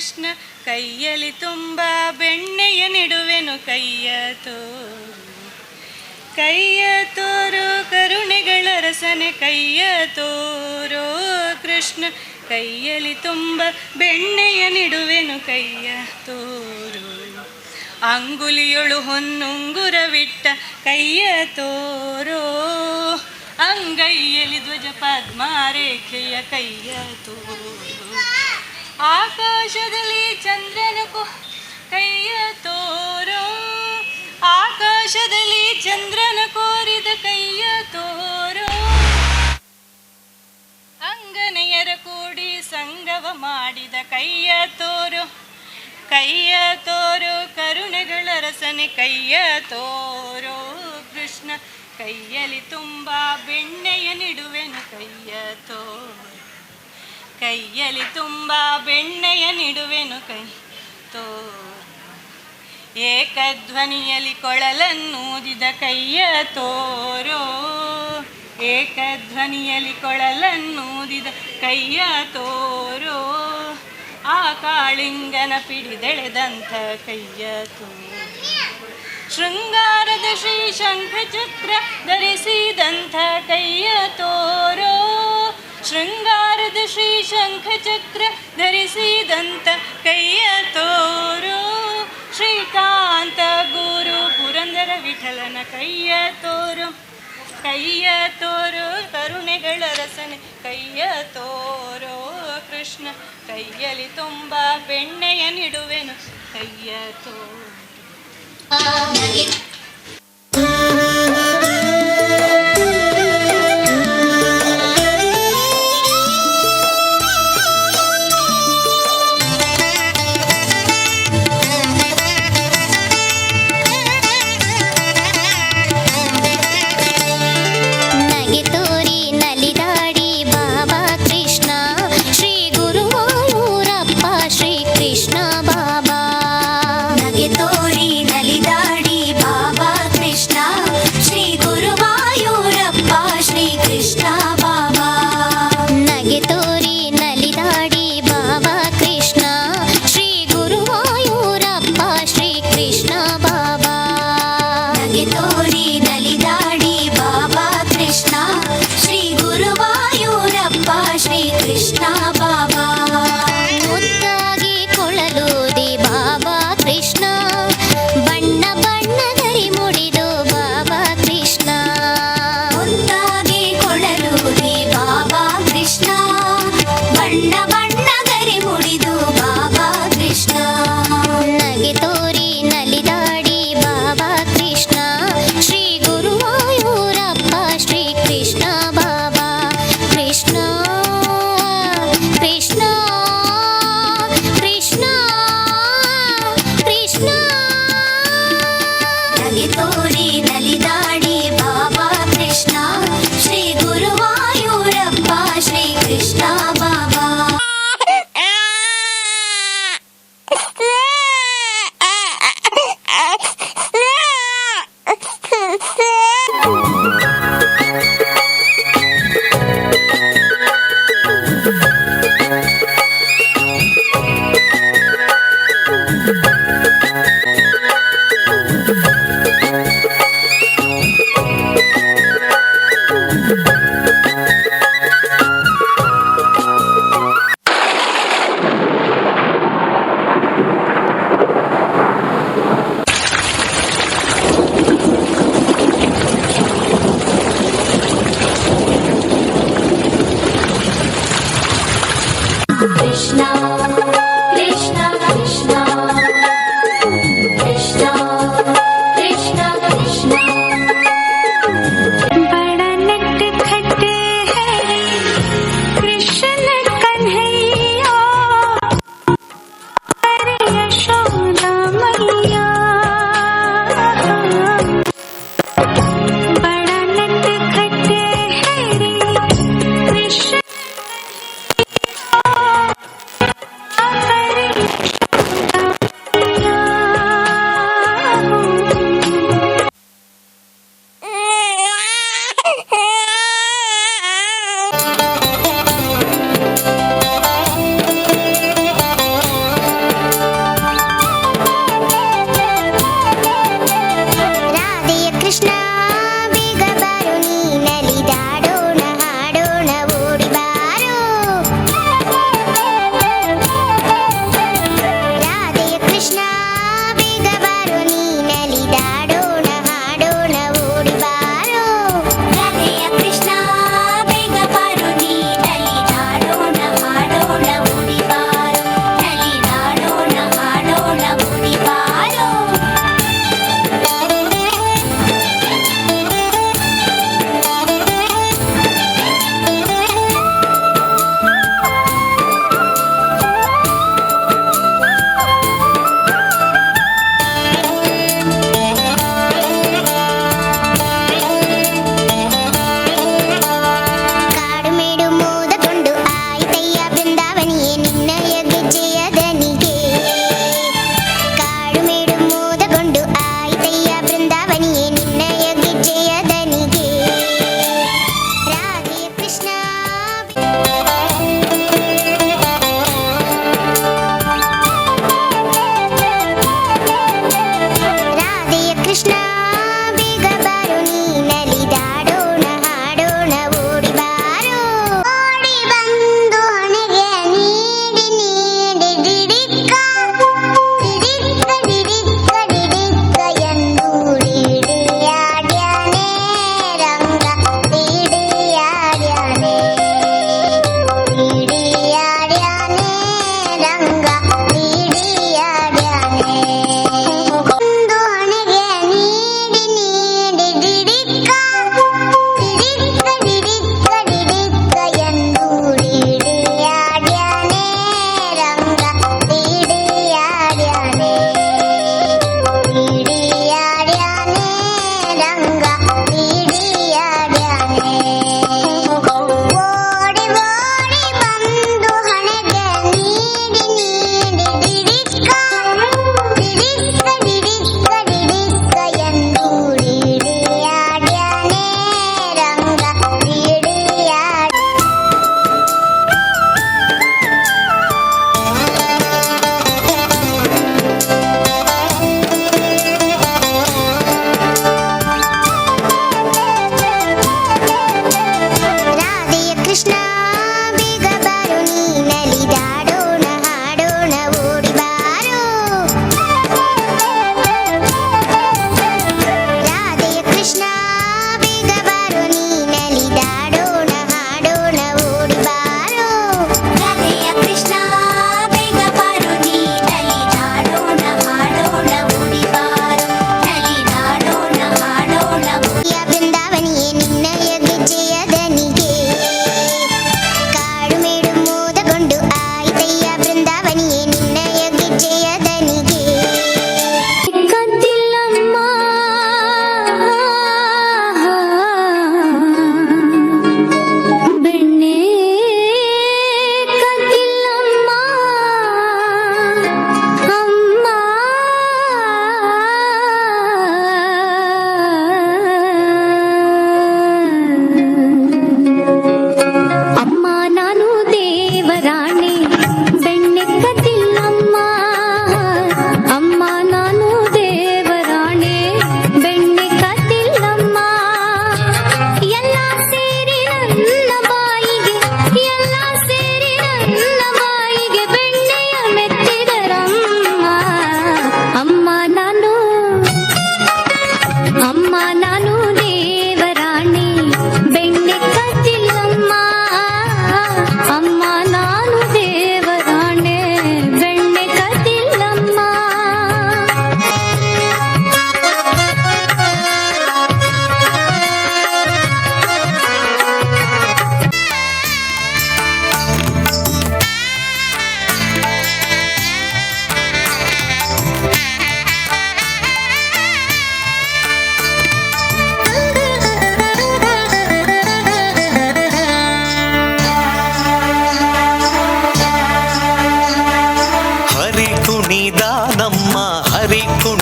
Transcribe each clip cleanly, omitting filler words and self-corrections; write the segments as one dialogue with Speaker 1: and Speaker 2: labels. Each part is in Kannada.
Speaker 1: ಕೃಷ್ಣ ಕೈಯಲ್ಲಿ ತುಂಬ ಬೆಣ್ಣೆಯ ನಿಡುವೆನು ಕೈಯ ತೋರು ಕರುಣೆಗಳ ರಸನೆ ಕೈಯ ತೋರೋ ಕೃಷ್ಣ ಕೈಯಲ್ಲಿ ತುಂಬ ಬೆಣ್ಣೆಯ ನಿಡುವೆನು ಕೈಯ ತೋರು ಅಂಗುಲಿಯೊಳು ಹೊನ್ನುಂಗುರವಿಟ್ಟ ಕೈಯ ತೋರೋ ಅಂಗೈಯಲ್ಲಿ ಧ್ವಜ ಪದ್ಮಾರೇಖೆಯ ಕೈಯ ತೋರು ಆಕಾಶದಲ್ಲಿ ಚಂದ್ರನ ಕೈಯ ತೋರೋ ಆಕಾಶದಲ್ಲಿ ಚಂದ್ರನ ಕೋರಿದ ಕೈಯ ತೋರೋ ಅಂಗನೆಯರ ಕೂಡಿ ಸಂಗವ ಮಾಡಿದ ಕೈಯ ತೋರು ಕರುಣೆಗಳ ರಸನೆ ಕೈಯ ತೋರೋ ಕೃಷ್ಣ ಕೈಯಲ್ಲಿ ತುಂಬ ಬೆಣ್ಣೆಯ ನಿಡುವೆನು ಕೈಯ ಕೈಯಲ್ಲಿ ತುಂಬ ಬೆಣ್ಣೆಯ ನಿಡುವೆನು ಕೈ ಏಕಧ್ವನಿಯಲ್ಲಿ ಕೊಳಲನ್ನೂದಿದ ಕೈಯ ತೋರೋ ಏಕಧ್ವನಿಯಲ್ಲಿ ಕೊಳಲನ್ನೂದಿದ ಕೈಯ ತೋರೋ ಆ ಕಾಳಿಂಗನ ಪಿಡಿದೆಳೆದಂಥ ಕೈಯ ತೋರೋ ಶೃಂಗಾರದ ಶ್ರೀ ಶಂಖಚಕ್ರ ಧರಿಸಿದಂಥ ಕೈಯ ತೋರೋ ಶೃಂಗಾರದ ಶ್ರೀ ಶಂಖಚಕ್ರ ಧರಿಸಿದಂಥ ಕೈಯ ತೋರೋ ಶ್ರೀಕಾಂತ ಗುರು ಪುರಂದರ ವಿಠಲನ ಕೈಯ ತೋರು ಕರುಣೆಗಳ ರಸನೆ ಕೈಯ ತೋರೋ ಕೃಷ್ಣ ಕೈಯಲ್ಲಿ ತುಂಬ ಬೆಣ್ಣೆಯ ನಿಡುವೆನು ಕೈಯ ತೋರು
Speaker 2: Krishna, Krishna, Krishna.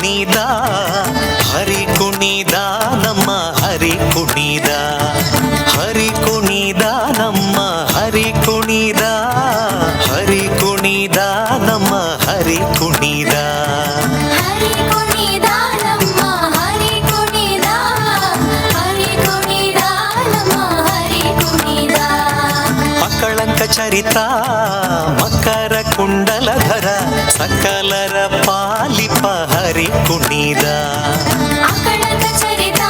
Speaker 2: ಕುಣಿದ ಹರಿ ಕುಣಿದ ನಮ್ಮ ಹರಿ ಕುಣಿದ ಹರಿ ಕುಣಿದ ನಮ್ಮ ಹರಿ ಕುಣಿದ ಹರಿ ಕುಣಿದ ನಮ್ಮ ಹರಿ ಕುಣಿದ
Speaker 3: ಹರಿ ಕುಣಿದ ನಮ್ಮ ಹರಿ ಕುಣಿದ ಹರಿ ಕುಣಿದ ನಮ್ಮ ಹರಿ ಕುಣಿದ
Speaker 2: ಅಕಳಂಕ ಚರಿತ ಮಕರ ಕುಂಡಲಧರ ಸಕಲರ ಪಾಲಿಪ ಹರಿ ಕುಣಿದ
Speaker 3: ಅಕಳಂಕ ಚರಿತ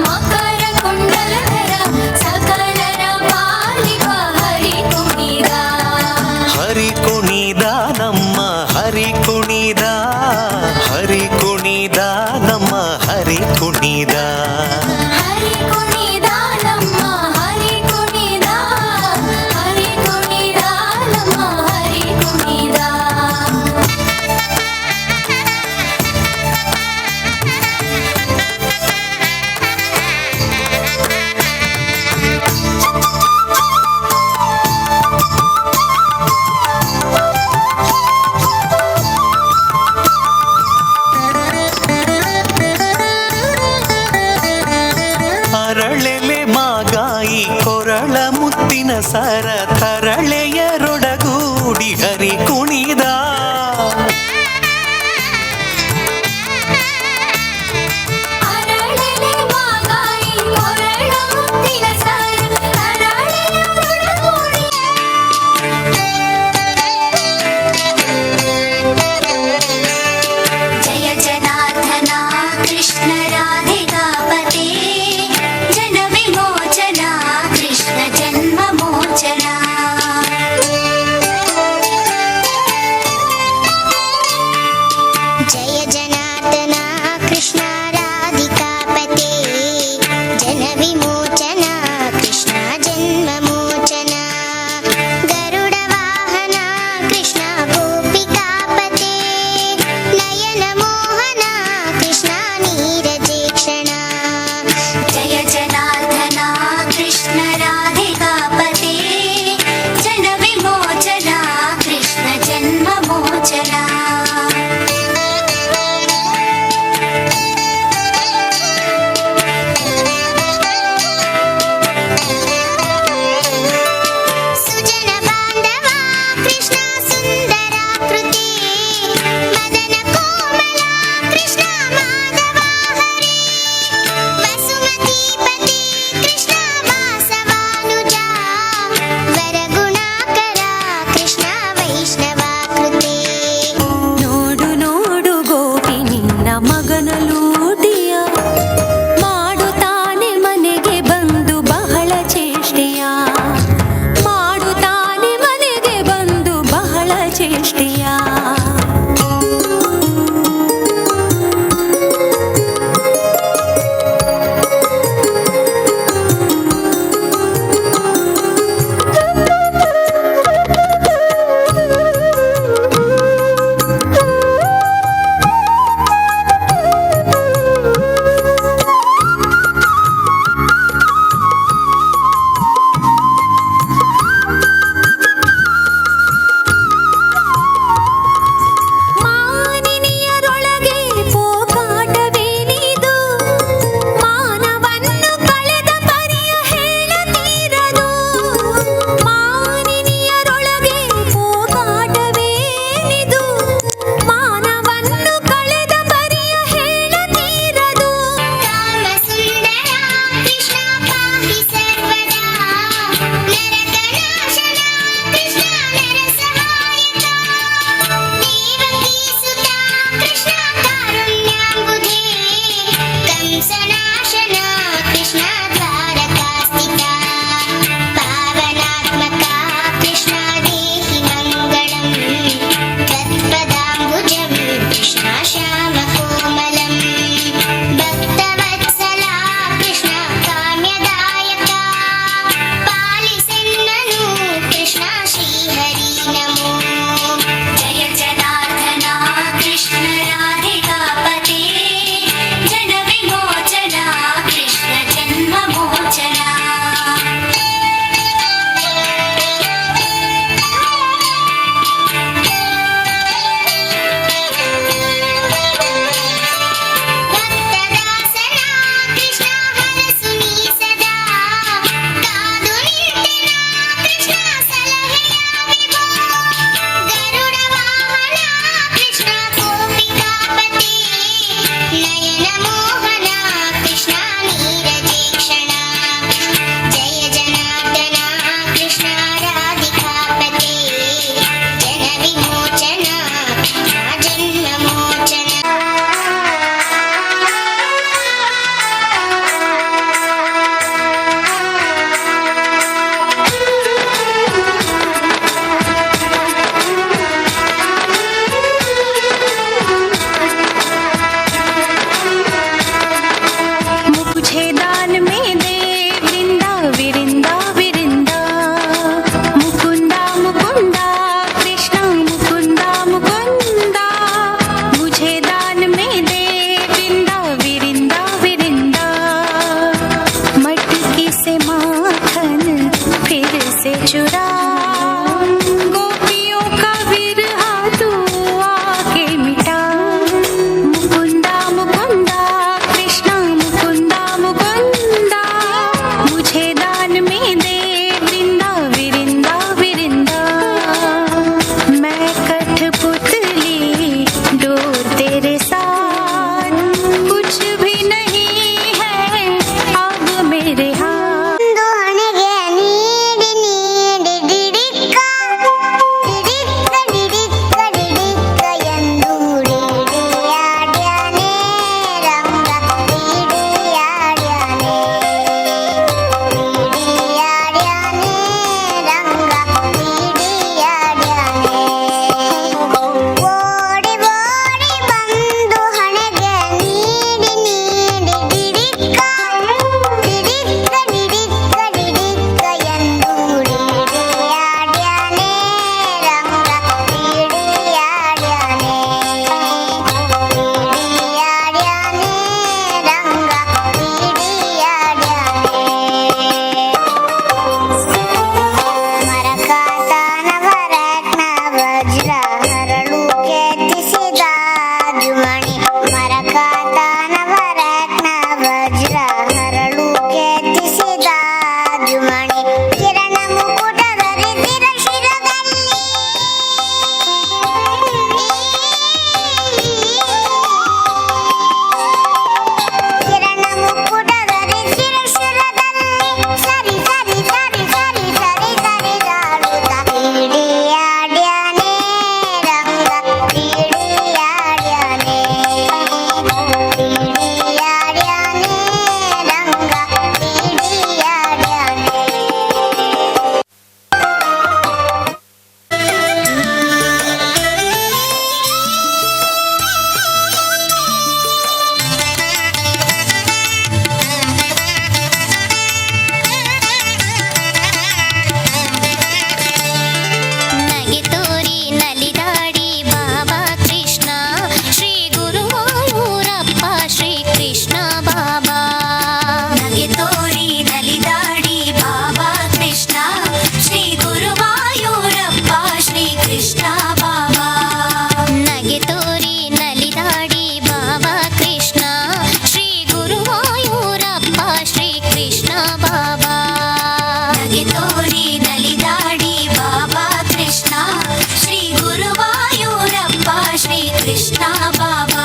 Speaker 3: ಮಕರ ಕುಂಡಲಧರ ಸಕಲರ ಪಾಲಿಪ ಹರಿ ಕುಣಿದ
Speaker 2: ಹರಿ ಕುಣಿದ ನಮ್ಮ ಹರಿ ಕುಣಿದ ಹರಿ ಕುಣಿದ ನಮ್ಮ ಹರಿ ಕುಣಿದ
Speaker 3: ಹರಿ ಕುಣಿದ ನಮ್ಮ ಹರಿ ಕುಣಿದ ಹರಿ ಕುಣಿದ ನಮ್ಮ ಹರಿ ಕುಣಿದ
Speaker 2: ಅರಳೆಲೆ ಮಾಗಾಯಿ ಕೊರಳ ಮುತ್ತಿನ ಸರ ತರಳೆಯರೊಡಗೂಡಿ ಹರಿ ಕುಣಿದ
Speaker 3: ಅರಳೆಲೆ ಮಾಗಾಯಿ ಕೊರಳ ಮುತ್ತಿನ ಸರ ತರಳೆಯರೊಡಗೂಡಿ ಜಯ ಜನಾರ್ದನ ಕೃಷ್ಣ ರಾಧಿಕಾಪತೆ ಜನ ವಿಮೋಚನ ಕೃಷ್ಣ ಜನ್ಮ ಮೋಚನ ಜಯ ಜನಾರ್ದನ ಕೃಷ್ಣ ರಾಧಿಕಾಪತೆ ಜನ ವಿಮೋಚನ ಕೃಷ್ಣ ಜನ್ಮ ಮೋಚನ ಗರುಡ ವಾಹನ ಕೃಷ್ಣ ಗೋಪಿಕಾಪತೆ ನಯನ ಮೋಹನ ಕೃಷ್ಣ ನೀರಜೇಕ್ಷಣ ಜಯ ಜನಾರ್ದನ ಕೃಷ್ಣ ರಾಧಿಕಾಪತೆ ಜನ ವಿಮೋಚನ ಕೃಷ್ಣ ಜನ್ಮ ಮೋಚನ ಸುಜನ ಬಾಂಧವ ಕೃಷ್ಣ ಸುಂದರಾಕೃತಿ ಮದನ ಕೋಮಲ ಕೃಷ್ಣ ಮಾಧವ ಹರಿ ವಸುಮತೀಪತಿ ಕೃಷ್ಣ ವಾಸವಾನುಜ ವರಗುಣಾಕರ ಕೃಷ್ಣ ವೈಷ್ಣವಾಕೃತಿ
Speaker 4: ನೋಡು ನೋಡು ಗೋಪಿ ನಿನ್ನ ಮಗನ ಲೂಟಿಯ ಮಾಡುತ್ತಾನೆ ಮನೆಗೆ ಬಂದು ಬಹಳ ಚೇಷ್ಟೆಯ ಮಾಡುತ್ತಾನೆ ಮನೆಗೆ ಬಂದು ಬಹಳ ಚೇಷ್ಟೆಯ
Speaker 3: ಕೃಷ್ಣ ಬಾಬಾ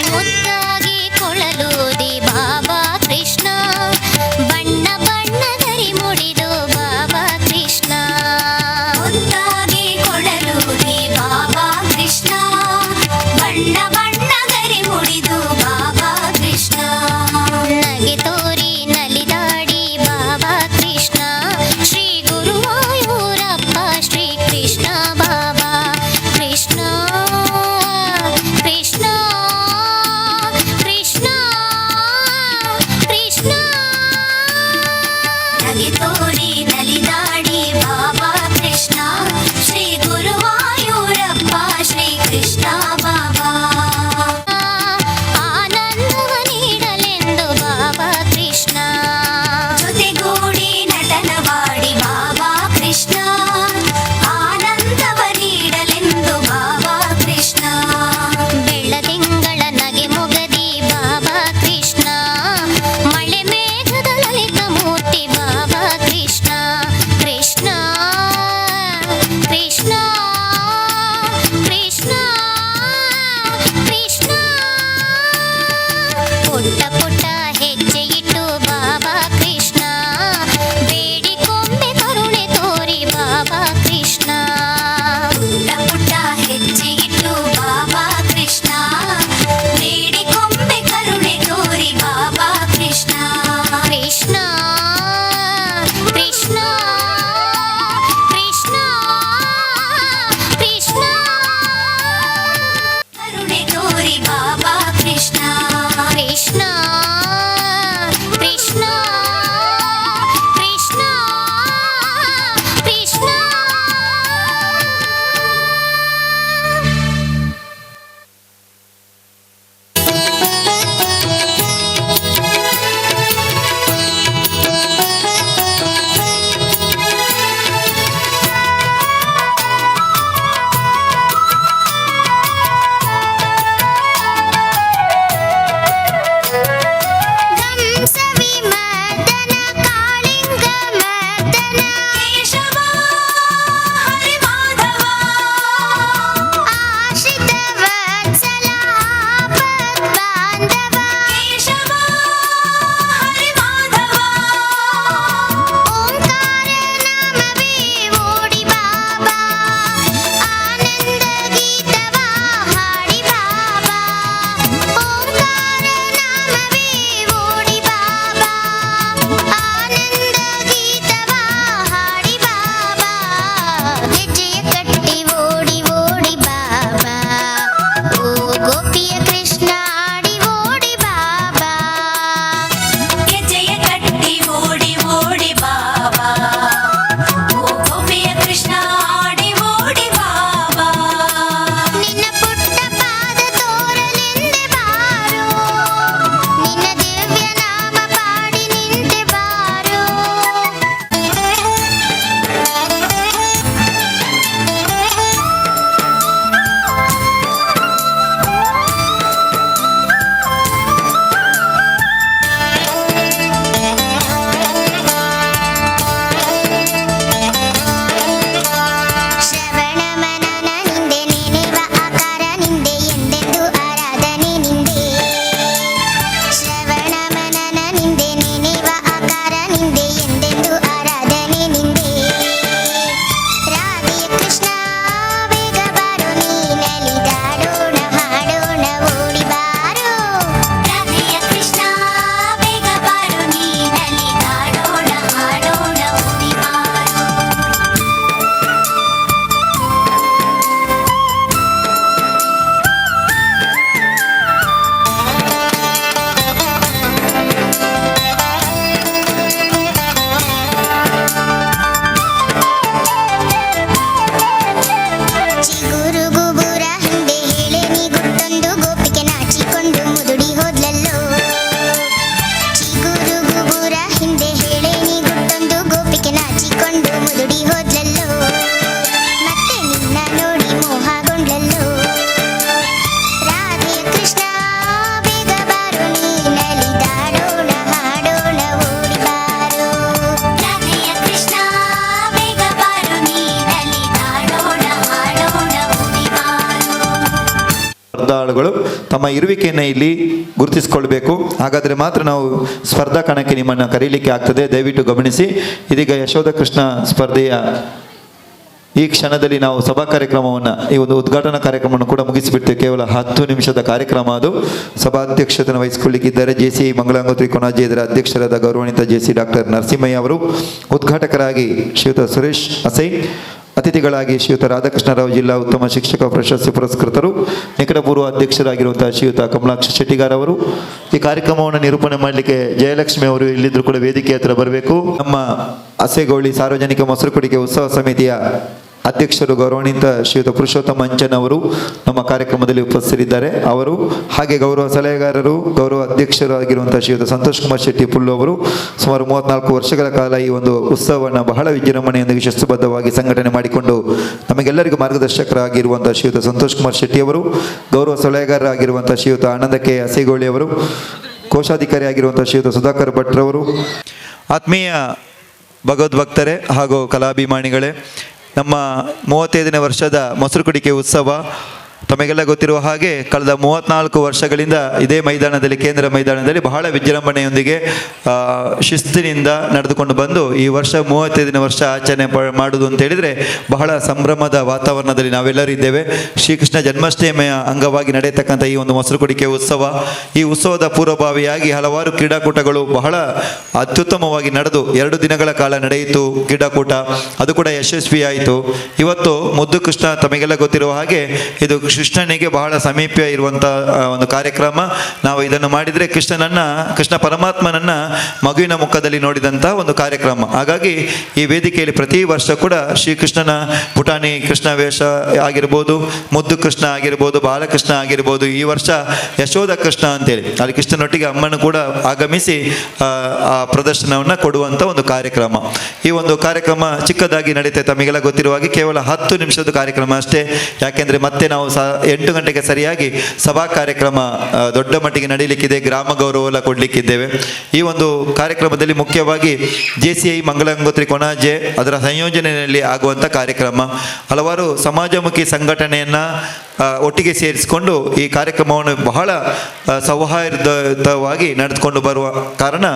Speaker 3: ಮುದ್ದಾಗಿ ಕೊಳಲೂದಿ ಬಾಬಾ ಕೃಷ್ಣ ಬಣ್ಣ ಬಣ್ಣದರಿ ಮುಡಿದು ಬಾಬಾ ಕೃಷ್ಣ ಮುದ್ದಾಗಿ ಕೊಳಲೂದಿ ಬಾಬಾ ಕೃಷ್ಣ ಬಣ್ಣ ಬಣ್ಣದರಿ ಮುಡಿದು ಬಾಬಾ ಕೃಷ್ಣ ನಗೆ ತೋರಿ ನಲಿದಾಡಿ ಬಾಬಾ ಕೃಷ್ಣ ಶ್ರೀ ಗುರುವಾಯೂರಪ್ಪ ಶ್ರೀ ಕೃಷ್ಣ ಬಾಬಾ ಕೃಷ್ಣ ಕೃಷ್ಣ ಕೃಷ್ಣ ಕೃಷ್ಣ ನಗೆ ತೋರಿ ನಲಿದಾಡಿ ಬಾಬಾ ಕೃಷ್ಣ ಶ್ರೀ ಗುರುವಾಯೂರಪ್ಪ ಶ್ರೀ ಕೃಷ್ಣ ಬಾಬಾ ಆನಂದವ ನೀಡಲೆಂದು ಬಾಬಾ ಕೃಷ್ಣ ಜೊತೆಗೂಡಿ ನಟನವಾಡಿ ಬಾಬಾ ಕೃಷ್ಣ ಆನಂದವ ನೀಡಲೆಂದು ಬಾಬಾ ಕೃಷ್ಣ ಬೆಳ್ಳದಿಂಗಳ ನಗೆ ಮೊಗದಿ ಬಾಬಾ ಕೃಷ್ಣ ಮಳೆ ಮೇಘದ ಲಲಿತ ಮೂರ್ತಿ ಬಾಬಾ ಕೃಷ್ಣ ಕೃಷ್ಣ ಕೃಷ್ಣ ಕೃಷ್ಣ
Speaker 5: ಸ್ಪರ್ಧಾಳುಗಳು ತಮ್ಮ ಇರುವಿಕೆಯನ್ನು ಇಲ್ಲಿ ಗುರುತಿಸಿಕೊಳ್ಬೇಕು. ಹಾಗಾದರೆ ಮಾತ್ರ ನಾವು ಸ್ಪರ್ಧಾ ಕಣಕ್ಕೆ ನಿಮ್ಮನ್ನು ಕರೀಲಿಕ್ಕೆ ಆಗ್ತದೆ. ದಯವಿಟ್ಟು ಗಮನಿಸಿ. ಇದೀಗ ಯಶೋಧ ಕೃಷ್ಣ ಸ್ಪರ್ಧೆಯ ಈ ಕ್ಷಣದಲ್ಲಿ ನಾವು ಸಭಾ ಕಾರ್ಯಕ್ರಮವನ್ನು, ಈ ಒಂದು ಉದ್ಘಾಟನಾ ಕಾರ್ಯಕ್ರಮವನ್ನು ಕೂಡ ಮುಗಿಸಿಬಿಡ್ತೇವೆ. ಕೇವಲ 10 ನಿಮಿಷದ ಕಾರ್ಯಕ್ರಮ ಅದು. ಸಭಾಧ್ಯಕ್ಷತೆಯನ್ನು ವಹಿಸಿಕೊಳ್ಳಿಕ್ಕಿದ್ದಾರೆ JCI ಮಂಗಳಾಂಗೋತ್ರಿ ಕೊಣಾಜೆ ಇದರ ಅಧ್ಯಕ್ಷರಾದ ಗೌರವಾನ್ವಿತ JC ಡಾಕ್ಟರ್ ನರಸಿಂಹಯ್ಯ ಅವರು. ಉದ್ಘಾಟಕರಾಗಿ ಶ್ರೀಯುತ ಸುರೇಶ್ ಅಸೈ, ಅತಿಥಿಗಳಾಗಿ ಶ್ರೀಯುತ ರಾಧಾಕೃಷ್ಣರಾವ್ ಜಿಲ್ಲಾ ಉತ್ತಮ ಶಿಕ್ಷಕ ಪ್ರಶಸ್ತಿ ಪುರಸ್ಕೃತರು, ನಿಕಟಪೂರ್ವ ಅಧ್ಯಕ್ಷರಾಗಿರುವಂತಹ ಶ್ರೀಯುತ ಕಮಲಾಕ್ಷ ಶೆಟ್ಟಿಗಾರ್ ಅವರು. ಈ ಕಾರ್ಯಕ್ರಮವನ್ನು ನಿರೂಪಣೆ ಮಾಡಲಿಕ್ಕೆ ಜಯಲಕ್ಷ್ಮಿ ಅವರು ಇಲ್ಲಿದ್ದರೂ ಕೂಡ ವೇದಿಕೆ ಹತ್ರ ಬರಬೇಕು. ನಮ್ಮ ಅಸೆಗೋಳಿ ಸಾರ್ವಜನಿಕ ಮೊಸರು ಕುಡಿಕೆ ಉತ್ಸವ ಸಮಿತಿಯ ಅಧ್ಯಕ್ಷರು ಗೌರವಾನ್ವಿತ ಶ್ರೀಯುತ ಪುರುಷೋತ್ತಮ ಅಂಚನ್ ಅವರು ನಮ್ಮ ಕಾರ್ಯಕ್ರಮದಲ್ಲಿ ಉಪಸ್ಥಿತರಿದ್ದಾರೆ. ಅವರು ಹಾಗೆ ಗೌರವ ಸಲಹೆಗಾರರು, ಗೌರವ ಅಧ್ಯಕ್ಷರಾಗಿರುವಂತಹ ಶ್ರೀಯುತ ಸಂತೋಷ್ ಕುಮಾರ್ ಶೆಟ್ಟಿ ಪುಲ್ಲು ಅವರು ಸುಮಾರು 34 ವರ್ಷಗಳ ಕಾಲ ಈ ಒಂದು ಉತ್ಸವವನ್ನು ಬಹಳ ವಿಜೃಂಭಣೆಯೊಂದಿಗೆ ಶಿಸ್ತುಬದ್ಧವಾಗಿ ಸಂಘಟನೆ ಮಾಡಿಕೊಂಡು ನಮಗೆಲ್ಲರಿಗೂ ಮಾರ್ಗದರ್ಶಕರಾಗಿರುವಂತಹ ಶ್ರೀಯುತ ಸಂತೋಷ್ ಕುಮಾರ್ ಶೆಟ್ಟಿ ಅವರು, ಗೌರವ ಸಲಹೆಗಾರರಾಗಿರುವಂತಹ ಶ್ರೀಯುತ ಆನಂದ ಕೆ ಅಸೇಗೋಳಿ ಅವರು, ಕೋಶಾಧಿಕಾರಿಯಾಗಿರುವಂತಹ ಶ್ರೀಯುತ ಸುಧಾಕರ್ ಭಟ್ರವರು. ಆತ್ಮೀಯ ಭಗವದ್ಭಕ್ತರೇ ಹಾಗೂ ಕಲಾಭಿಮಾನಿಗಳೇ, ನಮ್ಮ 35ನೇ ವರ್ಷದ ಮೊಸರು ಕುಡಿಕೆ ಉತ್ಸವ ತಮಗೆಲ್ಲ ಗೊತ್ತಿರುವ ಹಾಗೆ ಕಳೆದ 34 ವರ್ಷಗಳಿಂದ ಇದೇ ಮೈದಾನದಲ್ಲಿ, ಕೇಂದ್ರ ಮೈದಾನದಲ್ಲಿ ಬಹಳ ವಿಜೃಂಭಣೆಯೊಂದಿಗೆ ಶಿಸ್ತಿನಿಂದ ನಡೆದುಕೊಂಡು ಬಂದು ಈ ವರ್ಷ 35ನೇ ವರ್ಷ ಆಚರಣೆ ಮಾಡುವುದು ಅಂತ ಹೇಳಿದರೆ ಬಹಳ ಸಂಭ್ರಮದ ವಾತಾವರಣದಲ್ಲಿ ನಾವೆಲ್ಲರೂ ಇದ್ದೇವೆ. ಶ್ರೀಕೃಷ್ಣ ಜನ್ಮಾಷ್ಟಮಿಯ ಅಂಗವಾಗಿ ನಡೆಯತಕ್ಕಂಥ ಈ ಒಂದು ಮೊಸರು ಕುಡಿಕೆ ಉತ್ಸವ, ಈ ಉತ್ಸವದ ಪೂರ್ವಭಾವಿಯಾಗಿ ಹಲವಾರು ಕ್ರೀಡಾಕೂಟಗಳು ಬಹಳ ಅತ್ಯುತ್ತಮವಾಗಿ ನಡೆದು 2 ದಿನಗಳ ಕಾಲ ನಡೆಯಿತು ಕ್ರೀಡಾಕೂಟ. ಅದು ಕೂಡ ಯಶಸ್ವಿಯಾಯಿತು. ಇವತ್ತು ಮುದ್ದು ಕೃಷ್ಣ ತಮಗೆಲ್ಲ ಗೊತ್ತಿರುವ ಹಾಗೆ ಇದು ಕೃಷ್ಣನಿಗೆ ಬಹಳ ಸಮೀಪ ಇರುವಂಥ ಒಂದು ಕಾರ್ಯಕ್ರಮ. ನಾವು ಇದನ್ನು ಮಾಡಿದರೆ ಕೃಷ್ಣ ಪರಮಾತ್ಮನನ್ನ ಮಗುವಿನ ಮುಖದಲ್ಲಿ ನೋಡಿದಂಥ ಒಂದು ಕಾರ್ಯಕ್ರಮ. ಹಾಗಾಗಿ ಈ ವೇದಿಕೆಯಲ್ಲಿ ಪ್ರತಿ ವರ್ಷ ಕೂಡ ಶ್ರೀಕೃಷ್ಣನ ಪುಟಾಣಿ ಕೃಷ್ಣ ವೇಷ ಆಗಿರ್ಬೋದು, ಮುದ್ದು ಕೃಷ್ಣ ಆಗಿರ್ಬೋದು, ಬಾಲಕೃಷ್ಣ ಆಗಿರ್ಬೋದು, ಈ ವರ್ಷ ಯಶೋಧ ಕೃಷ್ಣ ಅಂತೇಳಿ ಅಲ್ಲಿ ಕೃಷ್ಣನೊಟ್ಟಿಗೆ ಅಮ್ಮನು ಕೂಡ ಆಗಮಿಸಿ ಆ ಪ್ರದರ್ಶನವನ್ನು ಕೊಡುವಂಥ ಒಂದು ಕಾರ್ಯಕ್ರಮ. ಈ ಒಂದು ಕಾರ್ಯಕ್ರಮ ಚಿಕ್ಕದಾಗಿ ನಡೀತದೆ. ತಮಗೆಲ್ಲ ಗೊತ್ತಿರುವ ಹಾಗೆ ಕೇವಲ 10 ನಿಮಿಷದ ಕಾರ್ಯಕ್ರಮ ಅಷ್ಟೇ. ಯಾಕೆಂದರೆ ಮತ್ತೆ ನಾವು 8 ಗಂಟೆಗೆ ಸರಿಯಾಗಿ ಸಭಾ ಕಾರ್ಯಕ್ರಮ ದೊಡ್ಡ ಮಟ್ಟಿಗೆ ನಡೀಲಿಕ್ಕಿದೆ. ಗ್ರಾಮ ಗೌರವ ಎಲ್ಲ ಕೊಡಲಿಕ್ಕಿದ್ದೇವೆ. ಈ ಒಂದು ಕಾರ್ಯಕ್ರಮದಲ್ಲಿ ಮುಖ್ಯವಾಗಿ JCI ಮಂಗಳಾಂಗೋತ್ರಿ ಕೊಣಾಜೆ ಅದರ ಸಂಯೋಜನೆಯಲ್ಲಿ ಆಗುವಂಥ ಕಾರ್ಯಕ್ರಮ. ಹಲವಾರು ಸಮಾಜಮುಖಿ ಸಂಘಟನೆಯನ್ನು ಒಟ್ಟಿಗೆ ಸೇರಿಸಿಕೊಂಡು ಈ ಕಾರ್ಯಕ್ರಮವನ್ನು ಬಹಳ ಸೌಹಾರ್ದವಾಗಿ ನಡೆದುಕೊಂಡು ಬರುವ ಕಾರಣ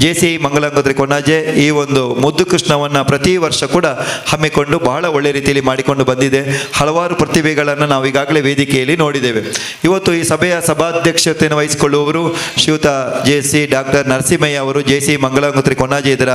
Speaker 5: JCI ಮಂಗಳಾಂಗೋತ್ರಿ ಕೊಣಾಜೆ ಈ ಒಂದು ಮುದ್ದು ಕೃಷ್ಣವನ್ನು ಪ್ರತಿ ವರ್ಷ ಕೂಡ ಹಮ್ಮಿಕೊಂಡು ಬಹಳ ಒಳ್ಳೆ ರೀತಿಯಲ್ಲಿ ಮಾಡಿಕೊಂಡು ಬಂದಿದೆ. ಹಲವಾರು ಪ್ರತಿಭೆಗಳನ್ನು ನಾವು ಈಗಾಗಲೇ ವೇದಿಕೆಯಲ್ಲಿ ನೋಡಿದ್ದೇವೆ. ಇವತ್ತು ಈ ಸಭೆಯ ಸಭಾಧ್ಯಕ್ಷತೆಯನ್ನು ವಹಿಸಿಕೊಳ್ಳುವವರು ಶ್ರೀಯುತ JC ಡಾಕ್ಟರ್ ನರಸಿಂಹಯ್ಯ ಅವರು, JCI ಮಂಗಳಾಂಗೋತ್ರಿ ಕೊಣಾಜೆ ಇದರ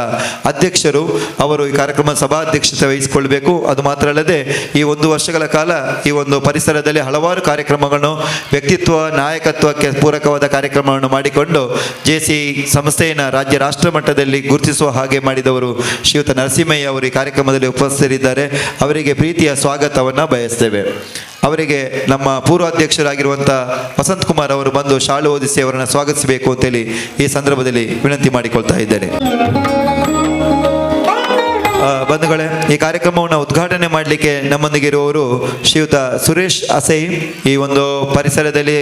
Speaker 5: ಅಧ್ಯಕ್ಷರು. ಅವರು ಈ ಕಾರ್ಯಕ್ರಮದ ಸಭಾಧ್ಯಕ್ಷತೆ ವಹಿಸಿಕೊಳ್ಳಬೇಕು. ಅದು ಮಾತ್ರ ಅಲ್ಲದೆ ಈ 1 ವರ್ಷಗಳ ಕಾಲ ಈ ಒಂದು ಪರಿಸರದಲ್ಲಿ ಹಲವಾರು ಕಾರ್ಯಕ್ರಮಗಳನ್ನು, ವ್ಯಕ್ತಿತ್ವ ನಾಯಕತ್ವಕ್ಕೆ ಪೂರಕವಾದ ಕಾರ್ಯಕ್ರಮವನ್ನು ಮಾಡಿಕೊಂಡು JCI ಸಂಸ್ಥೆಯನ್ನು ರಾಜ್ಯ ರಾಷ್ಟ್ರ ಮಟ್ಟದಲ್ಲಿ ಗುರುತಿಸುವ ಹಾಗೆ ಮಾಡಿದವರು ಶ್ರೀಯುತ ನರಸಿಂಹಯ್ಯ ಅವರು ಈ ಕಾರ್ಯಕ್ರಮದಲ್ಲಿ ಉಪಸ್ಥಿತರಿದ್ದಾರೆ. ಅವರಿಗೆ ಪ್ರೀತಿಯ ಸ್ವಾಗತವನ್ನು ಬಯಸ್ತೇವೆ. ಅವರಿಗೆ ನಮ್ಮ ಪೂರ್ವಾಧ್ಯಕ್ಷರಾಗಿರುವಂಥ ವಸಂತ್ ಕುಮಾರ್ ಅವರು ಬಂದು ಶಾಲು ಓದಿಸಿ ಅವರನ್ನು ಸ್ವಾಗತಿಸಬೇಕು ಅಂತೇಳಿ ಈ ಸಂದರ್ಭದಲ್ಲಿ ವಿನಂತಿ ಮಾಡಿಕೊಳ್ತಾ ಇದ್ದೇನೆ. ಬಂಧುಗಳೇ, ಈ ಕಾರ್ಯಕ್ರಮವನ್ನು ಉದ್ಘಾಟನೆ ಮಾಡಲಿಕ್ಕೆ ನಮ್ಮೊಂದಿಗೆ ಇರುವವರು ಶ್ರೀಯುತ ಸುರೇಶ್ ಅಸೈ. ಈ ಒಂದು ಪರಿಸರದಲ್ಲಿ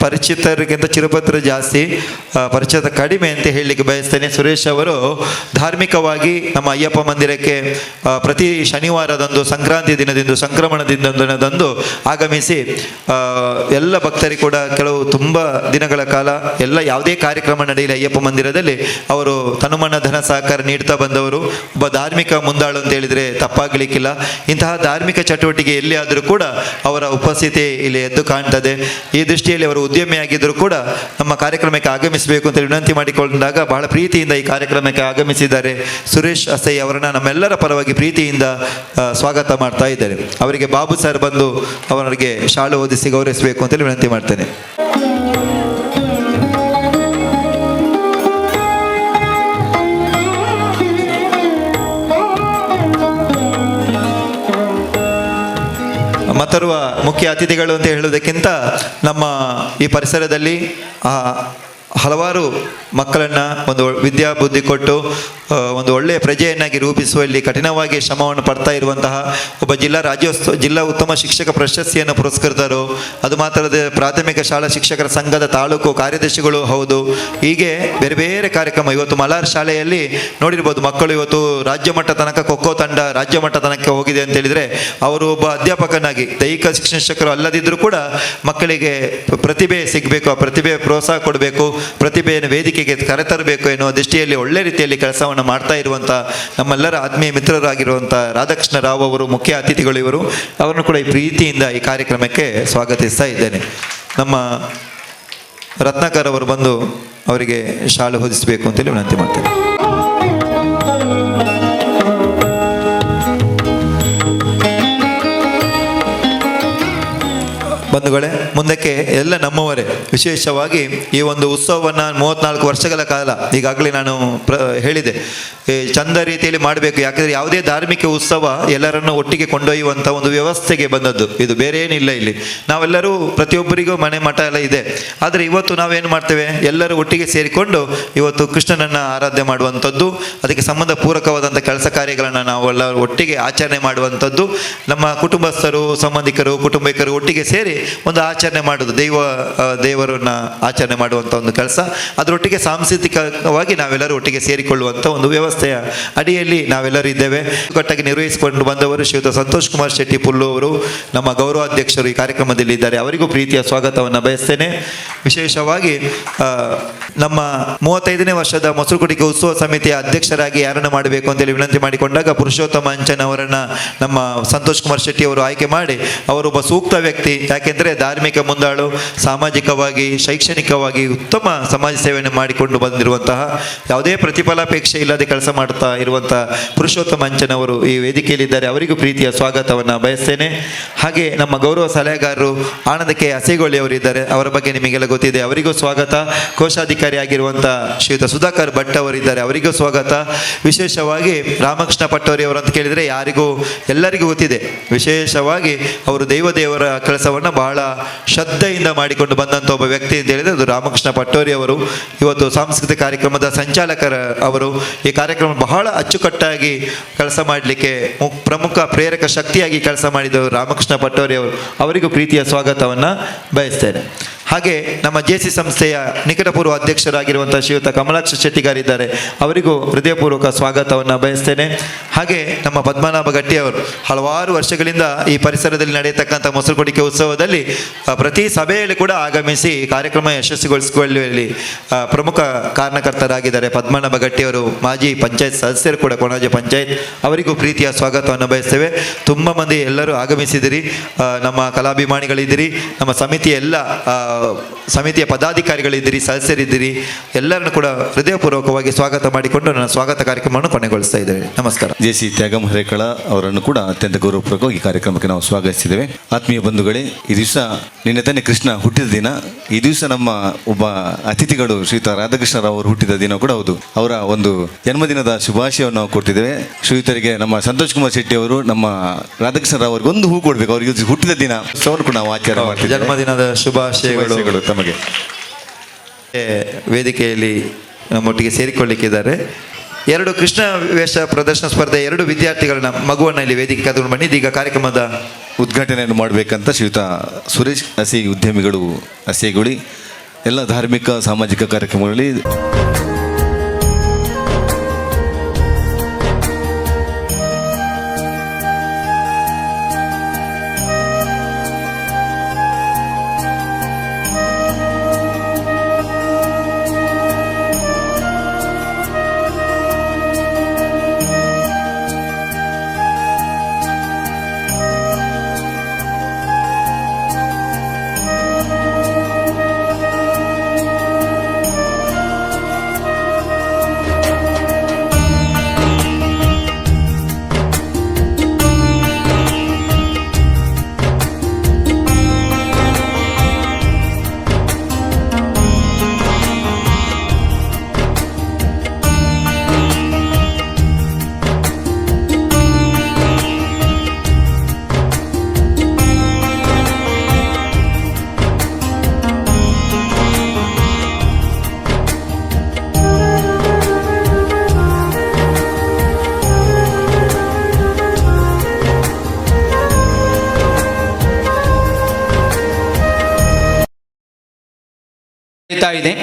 Speaker 5: ಪರಿಚಿತರಿಗಿಂತ ಚಿರಪತ್ರ ಜಾಸ್ತಿ, ಪರಿಚಿತ ಕಡಿಮೆ ಅಂತ ಹೇಳಲಿಕ್ಕೆ ಬಯಸ್ತೇನೆ. ಸುರೇಶ್ ಅವರು ಧಾರ್ಮಿಕವಾಗಿ ನಮ್ಮ ಅಯ್ಯಪ್ಪ ಮಂದಿರಕ್ಕೆ ಪ್ರತಿ ಶನಿವಾರದಂದು, ಸಂಕ್ರಾಂತಿ ದಿನದಂದು, ಸಂಕ್ರಮಣ ದಿನದಂದು ಆಗಮಿಸಿ ಎಲ್ಲ ಭಕ್ತರಿಗೆ ಕೂಡ ಕೆಲವು ತುಂಬ ದಿನಗಳ ಕಾಲ ಯಾವುದೇ ಕಾರ್ಯಕ್ರಮ ನಡೆಯಲಿ ಅಯ್ಯಪ್ಪ ಮಂದಿರದಲ್ಲಿ ಅವರು ತನುಮನ ಧನ ಸಹಕಾರ ನೀಡ್ತಾ ಬಂದವರು. ಒಬ್ಬ ಧಾರ್ಮಿಕ ಮುಂದಾಳು ಅಂತ ಹೇಳಿದರೆ ತಪ್ಪಾಗಲಿಕ್ಕಿಲ್ಲ. ಇಂತಹ ಧಾರ್ಮಿಕ ಚಟುವಟಿಕೆ ಎಲ್ಲಿಯಾದರೂ ಕೂಡ ಅವರ ಉಪಸ್ಥಿತಿ ಇಲ್ಲಿ ಎದ್ದು ಕಾಣ್ತದೆ. ಈ ದೃಷ್ಟಿಯಲ್ಲಿ ಅವರು ಉದ್ಯಮಿಯಾಗಿದ್ದರೂ ಕೂಡ ನಮ್ಮ ಕಾರ್ಯಕ್ರಮಕ್ಕೆ ಆಗಮಿಸಬೇಕು ಅಂತ ವಿನಂತಿ ಮಾಡಿಕೊಂಡಾಗ ಬಹಳ ಪ್ರೀತಿಯಿಂದ ಈ ಕಾರ್ಯಕ್ರಮಕ್ಕೆ ಆಗಮಿಸಿದ್ದಾರೆ. ಸುರೇಶ್ ಅಸೈ ಅವರನ್ನು ನಮ್ಮೆಲ್ಲರ ಪರವಾಗಿ ಪ್ರೀತಿಯಿಂದ ಸ್ವಾಗತ ಮಾಡ್ತಾ ಇದ್ದಾರೆ. ಅವರಿಗೆ ಬಾಬು ಸರ್ ಬಂದು ಅವರಿಗೆ ಶಾಲು ಓದಿಸಿ ಗೌರವಿಸಬೇಕು ಅಂತೇಳಿ ವಿನಂತಿ ಮಾಡ್ತೇನೆ. ಮತ್ತರುವ ಮುಖ್ಯ ಅತಿಥಿಗಳು ಅಂತ ಹೇಳುವುದಕ್ಕಿಂತ ನಮ್ಮ ಈ ಪರಿಸರದಲ್ಲಿ ಹಲವಾರು ಮಕ್ಕಳನ್ನು ಒಂದು ವಿದ್ಯಾಬುದ್ಧಿ ಕೊಟ್ಟು ಒಂದು ಒಳ್ಳೆಯ ಪ್ರಜೆಯನ್ನಾಗಿ ರೂಪಿಸುವಲ್ಲಿ ಕಠಿಣವಾಗಿ ಶ್ರಮವನ್ನು ಪಡ್ತಾ ಇರುವಂತಹ ಒಬ್ಬ ಜಿಲ್ಲಾ ಉತ್ತಮ ಶಿಕ್ಷಕ ಪ್ರಶಸ್ತಿಯನ್ನು ಪುರಸ್ಕೃತರು, ಅದು ಮಾತ್ರದೇ ಪ್ರಾಥಮಿಕ ಶಾಲಾ ಶಿಕ್ಷಕರ ಸಂಘದ ತಾಲೂಕು ಕಾರ್ಯದರ್ಶಿಗಳು ಹೌದು. ಹೀಗೆ ಬೇರೆ ಬೇರೆ ಕಾರ್ಯಕ್ರಮ. ಇವತ್ತು ಮಲಾರ್ ಶಾಲೆಯಲ್ಲಿ ನೋಡಿರ್ಬೋದು, ಮಕ್ಕಳು ಇವತ್ತು ರಾಜ್ಯ ಮಟ್ಟ ತನಕ ಖೋಖೋ ತಂಡ ರಾಜ್ಯ ಮಟ್ಟ ತನಕ ಹೋಗಿದೆ ಅಂತ ಹೇಳಿದರೆ ಅವರು ಒಬ್ಬ ಅಧ್ಯಾಪಕನಾಗಿ ದೈಹಿಕ ಶಿಕ್ಷಕರು ಅಲ್ಲದಿದ್ದರೂ ಕೂಡ ಮಕ್ಕಳಿಗೆ ಪ್ರತಿಭೆ ಸಿಗಬೇಕು, ಆ ಪ್ರತಿಭೆ ಪ್ರೋತ್ಸಾಹ ಕೊಡಬೇಕು, ಪ್ರತಿಭೆಯನ್ನು ವೇದಿಕೆಗೆ ಕರೆತರಬೇಕು ಎನ್ನುವ ದೃಷ್ಟಿಯಲ್ಲಿ ಒಳ್ಳೆ ರೀತಿಯಲ್ಲಿ ಕೆಲಸವನ್ನು ಮಾಡ್ತಾ ಇರುವಂಥ ನಮ್ಮೆಲ್ಲರ ಆತ್ಮೀಯ ಮಿತ್ರರಾಗಿರುವಂಥ ರಾಧಾಕೃಷ್ಣ ರಾವ್ ಅವರು ಮುಖ್ಯ ಅತಿಥಿಗಳು. ಇವರು ಅವರನ್ನು ಕೂಡ ಈ ಪ್ರೀತಿಯಿಂದ ಈ ಕಾರ್ಯಕ್ರಮಕ್ಕೆ ಸ್ವಾಗತಿಸ್ತಾ ಇದ್ದೇನೆ. ನಮ್ಮ ರತ್ನಾಕರ್ ಅವರು ಬಂದು ಅವರಿಗೆ ಶಾಲು ಹೊದಿಸಬೇಕು ಅಂತೇಳಿ ವಿನಂತಿ ಮಾಡ್ತೇನೆ. ಬಂಧುಗಳೇ, ಮುಂದಕ್ಕೆ ಎಲ್ಲ ನಮ್ಮವರೇ. ವಿಶೇಷವಾಗಿ ಈ ಒಂದು ಉತ್ಸವವನ್ನು 34 ವರ್ಷಗಳ ಕಾಲ ಈಗಾಗಲೇ ನಾನು ಹೇಳಿದೆ, ಚಂದ ರೀತಿಯಲ್ಲಿ ಮಾಡಬೇಕು. ಯಾಕಂದರೆ ಯಾವುದೇ ಧಾರ್ಮಿಕ ಉತ್ಸವ ಎಲ್ಲರನ್ನು ಒಟ್ಟಿಗೆ ಕೊಂಡೊಯ್ಯುವಂಥ ಒಂದು ವ್ಯವಸ್ಥೆಗೆ ಬಂದದ್ದು, ಇದು ಬೇರೆ ಏನಿಲ್ಲ. ಇಲ್ಲಿ ನಾವೆಲ್ಲರೂ ಪ್ರತಿಯೊಬ್ಬರಿಗೂ ಮನೆ ಮಠ ಎಲ್ಲ ಇದೆ. ಆದರೆ ಇವತ್ತು ನಾವೇನು ಮಾಡ್ತೇವೆ, ಎಲ್ಲರೂ ಒಟ್ಟಿಗೆ ಸೇರಿಕೊಂಡು ಇವತ್ತು ಕೃಷ್ಣನನ್ನು ಆರಾಧನೆ ಮಾಡುವಂಥದ್ದು, ಅದಕ್ಕೆ ಸಂಬಂಧ ಪೂರಕವಾದಂಥ ಕೆಲಸ ಕಾರ್ಯಗಳನ್ನು ನಾವೆಲ್ಲರೂ ಒಟ್ಟಿಗೆ ಆಚರಣೆ ಮಾಡುವಂಥದ್ದು, ನಮ್ಮ ಕುಟುಂಬಸ್ಥರು ಸಂಬಂಧಿಕರು ಕುಟುಂಬಿಕರು ಒಟ್ಟಿಗೆ ಸೇರಿ ಒಂದು ಆಚರಣೆ ಮಾಡೋದು, ದೇವರನ್ನ ಆಚರಣೆ ಮಾಡುವಂಥ ಒಂದು ಕೆಲಸ. ಅದರೊಟ್ಟಿಗೆ ಸಾಂಸ್ಕೃತಿಕವಾಗಿ ನಾವೆಲ್ಲರೂ ಒಟ್ಟಿಗೆ ಸೇರಿಕೊಳ್ಳುವಂಥ ಒಂದು ವ್ಯವಸ್ಥೆಯ ಅಡಿಯಲ್ಲಿ ನಾವೆಲ್ಲರೂ ಇದ್ದೇವೆ. ಒಟ್ಟಾಗಿ ನಿರ್ವಹಿಸಿಕೊಂಡು ಬಂದವರು ಶ್ರೀಯುತ ಸಂತೋಷ್ ಕುಮಾರ್ ಶೆಟ್ಟಿ ಪುಲ್ಲು ಅವರು ನಮ್ಮ ಗೌರವಾಧ್ಯಕ್ಷರು ಈ ಕಾರ್ಯಕ್ರಮದಲ್ಲಿ ಇದ್ದಾರೆ. ಅವರಿಗೂ ಪ್ರೀತಿಯ ಸ್ವಾಗತವನ್ನು ಬಯಸ್ತೇನೆ. ವಿಶೇಷವಾಗಿ ನಮ್ಮ 35ನೇ ವರ್ಷದ ಮೊಸರುಕುಟಿಕೆ ಉತ್ಸವ ಸಮಿತಿಯ ಅಧ್ಯಕ್ಷರಾಗಿ ಯಾರನ್ನು ಮಾಡಬೇಕು ಅಂತೇಳಿ ವಿನಂತಿ ಮಾಡಿಕೊಂಡಾಗ ಪುರುಷೋತ್ತಮ ಅಂಚನ್ ಅವರನ್ನು ನಮ್ಮ ಸಂತೋಷ್ ಕುಮಾರ್ ಶೆಟ್ಟಿ ಅವರು ಆಯ್ಕೆ ಮಾಡಿ, ಅವರೊಬ್ಬ ಸೂಕ್ತ ವ್ಯಕ್ತಿ. ಯಾಕೆಂದರೆ ಧಾರ್ಮಿಕ ಮುಂದಾಳು, ಸಾಮಾಜಿಕವಾಗಿ ಶೈಕ್ಷಣಿಕವಾಗಿ ಉತ್ತಮ ಸಮಾಜ ಸೇವೆಯನ್ನು ಮಾಡಿಕೊಂಡು ಬಂದಿರುವಂತಹ, ಯಾವುದೇ ಪ್ರತಿಫಲಾಪೇಕ್ಷೆ ಇಲ್ಲದೆ ಕೆಲಸ ಮಾಡ್ತಾ ಇರುವಂತಹ ಪುರುಷೋತ್ತಮ ಅಂಚನ್ ಅವರು ಈ ವೇದಿಕೆಯಲ್ಲಿದ್ದಾರೆ. ಅವರಿಗೂ ಪ್ರೀತಿಯ ಸ್ವಾಗತವನ್ನು ಬಯಸ್ತೇನೆ. ಹಾಗೆ ನಮ್ಮ ಗೌರವ ಸಲಹೆಗಾರರು ಆನಂದ ಕೆ ಹಸೇಗೊಳ್ಳಿ ಅವರಿದ್ದಾರೆ, ಅವರ ಬಗ್ಗೆ ನಿಮಗೆಲ್ಲ ಗೊತ್ತಿದೆ, ಅವರಿಗೂ ಸ್ವಾಗತ. ಕೋಶಾಧಿಕಾರಿ ಆಗಿರುವಂಥ ಶ್ರೀಯುತ ಸುಧಾಕರ್ ಭಟ್ ಅವರಿದ್ದಾರೆ, ಅವರಿಗೂ ಸ್ವಾಗತ. ವಿಶೇಷವಾಗಿ ರಾಮಕೃಷ್ಣ ಪಟ್ಟೋರಿ ಅವರು ಅಂತ ಕೇಳಿದರೆ ಎಲ್ಲರಿಗೂ ಗೊತ್ತಿದೆ. ವಿಶೇಷವಾಗಿ ಅವರು ದೇವರ ಕೆಲಸವನ್ನು ಬಹಳ ಶ್ರದ್ಧೆಯಿಂದ ಮಾಡಿಕೊಂಡು ಬಂದಂಥ ಒಬ್ಬ ವ್ಯಕ್ತಿ ಅಂತ ಹೇಳಿದರೆ ಅದು ರಾಮಕೃಷ್ಣ ಪಟ್ಟೋರಿ ಅವರು. ಇವತ್ತು ಸಾಂಸ್ಕೃತಿಕ ಕಾರ್ಯಕ್ರಮದ ಸಂಚಾಲಕರ ಅವರು. ಈ ಕಾರ್ಯಕ್ರಮ ಬಹಳ ಅಚ್ಚುಕಟ್ಟಾಗಿ ಕೆಲಸ ಮಾಡಲಿಕ್ಕೆ ಪ್ರಮುಖ ಪ್ರೇರಕ ಶಕ್ತಿಯಾಗಿ ಕೆಲಸ ಮಾಡಿದವರು ರಾಮಕೃಷ್ಣ ಪಟ್ಟೋರಿ ಅವರು. ಅವರಿಗೂ ಪ್ರೀತಿಯ ಸ್ವಾಗತವನ್ನು ಬಯಸ್ತೇನೆ. ಹಾಗೆ ನಮ್ಮ JC ಸಂಸ್ಥೆಯ ನಿಕಟಪೂರ್ವ ಅಧ್ಯಕ್ಷರಾಗಿರುವಂಥ ಶ್ರೀಯುತ ಕಮಲಾಕ್ಷ ಶೆಟ್ಟಿಗಾರಿದ್ದಾರೆ, ಅವರಿಗೂ ಹೃದಯಪೂರ್ವಕ ಸ್ವಾಗತವನ್ನು ಬಯಸ್ತೇನೆ. ಹಾಗೆ ನಮ್ಮ ಪದ್ಮನಾಭ ಗಟ್ಟಿ ಅವರು ಹಲವಾರು ವರ್ಷಗಳಿಂದ ಈ ಪರಿಸರದಲ್ಲಿ ನಡೆಯತಕ್ಕಂಥ ಮೊಸರುಕುಟಿಕೆ ಉತ್ಸವದಲ್ಲಿ ಪ್ರತಿ ಸಭೆಯಲ್ಲಿ ಕೂಡ ಆಗಮಿಸಿ ಕಾರ್ಯಕ್ರಮ ಯಶಸ್ವಿಗೊಳಿಸಿಕೊಳ್ಳುವಲ್ಲಿ ಪ್ರಮುಖ ಕಾರಣಕರ್ತರಾಗಿದ್ದಾರೆ. ಪದ್ಮನಾಭ ಗಟ್ಟಿಯವರು ಮಾಜಿ ಪಂಚಾಯತ್ ಸದಸ್ಯರು ಕೂಡ, ಕೊಣಾಜೆ ಪಂಚಾಯತ್. ಅವರಿಗೂ ಪ್ರೀತಿಯ ಸ್ವಾಗತವನ್ನು ಬಯಸ್ತೇವೆ. ತುಂಬ ಮಂದಿ ಎಲ್ಲರೂ ಆಗಮಿಸಿದಿರಿ, ನಮ್ಮ ಕಲಾಭಿಮಾನಿಗಳಿದ್ದೀರಿ, ನಮ್ಮ ಸಮಿತಿಯ ಪದಾಧಿಕಾರಿಗಳಿದ್ದೀರಿ, ಸದಸ್ಯರಿದ್ದೀರಿ. ಎಲ್ಲರನ್ನು ಕೂಡ ಹೃದಯಪೂರ್ವಕವಾಗಿ ಸ್ವಾಗತ ಮಾಡಿಕೊಂಡು ನನ್ನ ಸ್ವಾಗತ ಕಾರ್ಯಕ್ರಮವನ್ನು ಕೊನೆಗೊಳಿಸ್ತಾ ಇದ್ದೇವೆ. ನಮಸ್ಕಾರ.
Speaker 6: JC ತ್ಯಾಗಂ ಹರೇಕಳ ಅವರನ್ನು ಕೂಡ ಅತ್ಯಂತ ಗೌರವಪೂರ್ವಕವಾಗಿ ಈ ಕಾರ್ಯಕ್ರಮಕ್ಕೆ ನಾವು ಸ್ವಾಗತಿಸಿದ್ದೇವೆ. ಆತ್ಮೀಯ ಬಂಧುಗಳೇ, ಈ ದಿವಸ ನಿನ್ನೆ ತಾನೇ ಕೃಷ್ಣ ಹುಟ್ಟಿದ ದಿನ. ಈ ದಿವಸ ನಮ್ಮ ಒಬ್ಬ ಅತಿಥಿಗಳು ಶ್ರೀಯುತ ರಾಧಾಕೃಷ್ಣ ರಾವ್ ಅವರು ಹುಟ್ಟಿದ ದಿನ ಕೂಡ ಹೌದು. ಅವರ ಒಂದು ಜನ್ಮದಿನದ ಶುಭಾಶಯವನ್ನು ನಾವು ಕೊಡ್ತಿದ್ದೇವೆ. ಶ್ರೀಯುತರಿಗೆ ನಮ್ಮ ಸಂತೋಷ್ ಕುಮಾರ್ ಶೆಟ್ಟಿ ಅವರು ನಮ್ಮ ರಾಧಾಕೃಷ್ಣ ರಾವ್ ಅವರಿಗೆ ಒಂದು ಹೂ ಕೊಡಬೇಕು. ಅವರಿಗೆ ಹುಟ್ಟಿದ ದಿನ ಸವನ್ನು ಕೂಡ ನಾವು ಆಚರಣೆ ಮಾಡ್ತೀವಿ.
Speaker 5: ಜನ್ಮದಿನದ ಶುಭಾಶಯಗಳು ತಮಗೆ. ವೇದಿಕೆಯಲ್ಲಿ ನಮ್ಮೊಟ್ಟಿಗೆ ಸೇರಿಕೊಳ್ಳಿಕ್ಕಿದ್ದಾರೆ. 2 ಕೃಷ್ಣ ವೇಷ ಪ್ರದರ್ಶನ ಸ್ಪರ್ಧೆ 2 ವಿದ್ಯಾರ್ಥಿಗಳನ್ನ ಮಗುವನ್ನು ಇಲ್ಲಿ ವೇದಿಕೆ ಕರೆದುಕೊಂಡು ಬನ್ನಿ. ಈಗ ಕಾರ್ಯಕ್ರಮದ
Speaker 6: ಉದ್ಘಾಟನೆಯನ್ನು ಮಾಡಬೇಕಂತ ಶ್ರೀಯುತ ಸುರೇಶ್ ಉದ್ಯಮಿಗಳು ಹಸೇಗೊಳಿ ಎಲ್ಲ ಧಾರ್ಮಿಕ ಸಾಮಾಜಿಕ ಕಾರ್ಯಕ್ರಮಗಳಲ್ಲಿ
Speaker 7: ಇದೆ.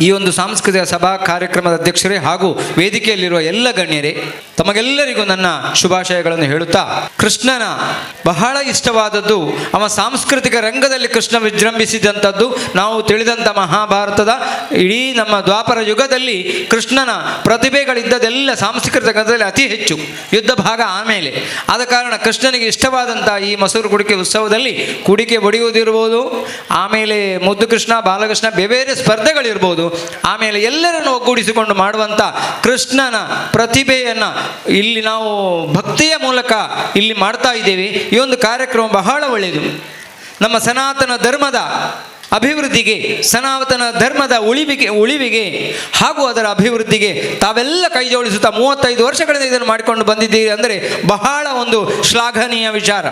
Speaker 7: ಈ ಒಂದು ಸಾಂಸ್ಕೃತಿಕ ಸಭಾ ಕಾರ್ಯಕ್ರಮದ ಅಧ್ಯಕ್ಷರೇ ಹಾಗೂ ವೇದಿಕೆಯಲ್ಲಿರುವ ಎಲ್ಲ ಗಣ್ಯರೇ, ತಮಗೆಲ್ಲರಿಗೂ ನನ್ನ ಶುಭಾಶಯಗಳನ್ನು ಹೇಳುತ್ತಾ, ಕೃಷ್ಣನ ಬಹಳ ಇಷ್ಟವಾದದ್ದು, ಅವ ಸಾಂಸ್ಕೃತಿಕ ರಂಗದಲ್ಲಿ ಕೃಷ್ಣ ವಿಜೃಂಭಿಸಿದಂಥದ್ದು. ನಾವು ತಿಳಿದಂಥ ಮಹಾಭಾರತದ ಇಡೀ ನಮ್ಮ ದ್ವಾಪರ ಯುಗದಲ್ಲಿ ಕೃಷ್ಣನ ಪ್ರತಿಭೆಗಳಿದ್ದದೆಲ್ಲ ಸಾಂಸ್ಕೃತಿಕ ರಂಗದಲ್ಲಿ ಅತಿ ಹೆಚ್ಚು, ಯುದ್ಧ ಭಾಗ ಆಮೇಲೆ. ಆದ ಕಾರಣ ಕೃಷ್ಣನಿಗೆ ಇಷ್ಟವಾದಂಥ ಈ ಮಸೂರು ಕುಡಿಕೆ ಉತ್ಸವದಲ್ಲಿ ಕುಡಿಕೆ ಬಡಿಯುವುದಿರ್ಬೋದು, ಆಮೇಲೆ ಮುದ್ದು ಕೃಷ್ಣ, ಬಾಲಕೃಷ್ಣ, ಬೇರೆ ಸ್ಪರ್ಧೆಗಳಿರ್ಬೋದು, ಆಮೇಲೆ ಎಲ್ಲರನ್ನು ಒಗ್ಗೂಡಿಸಿಕೊಂಡು ಮಾಡುವಂಥ ಕೃಷ್ಣನ ಪ್ರತಿಭೆಯನ್ನು ಇಲ್ಲಿ ನಾವು ಭಕ್ತಿಯ ಮೂಲಕ ಇಲ್ಲಿ ಮಾಡ್ತಾ ಇದ್ದೇವೆ. ಈ ಒಂದು ಕಾರ್ಯಕ್ರಮ ಬಹಳ ಒಳ್ಳೆಯದು. ನಮ್ಮ ಸನಾತನ ಧರ್ಮದ ಅಭಿವೃದ್ಧಿಗೆ, ಸನಾತನ ಧರ್ಮದ ಉಳಿವಿಗೆ ಹಾಗೂ ಅದರ ಅಭಿವೃದ್ಧಿಗೆ ತಾವೆಲ್ಲ ಕೈ ಜೋಡಿಸುತ್ತಾ 35 ವರ್ಷಗಳಿಂದ ಇದನ್ನು ಮಾಡಿಕೊಂಡು ಬಂದಿದ್ದೀರಿ ಅಂದರೆ ಬಹಳ ಒಂದು ಶ್ಲಾಘನೀಯ ವಿಚಾರ.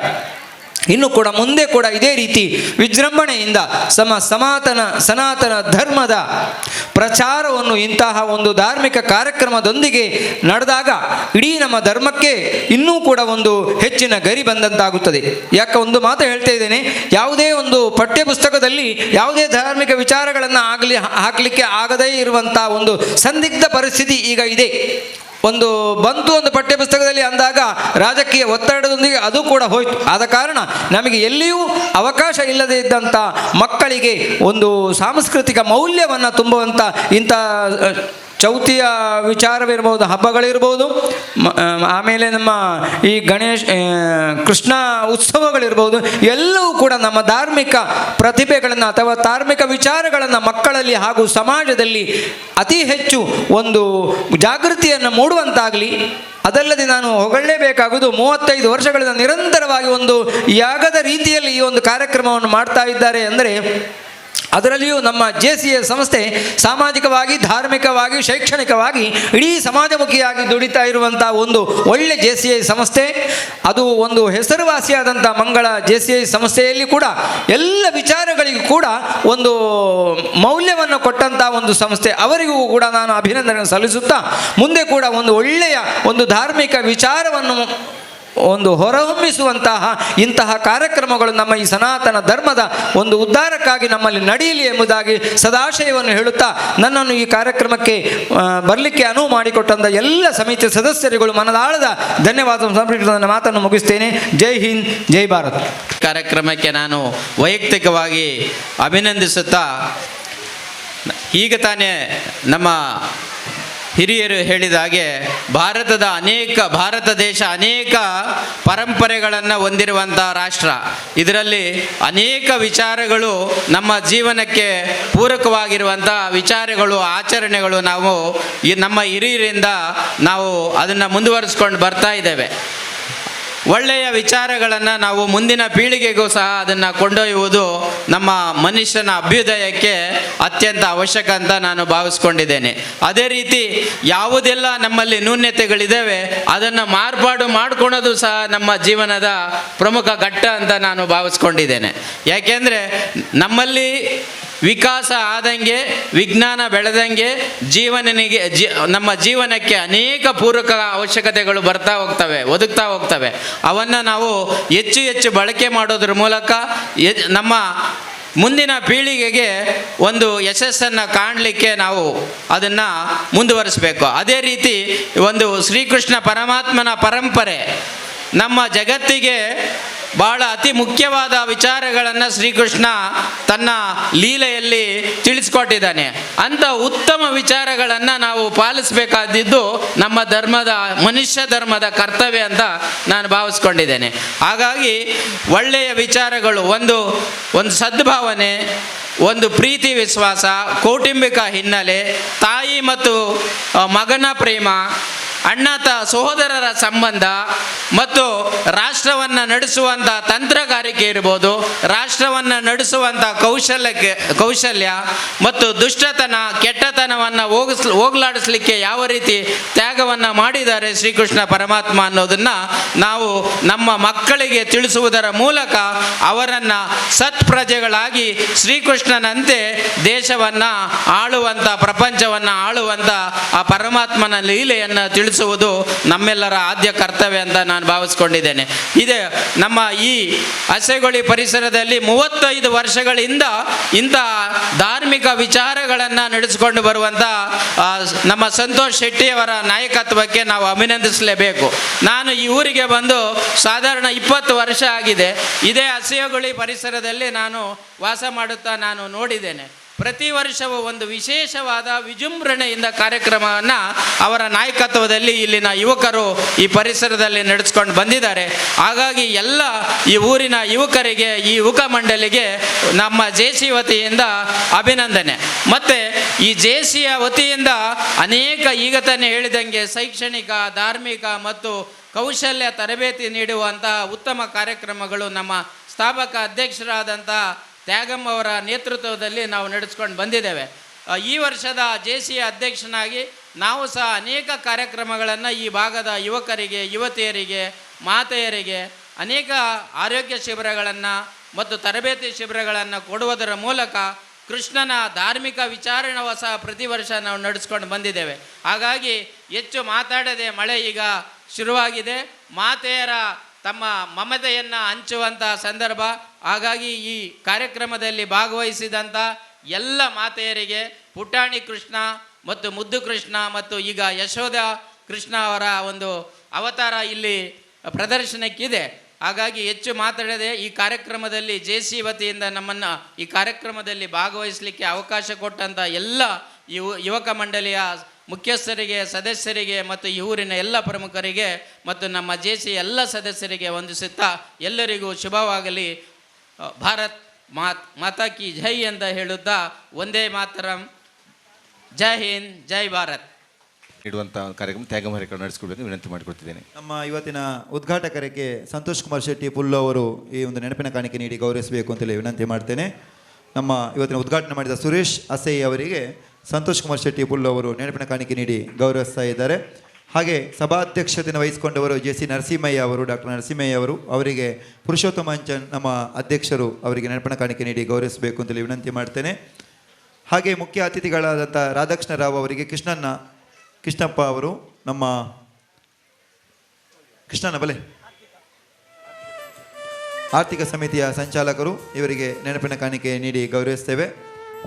Speaker 7: ಇನ್ನು ಕೂಡ ಮುಂದೆ ಕೂಡ ಇದೇ ರೀತಿ ವಿಜೃಂಭಣೆಯಿಂದ ಸನಾತನ ಧರ್ಮದ ಪ್ರಚಾರವನ್ನು ಇಂತಹ ಒಂದು ಧಾರ್ಮಿಕ ಕಾರ್ಯಕ್ರಮದೊಂದಿಗೆ ನಡೆದಾಗ ಇಡೀ ನಮ್ಮ ಧರ್ಮಕ್ಕೆ ಇನ್ನೂ ಕೂಡ ಒಂದು ಹೆಚ್ಚಿನ ಗರಿ ಬಂದಂತಾಗುತ್ತದೆ. ಯಾಕೆ ಒಂದು ಮಾತು ಹೇಳ್ತಾ ಇದ್ದೇನೆ, ಯಾವುದೇ ಒಂದು ಪಠ್ಯ ಪುಸ್ತಕದಲ್ಲಿ ಯಾವುದೇ ಧಾರ್ಮಿಕ ವಿಚಾರಗಳನ್ನು ಹಾಕಲಿಕ್ಕೆ ಆಗದೇ ಇರುವಂಥ ಒಂದು ಸಂದಿಗ್ಧ ಪರಿಸ್ಥಿತಿ ಈಗ ಇದೆ. ಒಂದು ಪಠ್ಯ ಪುಸ್ತಕದಲ್ಲಿ ಅಂದಾಗ ರಾಜಕೀಯ ಒತ್ತಡದೊಂದಿಗೆ ಅದು ಕೂಡ ಹೋಯಿತು. ಆದ ಕಾರಣ ನಮಗೆ ಎಲ್ಲಿಯೂ ಅವಕಾಶ ಇಲ್ಲದೇ ಇದ್ದಂಥ ಮಕ್ಕಳಿಗೆ ಒಂದು ಸಾಂಸ್ಕೃತಿಕ ಮೌಲ್ಯವನ್ನು ತುಂಬುವಂಥ ಇಂಥ ಚೌತಿಯ ವಿಚಾರವಿರ್ಬೋದು, ಹಬ್ಬಗಳಿರ್ಬೋದು, ಆಮೇಲೆ ನಮ್ಮ ಈ ಕೃಷ್ಣ ಉತ್ಸವಗಳಿರ್ಬೋದು, ಎಲ್ಲವೂ ಕೂಡ ನಮ್ಮ ಧಾರ್ಮಿಕ ಪ್ರತಿಭೆಗಳನ್ನು ಅಥವಾ ಧಾರ್ಮಿಕ ವಿಚಾರಗಳನ್ನು ಮಕ್ಕಳಲ್ಲಿ ಹಾಗೂ ಸಮಾಜದಲ್ಲಿ ಅತಿ ಹೆಚ್ಚು ಒಂದು ಜಾಗೃತಿಯನ್ನು ಮೂಡುವಂತಾಗಲಿ. ಅದಲ್ಲದೆ ನಾನು ಹೊಗಳಲೇಬೇಕಾಗುವುದು, 35 ವರ್ಷಗಳಿಂದ ನಿರಂತರವಾಗಿ ಒಂದು ಯಾಗದ ರೀತಿಯಲ್ಲಿ ಈ ಒಂದು ಕಾರ್ಯಕ್ರಮವನ್ನು ಮಾಡ್ತಾ ಇದ್ದಾರೆ ಅಂದರೆ ಅದರಲ್ಲಿಯೂ ನಮ್ಮ JCI ಸಂಸ್ಥೆ ಸಾಮಾಜಿಕವಾಗಿ, ಧಾರ್ಮಿಕವಾಗಿ, ಶೈಕ್ಷಣಿಕವಾಗಿ ಇಡೀ ಸಮಾಜಮುಖಿಯಾಗಿ ದುಡಿತಾ ಇರುವಂಥ ಒಂದು ಒಳ್ಳೆ JCI ಸಂಸ್ಥೆ. ಅದು ಒಂದು ಹೆಸರುವಾಸಿಯಾದಂಥ ಮಂಗಳ JCI ಸಂಸ್ಥೆಯಲ್ಲಿ ಕೂಡ ಎಲ್ಲ ವಿಚಾರಗಳಿಗೂ ಕೂಡ ಒಂದು ಮೌಲ್ಯವನ್ನು ಕೊಟ್ಟಂಥ ಒಂದು ಸಂಸ್ಥೆ. ಅವರಿಗೂ ಕೂಡ ನಾನು ಅಭಿನಂದನೆ ಸಲ್ಲಿಸುತ್ತಾ, ಮುಂದೆ ಕೂಡ ಒಂದು ಒಳ್ಳೆಯ ಒಂದು ಧಾರ್ಮಿಕ ವಿಚಾರವನ್ನು ಒಂದು ಹೊರಹೊಮ್ಮಿಸುವಂತಹ ಇಂತಹ ಕಾರ್ಯಕ್ರಮಗಳು ನಮ್ಮ ಈ ಸನಾತನ ಧರ್ಮದ ಒಂದು ಉದ್ಧಾರಕ್ಕಾಗಿ ನಮ್ಮಲ್ಲಿ ನಡೆಯಲಿ ಎಂಬುದಾಗಿ ಸದಾಶಯವನ್ನು ಹೇಳುತ್ತಾ, ನನ್ನನ್ನು ಈ ಕಾರ್ಯಕ್ರಮಕ್ಕೆ ಬರಲಿಕ್ಕೆ ಅನುವು ಮಾಡಿಕೊಟ್ಟಂಥ ಎಲ್ಲ ಸಮಿತಿ ಸದಸ್ಯರುಗಳು ಮನದಾಳದ ಧನ್ಯವಾದ ಸಮರ್ಪಿಸಿ ನನ್ನ ಮಾತನ್ನು ಮುಗಿಸ್ತೇನೆ. ಜೈ ಹಿಂದ್, ಜೈ ಭಾರತ್.
Speaker 8: ಕಾರ್ಯಕ್ರಮಕ್ಕೆ ನಾನು ವೈಯಕ್ತಿಕವಾಗಿ ಅಭಿನಂದಿಸುತ್ತಾ, ಈಗ ತಾನೇ ನಮ್ಮ ಹಿರಿಯರು ಹೇಳಿದ ಹಾಗೆ ಭಾರತ ದೇಶ ಅನೇಕ ಪರಂಪರೆಗಳನ್ನು ಹೊಂದಿರುವಂಥ ರಾಷ್ಟ್ರ. ಇದರಲ್ಲಿ ಅನೇಕ ವಿಚಾರಗಳು ನಮ್ಮ ಜೀವನಕ್ಕೆ ಪೂರಕವಾಗಿರುವಂಥ ವಿಚಾರಗಳು, ಆಚರಣೆಗಳು ನಾವು ನಮ್ಮ ಹಿರಿಯರಿಂದ ನಾವು ಅದನ್ನು ಮುಂದುವರಿಸ್ಕೊಂಡು ಬರ್ತಾ ಇದ್ದೇವೆ. ಒಳ್ಳೆಯ ವಿಚಾರಗಳನ್ನು ನಾವು ಮುಂದಿನ ಪೀಳಿಗೆಗೂ ಸಹ ಅದನ್ನು ಕೊಂಡೊಯ್ಯುವುದು ನಮ್ಮ ಮನುಷ್ಯನ ಅಭ್ಯುದಯಕ್ಕೆ ಅತ್ಯಂತ ಅವಶ್ಯಕ ಅಂತ ನಾನು ಭಾವಿಸ್ಕೊಂಡಿದ್ದೇನೆ. ಅದೇ ರೀತಿ ಯಾವುದೆಲ್ಲ ನಮ್ಮಲ್ಲಿ ನ್ಯೂನ್ಯತೆಗಳಿದ್ದಾವೆ ಅದನ್ನು ಮಾರ್ಪಾಡು ಮಾಡ್ಕೊಳೋದು ಸಹ ನಮ್ಮ ಜೀವನದ ಪ್ರಮುಖ ಘಟ್ಟ ಅಂತ ನಾನು ಭಾವಿಸ್ಕೊಂಡಿದ್ದೇನೆ. ಯಾಕೆಂದರೆ ನಮ್ಮಲ್ಲಿ ವಿಕಾಸ ಆದಂಗೆ, ವಿಜ್ಞಾನ ಬೆಳೆದಂಗೆ ನಮ್ಮ ಜೀವನಕ್ಕೆ ಅನೇಕ ಪೂರಕ ಅವಶ್ಯಕತೆಗಳು ಒದಗ್ತಾ ಹೋಗ್ತವೆ. ಅವನ್ನು ನಾವು ಹೆಚ್ಚು ಬಳಕೆ ಮಾಡೋದ್ರ ಮೂಲಕ ನಮ್ಮ ಮುಂದಿನ ಪೀಳಿಗೆಗೆ ಒಂದು ಯಶಸ್ಸನ್ನು ಕಾಣಲಿಕ್ಕೆ ನಾವು ಅದನ್ನು ಮುಂದುವರಿಸಬೇಕು. ಅದೇ ರೀತಿ ಒಂದು ಶ್ರೀಕೃಷ್ಣ ಪರಮಾತ್ಮನ ಪರಂಪರೆ ನಮ್ಮ ಜಗತ್ತಿಗೆ ಬಹಳ ಅತಿ ಮುಖ್ಯವಾದ ವಿಚಾರಗಳನ್ನು ಶ್ರೀಕೃಷ್ಣ ತನ್ನ ಲೀಲೆಯಲ್ಲಿ ತಿಳಿಸ್ಕೊಟ್ಟಿದ್ದಾನೆ. ಅಂಥ ಉತ್ತಮ ವಿಚಾರಗಳನ್ನು ನಾವು ಪಾಲಿಸಬೇಕಾದಿದ್ದು ನಮ್ಮ ಮನುಷ್ಯ ಧರ್ಮದ ಕರ್ತವ್ಯ ಅಂತ ನಾನು ಭಾವಿಸ್ಕೊಂಡಿದ್ದೇನೆ. ಹಾಗಾಗಿ ಒಳ್ಳೆಯ ವಿಚಾರಗಳು, ಒಂದು ಸದ್ಭಾವನೆ, ಒಂದು ಪ್ರೀತಿ ವಿಶ್ವಾಸ, ಕೌಟುಂಬಿಕ ಹಿನ್ನೆಲೆ, ತಾಯಿ ಮತ್ತು ಮಗನ ಪ್ರೇಮ, ಸಹೋದರರ ಸಂಬಂಧ ಮತ್ತು ರಾಷ್ಟ್ರವನ್ನು ನಡೆಸುವಂಥ ತಂತ್ರಗಾರಿಕೆ ಇರ್ಬೋದು, ರಾಷ್ಟ್ರವನ್ನು ನಡೆಸುವಂಥ ಕೌಶಲ್ಯ ಮತ್ತು ದುಷ್ಟತನ, ಕೆಟ್ಟತನವನ್ನು ಹೋಗಲಾಡಿಸಲಿಕ್ಕೆ ಯಾವ ರೀತಿ ತ್ಯಾಗವನ್ನು ಮಾಡಿದ್ದಾರೆ ಶ್ರೀಕೃಷ್ಣ ಪರಮಾತ್ಮ ಅನ್ನೋದನ್ನು ನಾವು ನಮ್ಮ ಮಕ್ಕಳಿಗೆ ತಿಳಿಸುವುದರ ಮೂಲಕ ಅವರನ್ನು ಸತ್ಪ್ರಜೆಗಳಾಗಿ ಶ್ರೀಕೃಷ್ಣನಂತೆ ದೇಶವನ್ನು ಆಳುವಂಥ, ಪ್ರಪಂಚವನ್ನು ಆಳುವಂಥ ಆ ಪರಮಾತ್ಮನ ಲೀಲೆಯನ್ನು ತಿಳಿಸುವ ನಡೆಸುವುದು ನಮ್ಮೆಲ್ಲರ ಆದ್ಯ ಕರ್ತವ್ಯ ಅಂತ ನಾನು ಭಾವಿಸ್ಕೊಂಡಿದ್ದೇನೆ. ಇದೆ ನಮ್ಮ ಈ ಹಸೆಗೊಳಿ ಪರಿಸರದಲ್ಲಿ 35 ವರ್ಷಗಳಿಂದ ಇಂಥ ಧಾರ್ಮಿಕ ವಿಚಾರಗಳನ್ನು ನಡೆಸಿಕೊಂಡು ಬರುವಂಥ ನಮ್ಮ ಸಂತೋಷ್ ಶೆಟ್ಟಿಯವರ ನಾಯಕತ್ವಕ್ಕೆ ನಾವು ಅಭಿನಂದಿಸಲೇಬೇಕು. ನಾನು ಈ ಊರಿಗೆ ಬಂದು ಸಾಧಾರಣ 20 ವರ್ಷ ಆಗಿದೆ. ಇದೇ ಹಸೆಗೊಳಿ ಪರಿಸರದಲ್ಲಿ ನಾನು ವಾಸ ಮಾಡುತ್ತಾ ನಾನು ನೋಡಿದ್ದೇನೆ. ಪ್ರತಿ ವರ್ಷವೂ ಒಂದು ವಿಶೇಷವಾದ ವಿಜೃಂಭಣೆಯಿಂದ ಕಾರ್ಯಕ್ರಮವನ್ನು ಅವರ ನಾಯಕತ್ವದಲ್ಲಿ ಇಲ್ಲಿನ ಯುವಕರು ಈ ಪರಿಸರದಲ್ಲಿ ನಡೆಸ್ಕೊಂಡು ಬಂದಿದ್ದಾರೆ. ಹಾಗಾಗಿ ಎಲ್ಲ ಈ ಊರಿನ ಯುವಕರಿಗೆ, ಈ ಯುವಕ ಮಂಡಳಿಗೆ ನಮ್ಮ ಜೆಸಿ ವತಿಯಿಂದ ಅಭಿನಂದನೆ. ಮತ್ತು ಈ ಜೆಸಿಯ ವತಿಯಿಂದ ಅನೇಕ ಈಗ ತಾನೇ ಹೇಳಿದಂಗೆ ಶೈಕ್ಷಣಿಕ, ಧಾರ್ಮಿಕ ಮತ್ತು ಕೌಶಲ್ಯ ತರಬೇತಿ ನೀಡುವಂಥ ಉತ್ತಮ ಕಾರ್ಯಕ್ರಮಗಳು ನಮ್ಮ ಸ್ಥಾಪಕ ಅಧ್ಯಕ್ಷರಾದಂಥ ತ್ಯಾಗಮ್ಮ ಅವರ ನೇತೃತ್ವದಲ್ಲಿ ನಾವು ನಡೆಸ್ಕೊಂಡು ಬಂದಿದ್ದೇವೆ. ಈ ವರ್ಷದ ಜೆಸಿಯ ಅಧ್ಯಕ್ಷನಾಗಿ ನಾವು ಸಹ ಅನೇಕ ಕಾರ್ಯಕ್ರಮಗಳನ್ನು ಈ ಭಾಗದ ಯುವಕರಿಗೆ, ಯುವತಿಯರಿಗೆ, ಮಾತೆಯರಿಗೆ ಅನೇಕ ಆರೋಗ್ಯ ಶಿಬಿರಗಳನ್ನು ಮತ್ತು ತರಬೇತಿ ಶಿಬಿರಗಳನ್ನು ಕೊಡುವುದರ ಮೂಲಕ ಕೃಷ್ಣನ ಧಾರ್ಮಿಕ ವಿಚಾರಣೆ ಸಹ ಪ್ರತಿ ವರ್ಷ ನಾವು ನಡೆಸ್ಕೊಂಡು ಬಂದಿದ್ದೇವೆ. ಹಾಗಾಗಿ ಹೆಚ್ಚು ಮಾತಾಡದೆ, ಮಳೆ ಈಗ ಶುರುವಾಗಿದೆ, ಮಾತೆಯರ ತಮ್ಮ ಮಮತೆಯನ್ನು ಹಂಚುವಂಥ ಸಂದರ್ಭ. ಹಾಗಾಗಿ ಈ ಕಾರ್ಯಕ್ರಮದಲ್ಲಿ ಭಾಗವಹಿಸಿದಂಥ ಎಲ್ಲ ಮಾತೆಯರಿಗೆ ಪುಟಾಣಿ ಕೃಷ್ಣ ಮತ್ತು ಮುದ್ದು ಕೃಷ್ಣ ಮತ್ತು ಈಗ ಯಶೋಧ ಕೃಷ್ಣ ಅವರ ಒಂದು ಅವತಾರ ಇಲ್ಲಿ ಪ್ರದರ್ಶನಕ್ಕಿದೆ. ಹಾಗಾಗಿ ಹೆಚ್ಚು ಮಾತಾಡದೆ ಈ ಕಾರ್ಯಕ್ರಮದಲ್ಲಿ ಜೆಸಿ ವತಿಯಿಂದ ನಮ್ಮನ್ನು ಈ ಕಾರ್ಯಕ್ರಮದಲ್ಲಿ ಭಾಗವಹಿಸಲಿಕ್ಕೆ ಅವಕಾಶ ಕೊಟ್ಟಂಥ ಎಲ್ಲ ಯುವಕ ಮಂಡಳಿಯ ಮುಖ್ಯಸ್ಥರಿಗೆ, ಸದಸ್ಯರಿಗೆ ಮತ್ತು ಈ ಊರಿನ ಎಲ್ಲ ಪ್ರಮುಖರಿಗೆ ಮತ್ತು ನಮ್ಮ ಜೆಸಿ ಎಲ್ಲ ಸದಸ್ಯರಿಗೆ ವಂದಿಸುತ್ತಾ ಎಲ್ಲರಿಗೂ ಶುಭವಾಗಲಿ. ಭಾರತ್ ಮಾತಾ ಕಿ ಜೈ ಅಂತ ಹೇಳುತ್ತಾ ಒಂದೇ ಮಾತರಂ, ಜೈ ಹಿಂದ್, ಜೈ ಭಾರತ್
Speaker 6: ಇಡುವಂಥ ಕಾರ್ಯಕ್ರಮ ತ್ಯಾಗಮಹರಿಕರು ನಡೆಸಿಕೊಡಬೇಕು ವಿನಂತಿ ಮಾಡಿಕೊಡ್ತಿದ್ದೇನೆ.
Speaker 5: ನಮ್ಮ ಇವತ್ತಿನ ಉದ್ಘಾಟಕರಿಗೆ ಸಂತೋಷ್ ಕುಮಾರ್ ಶೆಟ್ಟಿ ಪುಲ್ಲು ಅವರು ಈ ಒಂದು ನೆನಪಿನ ಕಾಣಿಕೆ ನೀಡಿ ಗೌರವಿಸಬೇಕು ಅಂತೇಳಿ ವಿನಂತಿ ಮಾಡ್ತೇನೆ. ನಮ್ಮ ಇವತ್ತಿನ ಉದ್ಘಾಟನೆ ಮಾಡಿದ ಸುರೇಶ್ ಅಸೈ ಅವರಿಗೆ ಸಂತೋಷ್ ಕುಮಾರ್ ಶೆಟ್ಟಿ ಪುಲ್ಲು ಅವರು ನೆನಪಿನ ಕಾಣಿಕೆ ನೀಡಿ ಗೌರವಿಸ್ತಾ ಇದ್ದಾರೆ. ಹಾಗೆ ಸಭಾಧ್ಯಕ್ಷತೆಯನ್ನು ವಹಿಸಿಕೊಂಡವರು ಜೆಸಿ ನರಸಿಂಹಯ್ಯ ಅವರು, ಡಾಕ್ಟರ್ ನರಸಿಂಹಯ್ಯ ಅವರು, ಅವರಿಗೆ ಪುರುಷೋತ್ತಮ ಅಂಚನ್ ನಮ್ಮ ಅಧ್ಯಕ್ಷರು ಅವರಿಗೆ ನೆನಪಿನ ಕಾಣಿಕೆ ನೀಡಿ ಗೌರವಿಸಬೇಕು ಅಂತೇಳಿ ವಿನಂತಿ ಮಾಡ್ತೇನೆ. ಹಾಗೆ ಮುಖ್ಯ ಅತಿಥಿಗಳಾದಂಥ ರಾಧಾಕೃಷ್ಣ ರಾವ್ ಅವರಿಗೆ ಕೃಷ್ಣಪ್ಪ ಅವರು, ನಮ್ಮ ಕೃಷ್ಣನ ಬಲೆ ಆರ್ಥಿಕ ಸಮಿತಿಯ ಸಂಚಾಲಕರು, ಇವರಿಗೆ ನೆನಪಿನ ಕಾಣಿಕೆ ನೀಡಿ ಗೌರವಿಸ್ತೇವೆ.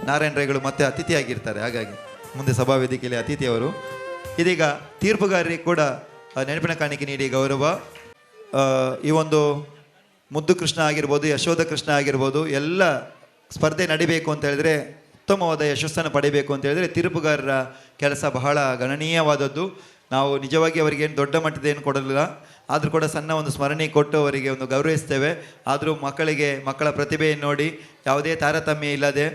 Speaker 5: ನಾರಾಯಣ ರೈಗಳು ಮತ್ತೆ ಅತಿಥಿಯಾಗಿರ್ತಾರೆ, ಹಾಗಾಗಿ ಮುಂದೆ ಸಭಾ ವೇದಿಕೆಯಲ್ಲಿ ಅತಿಥಿಯವರು. ಇದೀಗ ತೀರ್ಪುಗಾರರಿಗೆ ಕೂಡ ನೆನಪಿನ ಕಾಣಿಕೆ ನೀಡಿ ಗೌರವ. ಈ ಒಂದು ಮುದ್ದು ಕೃಷ್ಣ ಆಗಿರ್ಬೋದು, ಯಶೋಧ ಕೃಷ್ಣ ಆಗಿರ್ಬೋದು, ಎಲ್ಲ ಸ್ಪರ್ಧೆ ನಡಿಬೇಕು ಅಂತ ಹೇಳಿದ್ರೆ, ಉತ್ತಮವಾದ ಯಶಸ್ಸನ್ನು ಪಡಿಬೇಕು ಅಂತ ಹೇಳಿದ್ರೆ ತೀರ್ಪುಗಾರರ ಕೆಲಸ ಬಹಳ ಗಣನೀಯವಾದದ್ದು. ನಾವು ನಿಜವಾಗಿ ಅವರಿಗೇನು ದೊಡ್ಡ ಮಟ್ಟದ ಏನು ಕೊಡಲಿಲ್ಲ, ಆದರೂ ಕೂಡ ಸಣ್ಣ ಒಂದು ಸ್ಮರಣೆ ಕೊಟ್ಟು ಅವರಿಗೆ ಒಂದು ಗೌರವಿಸ್ತೇವೆ. ಆದರೂ ಮಕ್ಕಳ ಪ್ರತಿಭೆಯನ್ನು ನೋಡಿ ಯಾವುದೇ ತಾರತಮ್ಯ ಇಲ್ಲದೆ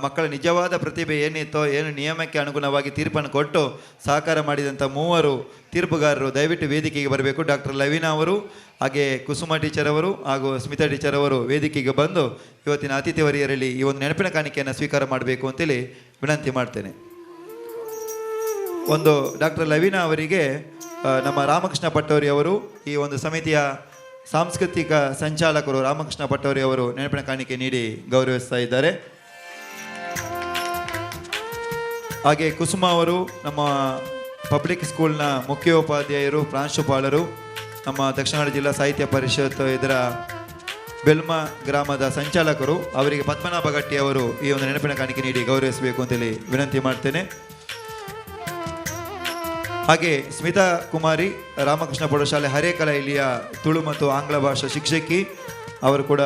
Speaker 5: ಮಕ್ಕಳ ನಿಜವಾದ ಪ್ರತಿಭೆ ಏನಿತ್ತೋ, ಏನು ನಿಯಮಕ್ಕೆ ಅನುಗುಣವಾಗಿ ತೀರ್ಪನ್ನು ಕೊಟ್ಟು ಸಹಕಾರ ಮಾಡಿದಂಥ 3 ತೀರ್ಪುಗಾರರು ದಯವಿಟ್ಟು ವೇದಿಕೆಗೆ ಬರಬೇಕು. ಡಾಕ್ಟರ್ ಲವೀನಾ ಅವರು, ಹಾಗೆ ಕುಸುಮ ಟೀಚರ್ ಅವರು ಹಾಗೂ ಸ್ಮಿತಾ ಟೀಚರ್ ಅವರು ವೇದಿಕೆಗೆ ಬಂದು ಇವತ್ತಿನ ಅತಿಥಿವರಿಯರಲ್ಲಿ ಈ ಒಂದು ನೆನಪಿನ ಕಾಣಿಕೆಯನ್ನು ಸ್ವೀಕಾರ ಮಾಡಬೇಕು ಅಂತೇಳಿ ವಿನಂತಿ ಮಾಡ್ತೇನೆ. ಒಂದು ಡಾಕ್ಟರ್ ಲವೀನಾ ಅವರಿಗೆ ನಮ್ಮ ರಾಮಕೃಷ್ಣ ಪಟ್ಟೋರಿ ಅವರು, ಈ ಒಂದು ಸಮಿತಿಯ ಸಾಂಸ್ಕೃತಿಕ ಸಂಚಾಲಕರು ರಾಮಕೃಷ್ಣ ಪಟ್ಟೋರಿ ಅವರು ನೆನಪಿನ ಕಾಣಿಕೆ ನೀಡಿ ಗೌರವಿಸ್ತಾ ಇದ್ದಾರೆ. ಹಾಗೆ ಕುಸುಮ ಅವರು ನಮ್ಮ ಪಬ್ಲಿಕ್ ಸ್ಕೂಲ್ನ ಮುಖ್ಯೋಪಾಧ್ಯಾಯರು, ಪ್ರಾಂಶುಪಾಲರು, ನಮ್ಮ ದಕ್ಷಿಣ ಕನ್ನಡ ಜಿಲ್ಲಾ ಸಾಹಿತ್ಯ ಪರಿಷತ್ ಇದರ ಬೆಲ್ಮ ಗ್ರಾಮದ ಸಂಚಾಲಕರು, ಅವರಿಗೆ ಪದ್ಮನಾಭ ಗಟ್ಟಿ ಅವರು ಈ ಒಂದು ನೆನಪಿನ ಕಾಣಿಕೆ ನೀಡಿ ಗೌರವಿಸಬೇಕು ಅಂತೇಳಿ ವಿನಂತಿ ಮಾಡ್ತೇನೆ. ಹಾಗೆ ಸ್ಮಿತಾ ಕುಮಾರಿ, ರಾಮಕೃಷ್ಣ ಪ್ರೌಢಶಾಲೆ ಹರೇಕಲ ಇಲ್ಲಿಯ ತುಳು ಮತ್ತು ಆಂಗ್ಲ ಭಾಷಾ ಶಿಕ್ಷಕಿ, ಅವರು ಕೂಡ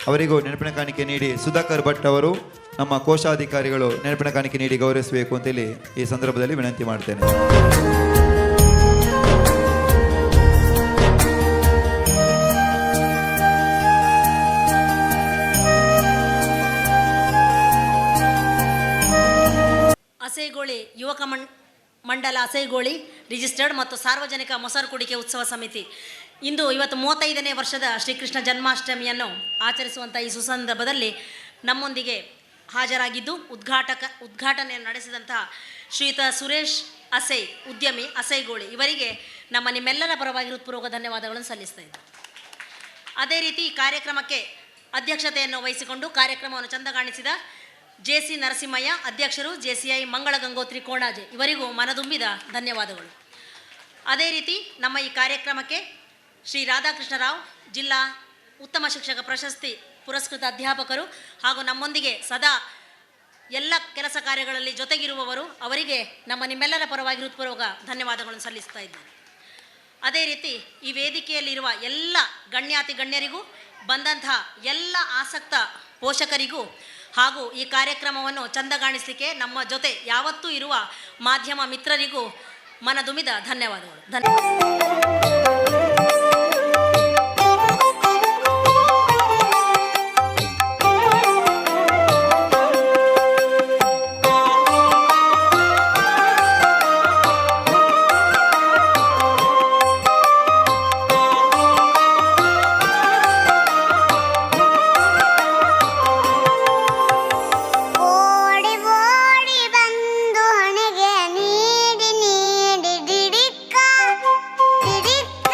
Speaker 5: ಅವರಿಗೂ ನೆನಪಿನ ಕಾಣಿಕೆ ನೀಡಿ, ಸುಧಾಕರ್ ಭಟ್ ಅವರು ನಮ್ಮ ಕೋಶಾಧಿಕಾರಿಗಳು ನೆನಪಿನ ಕಾಣಿಕೆ ನೀಡಿ ಗೌರವಿಸಬೇಕು ಅಂತೇಳಿ ಈ ಸಂದರ್ಭದಲ್ಲಿ ವಿನಂತಿ ಮಾಡ್ತೇನೆ.
Speaker 9: ಅಸೈಗೋಳಿ ಯುವಕ ಮಂಡಲ ಅಸೈಗೋಳಿ ರಿಜಿಸ್ಟರ್ಡ್ ಮತ್ತು ಸಾರ್ವಜನಿಕ ಮೊಸರು ಕುಡಿಕೆ ಉತ್ಸವ ಸಮಿತಿ ಇವತ್ತು 35ನೇ ವರ್ಷದ ಶ್ರೀಕೃಷ್ಣ ಜನ್ಮಾಷ್ಟಮಿಯನ್ನು ಆಚರಿಸುವಂಥ ಈ ಸುಸಂದರ್ಭದಲ್ಲಿ ನಮ್ಮೊಂದಿಗೆ ಹಾಜರಾಗಿದ್ದು ಉದ್ಘಾಟನೆಯನ್ನು ನಡೆಸಿದಂತಹ ಶ್ರೀಯುತ ಸುರೇಶ್ ಅಸೈ, ಉದ್ಯಮಿ ಅಸೈಗೋಳಿ, ಇವರಿಗೆ ನಿಮ್ಮೆಲ್ಲರ ಪರವಾಗಿ ಹೃತ್ಪೂರ್ವಕ ಧನ್ಯವಾದಗಳನ್ನು ಸಲ್ಲಿಸ್ತಾ ಇದ್ದಾರೆ. ಅದೇ ರೀತಿ ಈ ಕಾರ್ಯಕ್ರಮಕ್ಕೆ ಅಧ್ಯಕ್ಷತೆಯನ್ನು ವಹಿಸಿಕೊಂಡು ಕಾರ್ಯಕ್ರಮವನ್ನು ಚಂದಗಾಣಿಸಿದ ಜೆಸಿ ನರಸಿಂಹಯ್ಯ, ಅಧ್ಯಕ್ಷರು, ಜೆಸಿಐ ಮಂಗಳ ಗಂಗೋತ್ರಿ ಕೋಣಾಜೆ, ಇವರಿಗೂ ಮನದುಂಬಿದ ಧನ್ಯವಾದಗಳು. ಅದೇ ರೀತಿ ನಮ್ಮ ಈ ಕಾರ್ಯಕ್ರಮಕ್ಕೆ ಶ್ರೀ ರಾಧಾಕೃಷ್ಣ ರಾವ್ ಜಿಲ್ಲಾ ಉತ್ತಮ ಶಿಕ್ಷಕ ಪ್ರಶಸ್ತಿ ಪುರಸ್ಕೃತ ಅಧ್ಯಾಪಕರು ಹಾಗೂ ನಮ್ಮೊಂದಿಗೆ ಸದಾ ಎಲ್ಲ ಕೆಲಸ ಕಾರ್ಯಗಳಲ್ಲಿ ಜೊತೆಗಿರುವವರು, ಅವರಿಗೆ ನಮ್ಮ ನಿಮ್ಮೆಲ್ಲರ ಪರವಾಗಿ ಹೃತ್ಪೂರ್ವಕ ಧನ್ಯವಾದಗಳನ್ನು ಸಲ್ಲಿಸ್ತಾ ಇದ್ದೇನೆ. ಅದೇ ರೀತಿ ಈ ವೇದಿಕೆಯಲ್ಲಿರುವ ಎಲ್ಲ ಗಣ್ಯಾತಿ ಗಣ್ಯರಿಗೂ, ಬಂದಂತಹ ಎಲ್ಲ ಆಸಕ್ತ ಪೋಷಕರಿಗೂ ಹಾಗೂ ಈ ಕಾರ್ಯಕ್ರಮವನ್ನು ಚಂದಗಾಣಿಸಲಿಕ್ಕೆ ನಮ್ಮ ಜೊತೆ ಯಾವತ್ತೂ ಇರುವ ಮಾಧ್ಯಮ ಮಿತ್ರರಿಗೂ ಮನದುಂಬಿದ ಧನ್ಯವಾದಗಳು.
Speaker 3: ಓಡಿ ಓಡಿ ಬಂದು ಹಣೆಗೆ ನೀಡಿ ನೀಡಿ ಡಿಡಿಕ್ಕ ಡಿಡಿಕ್ಕ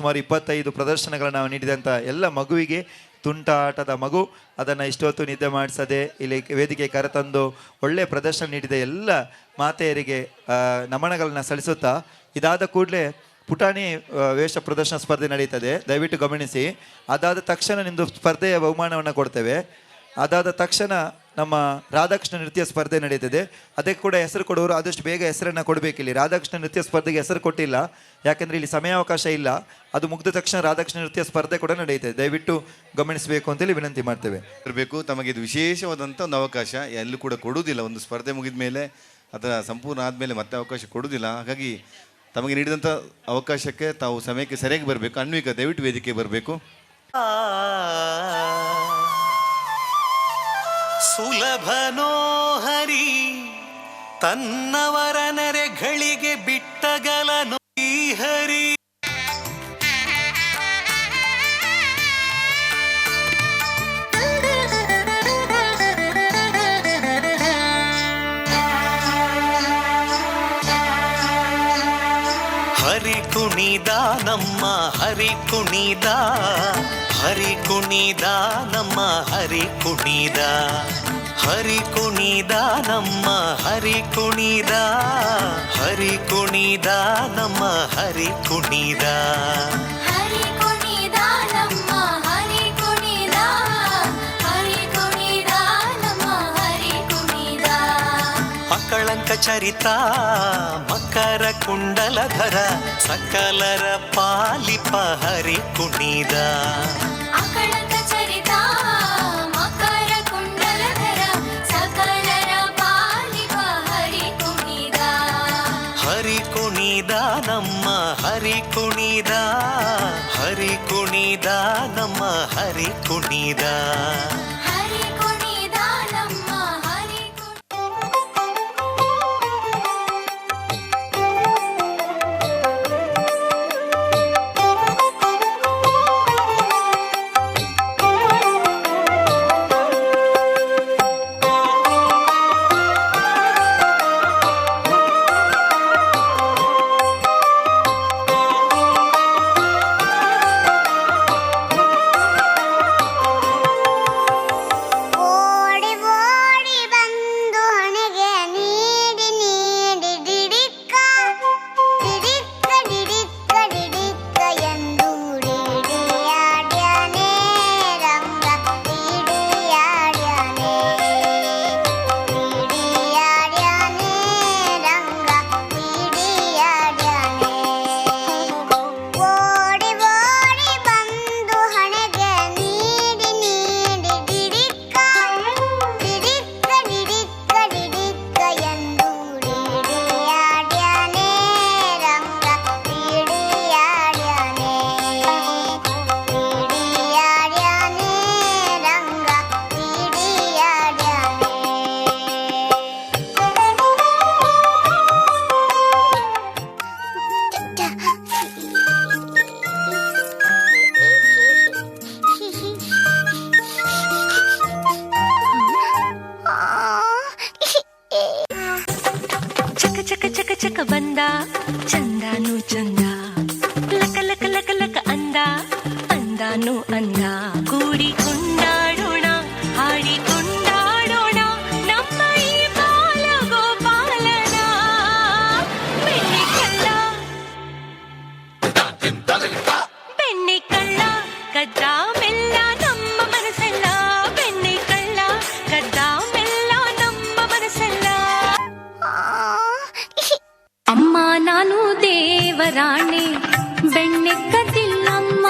Speaker 5: ಸುಮಾರು 25 ಪ್ರದರ್ಶನಗಳನ್ನು ನಾವು ನೀಡಿದಂಥ ಎಲ್ಲ ಮಗುವಿಗೆ, ತುಂಟಾಟದ ಮಗು ಅದನ್ನು ಇಷ್ಟೊತ್ತು ನಿದ್ದೆ ಮಾಡಿಸದೆ ಇಲ್ಲಿ ವೇದಿಕೆ ಕರೆತಂದು ಒಳ್ಳೆಯ ಪ್ರದರ್ಶನ ನೀಡಿದ ಎಲ್ಲ ಮಾತೆಯರಿಗೆ ನಮನಗಳನ್ನು ಸಲ್ಲಿಸುತ್ತಾ, ಇದಾದ ಕೂಡಲೇ ಪುಟಾಣಿ ವೇಷ ಪ್ರದರ್ಶನ ಸ್ಪರ್ಧೆ ನಡೀತದೆ, ದಯವಿಟ್ಟು ಗಮನಿಸಿ. ಅದಾದ ತಕ್ಷಣ ನಿಮ್ಮದು ಸ್ಪರ್ಧೆಯ ಬಹುಮಾನವನ್ನು ಕೊಡ್ತೇವೆ. ಅದಾದ ತಕ್ಷಣ ನಮ್ಮ ರಾಧಾಕೃಷ್ಣ ನೃತ್ಯ ಸ್ಪರ್ಧೆ ನಡೀತದೆ. ಅದಕ್ಕೆ ಕೂಡ ಹೆಸರು ಕೊಡೋರು ಆದಷ್ಟು ಬೇಗ ಹೆಸರನ್ನು ಕೊಡಬೇಕಿಲ್ಲಿ. ರಾಧಾಕೃಷ್ಣ ನೃತ್ಯ ಸ್ಪರ್ಧೆಗೆ ಹೆಸರು ಕೊಟ್ಟಿಲ್ಲ, ಯಾಕೆಂದರೆ ಇಲ್ಲಿ ಸಮಯಾವಕಾಶ ಇಲ್ಲ. ಅದು ಮುಗಿದ ತಕ್ಷಣ ರಾಧಾಕೃಷ್ಣ ನೃತ್ಯ ಸ್ಪರ್ಧೆ ಕೂಡ ನಡೆಯುತ್ತದೆ, ದಯವಿಟ್ಟು ಗಮನಿಸಬೇಕು ಅಂತೇಳಿ ವಿನಂತಿ ಮಾಡ್ತೇವೆ.
Speaker 6: ಇರಬೇಕು, ತಮಗೆ ಇದು ವಿಶೇಷವಾದಂಥ ಒಂದು ಅವಕಾಶ ಎಲ್ಲೂ ಕೂಡ ಕೊಡುವುದಿಲ್ಲ. ಒಂದು ಸ್ಪರ್ಧೆ ಮುಗಿದ ಮೇಲೆ ಅದರ ಸಂಪೂರ್ಣ ಆದಮೇಲೆ ಮತ್ತೆ ಅವಕಾಶ ಕೊಡುವುದಿಲ್ಲ. ಹಾಗಾಗಿ ತಮಗೆ ನೀಡಿದಂಥ ಅವಕಾಶಕ್ಕೆ ತಾವು ಸಮಯಕ್ಕೆ ಸರಿಯಾಗಿ ಬರಬೇಕು. ಅನ್ವಿಕಾ, ದಯವಿಟ್ಟು ವೇದಿಕೆ ಬರಬೇಕು.
Speaker 2: ಸುಲಭನೋ ಹರಿ ತನ್ನವರ ನೆರೆಗಳಿಗೆ ಬಿಟ್ಟಗಲನು ಈ ಹರಿ. ಹರಿ ಕುಣಿದ ನಮ್ಮ ಹರಿ ಕುಣಿದ, ಹರಿ ಕುಣಿದ ನಮ್ಮ ಹರಿ ಕುಣಿದ, ಹರಿ ಕುಣಿದ ನಮ್ಮ ಹರಿ ಕುಣಿದ, ಹರಿ ಕುಣಿದ ನಮ್ಮ ಹರಿ ಕುಣಿದ.
Speaker 4: ಹರಿ ಕುಣಿದ ನಮ್ಮ ಹರಿ ಕುಣಿದ, ಹರಿ ಕುಣಿದ ನಮ್ಮ ಹರಿ ಕುಣಿದ.
Speaker 2: ಅಕಳಂಕ ಚರಿತ ಮಕರ ಕುಂಡಲಧರ ಸಕಲರ ಪಾಲಿಪ ಹರಿ ಕುಣಿದ.
Speaker 4: ಅಕಳಂಕ ಚರಿತ ಮಕರ ಕುಂಡಲಧರ ಸಕಲರ ಪಾಲಿಪ ಹರಿ ಕುಣಿದ.
Speaker 2: ಹರಿ ಕುಣಿದ ನಮ್ಮ ಹರಿ ಕುಣಿದ, ಹರಿ ಕುಣಿದ ನಮ್ಮ ಹರಿ ಕುಣಿದ.
Speaker 4: ಹರಿ ಕುಣಿದ ನಮ್ಮ ಹರಿ
Speaker 3: ಓಡಿ ಓಡಿ ಬಂದು ಹಣೆಗೆ ನೀಡಿ ನೀಡಿ ಡಿಡಿಕ್ಕ ಡಿಡಿಕ್ಕ ಡಿಡಿಕ್ಕ ಡಿಡಿಕ್ಕ ಎಂದು ಡಿಡಿಯಾಡ್ಯಾನೆ ರಂಗ ಡಿಡಿಯಾಡ್ಯಾನೆ ಡಿಡಿಯಾಡ್ಯಾನೆ ರಂಗ ಡಿಡಿಯಾಡ್ಯಾನೆ. ಓಡಿ ಓಡಿ ಬಂದು ಹಣೆಗೆ ನೀಡಿ ನೀಡಿ ಡಿಡಿಕ್ಕ ಡಿಡಿಕ್ಕ ಡಿಡಿಕ್ಕ ಡಿಡಿಕ್ಕ ಎಂದು ಡಿಡಿಯಾಡ್ಯಾನೆ ರಂಗ ಡಿಡಿಯಾಡ್ಯಾನೆ ಡಿಡಿಯಾಡ್ಯಾನೆ ರಂಗ
Speaker 4: ಚಕ ಚಕ ಚಕ ಚಕ ಬಂದ ಚಂದಾನು ಚಂದ, ಲಕ ಲಕ ಲಕ ಲಕ ಅಂದ ಅಂದಾನು ಅಂದ. ಕೂಡಿ ಕೊಂಡಾಡೋಣ ಹಾಡಿ ಕೊಂಡಾಡೋಣ ನಮ್ಮ ಈ ಬಾಲ ಗೋಪಾಲನ. ಬೆಣ್ಣೆ ಕಳ್ಳ ಬೆಣ್ಣೆ ಕಳ್ಳ ಕದ್ದ ಮೆಲ್ಲ ನಮ್ಮ ಮನಸ್ಸೆಲ್ಲ. ಬೆಣ್ಣೆ ಕಳ್ಳ ಕದ್ದ ಮೆಲ್ಲ ನಮ್ಮ ಮನಸ್ಸೆಲ್ಲ. ಅಮ್ಮ ನಾನು ದೇವರಾಣೆ ಬೆಣ್ಣೆ ಕದ್ದಿಲ್ಲಮ್ಮ.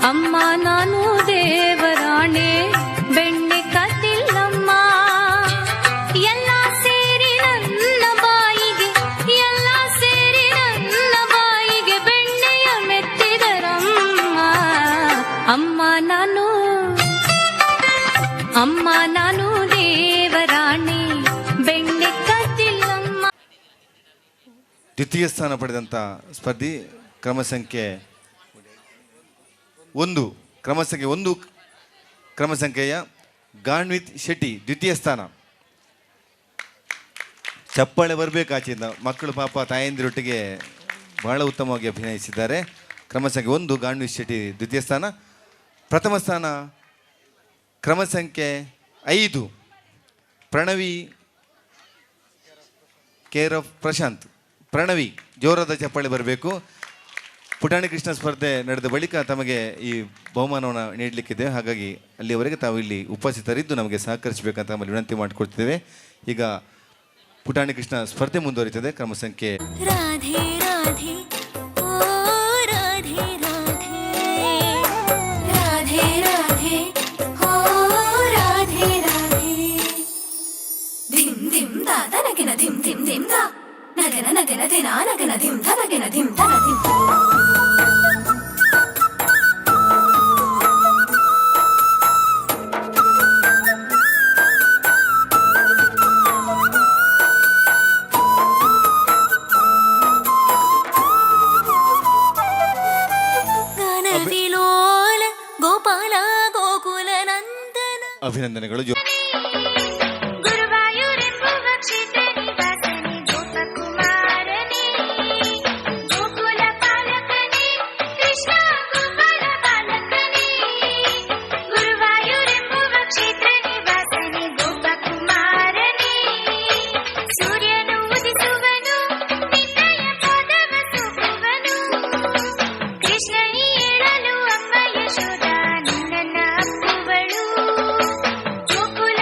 Speaker 4: ಅಮ್ಮ ನಾನು ದೇವರಾಣೆ ಬೆಣ್ಣೆ ಕದ್ದಿಲ್ಲಮ್ಮ. ಎಲ್ಲ ಸೇರಿ ನನ್ನ ಬಾಯಿಗೆ, ಎಲ್ಲ ಸೇರಿ ನನ್ನ ಬಾಯಿಗೆ ಬೆಣ್ಣೆಯ ಮೆತ್ತಿದರಮ್ಮ. ಅಮ್ಮ ನಾನು ದೇವರಾಣೆ ಬೆಣ್ಣೆ ಕದ್ದಿಲ್ಲಮ್ಮ.
Speaker 6: ದ್ವಿತೀಯ ಸ್ಥಾನ ಪಡೆದಂಥ ಸ್ಪರ್ಧಿ ಕ್ರಮ ಸಂಖ್ಯೆ 1 ಕ್ರಮ ಸಂಖ್ಯೆಯ ಗಾನ್ವಿತ್ ಶೆಟ್ಟಿ ದ್ವಿತೀಯ ಸ್ಥಾನ. ಚಪ್ಪಾಳೆ ಬರಬೇಕು ಆಚೆಯಿಂದ. ಮಕ್ಕಳು ಪಾಪ ತಾಯಂದಿರೊಟ್ಟಿಗೆ ಬಹಳ ಉತ್ತಮವಾಗಿ ಅಭಿನಯಿಸಿದ್ದಾರೆ. ಕ್ರಮ ಸಂಖ್ಯೆ 1 ಗಾಂಡೀವ್ ಶೆಟ್ಟಿ ದ್ವಿತೀಯ ಸ್ಥಾನ. ಪ್ರಥಮ ಸ್ಥಾನ ಕ್ರಮ ಸಂಖ್ಯೆ 5 ಪ್ರಣವಿ ಕೇರ್ ಆಫ್ ಪ್ರಶಾಂತ್. ಪ್ರಣವಿ ಜೋರಾದ ಚಪ್ಪಾಳೆ ಬರಬೇಕು. ಪುಟಾಣಿ ಕೃಷ್ಣ ಸ್ಪರ್ಧೆ ನಡೆದ ಬಳಿಕ ತಮಗೆ ಈ ಬಹುಮಾನವನ್ನು ನೀಡಲಿಕ್ಕಿದೆ. ಹಾಗಾಗಿ ಅಲ್ಲಿಯವರೆಗೆ ತಾವು ಇಲ್ಲಿ ಉಪಸ್ಥಿತರಿದ್ದು ನಮಗೆ ಸಹಕರಿಸಬೇಕಂತ ನಮ್ಮಲ್ಲಿ ವಿನಂತಿ ಮಾಡಿಕೊಡ್ತಿದ್ದೇವೆ. ಈಗ ಪುಟಾಣಿ ಕೃಷ್ಣ ಸ್ಪರ್ಧೆ ಮುಂದುವರಿತದೆ. ಕ್ರಮ ಸಂಖ್ಯೆ
Speaker 4: ರಾಧೆ ರಾಧೆ ಓ ರಾಧೆ ರಾಧೆ ರಾಧೆ ರಾಧೆ ಓ ರಾಧೆ ರಾಧೆ ಧಿಂ ಧಿಂ ದಾದ ನಗನ ಧಿಂ ಧಿಂ ಧಿಂ ದಾ ನಗನ ನಗನ ಧಿನ ನಗನ ಧಿಂ ಧ ನಗನ ಧಿಂ ಧನ ಧಿಂ ಗಾನವಿಲೋಲ ಗೋಪಾಲ ಗೋಕುಲ ನಂದನ.
Speaker 6: ಅಭಿನಂದನೆಗಳು.
Speaker 3: ಗುರುವಾಯೂರೆಂಬುವ ಕ್ಷೇತ್ರ ನಿವಾಸನೆ ಗೋಪಕುಮಾರನೇ ಗೋಕುಲ ಪಾಲಕನೇ ಕೃಷ್ಣ ಗೋಪಾಲ ಬಾಲಕನೇ. ಗುರುವಾಯೂರೆಂಬುವ ಕ್ಷೇತ್ರ ನಿವಾಸನೆ ಗೋಪಕುಮಾರನೇ ಸೂರ್ಯನು ಉದಿಸುವನು ನಿನ್ನಯ ಪಾದವ ಸೂಪುವನು. ಕೃಷ್ಣ ಹೇಳಲು ಅಮ್ಮ ಯಶೋದ ನಿನ್ನನ್ನ ಅಪ್ಪುವಳು. ಗೋಕುಲ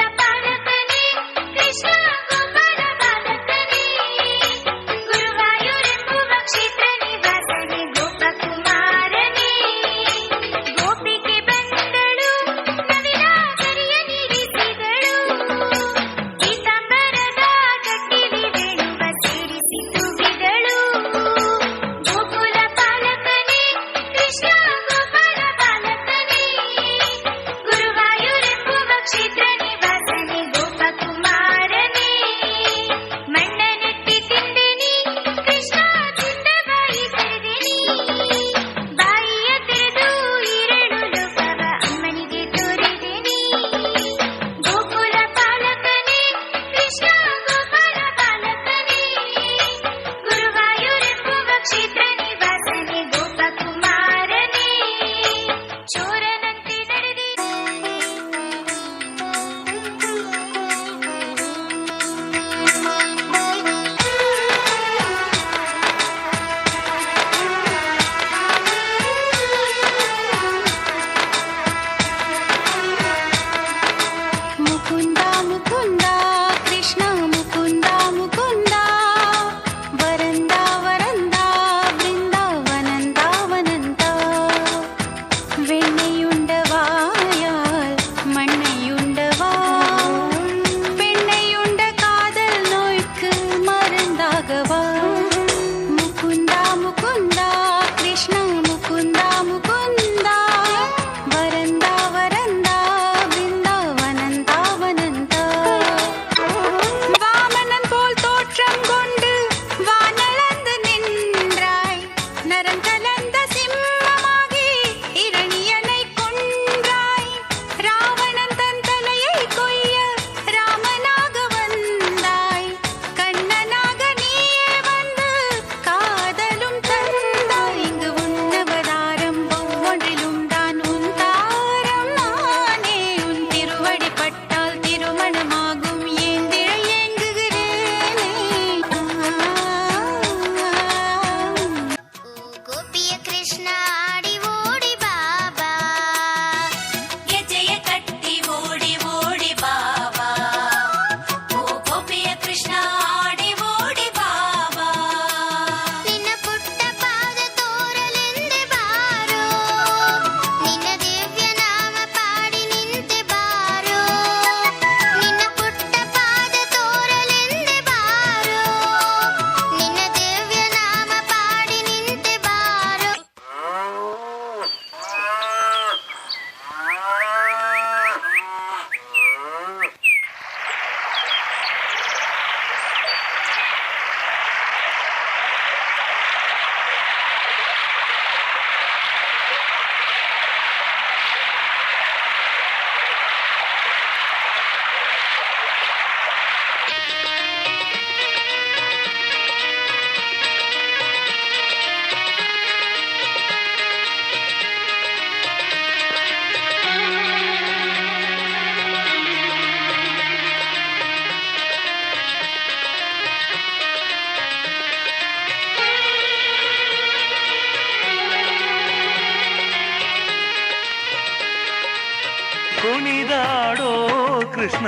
Speaker 2: ಕೃಷ್ಣ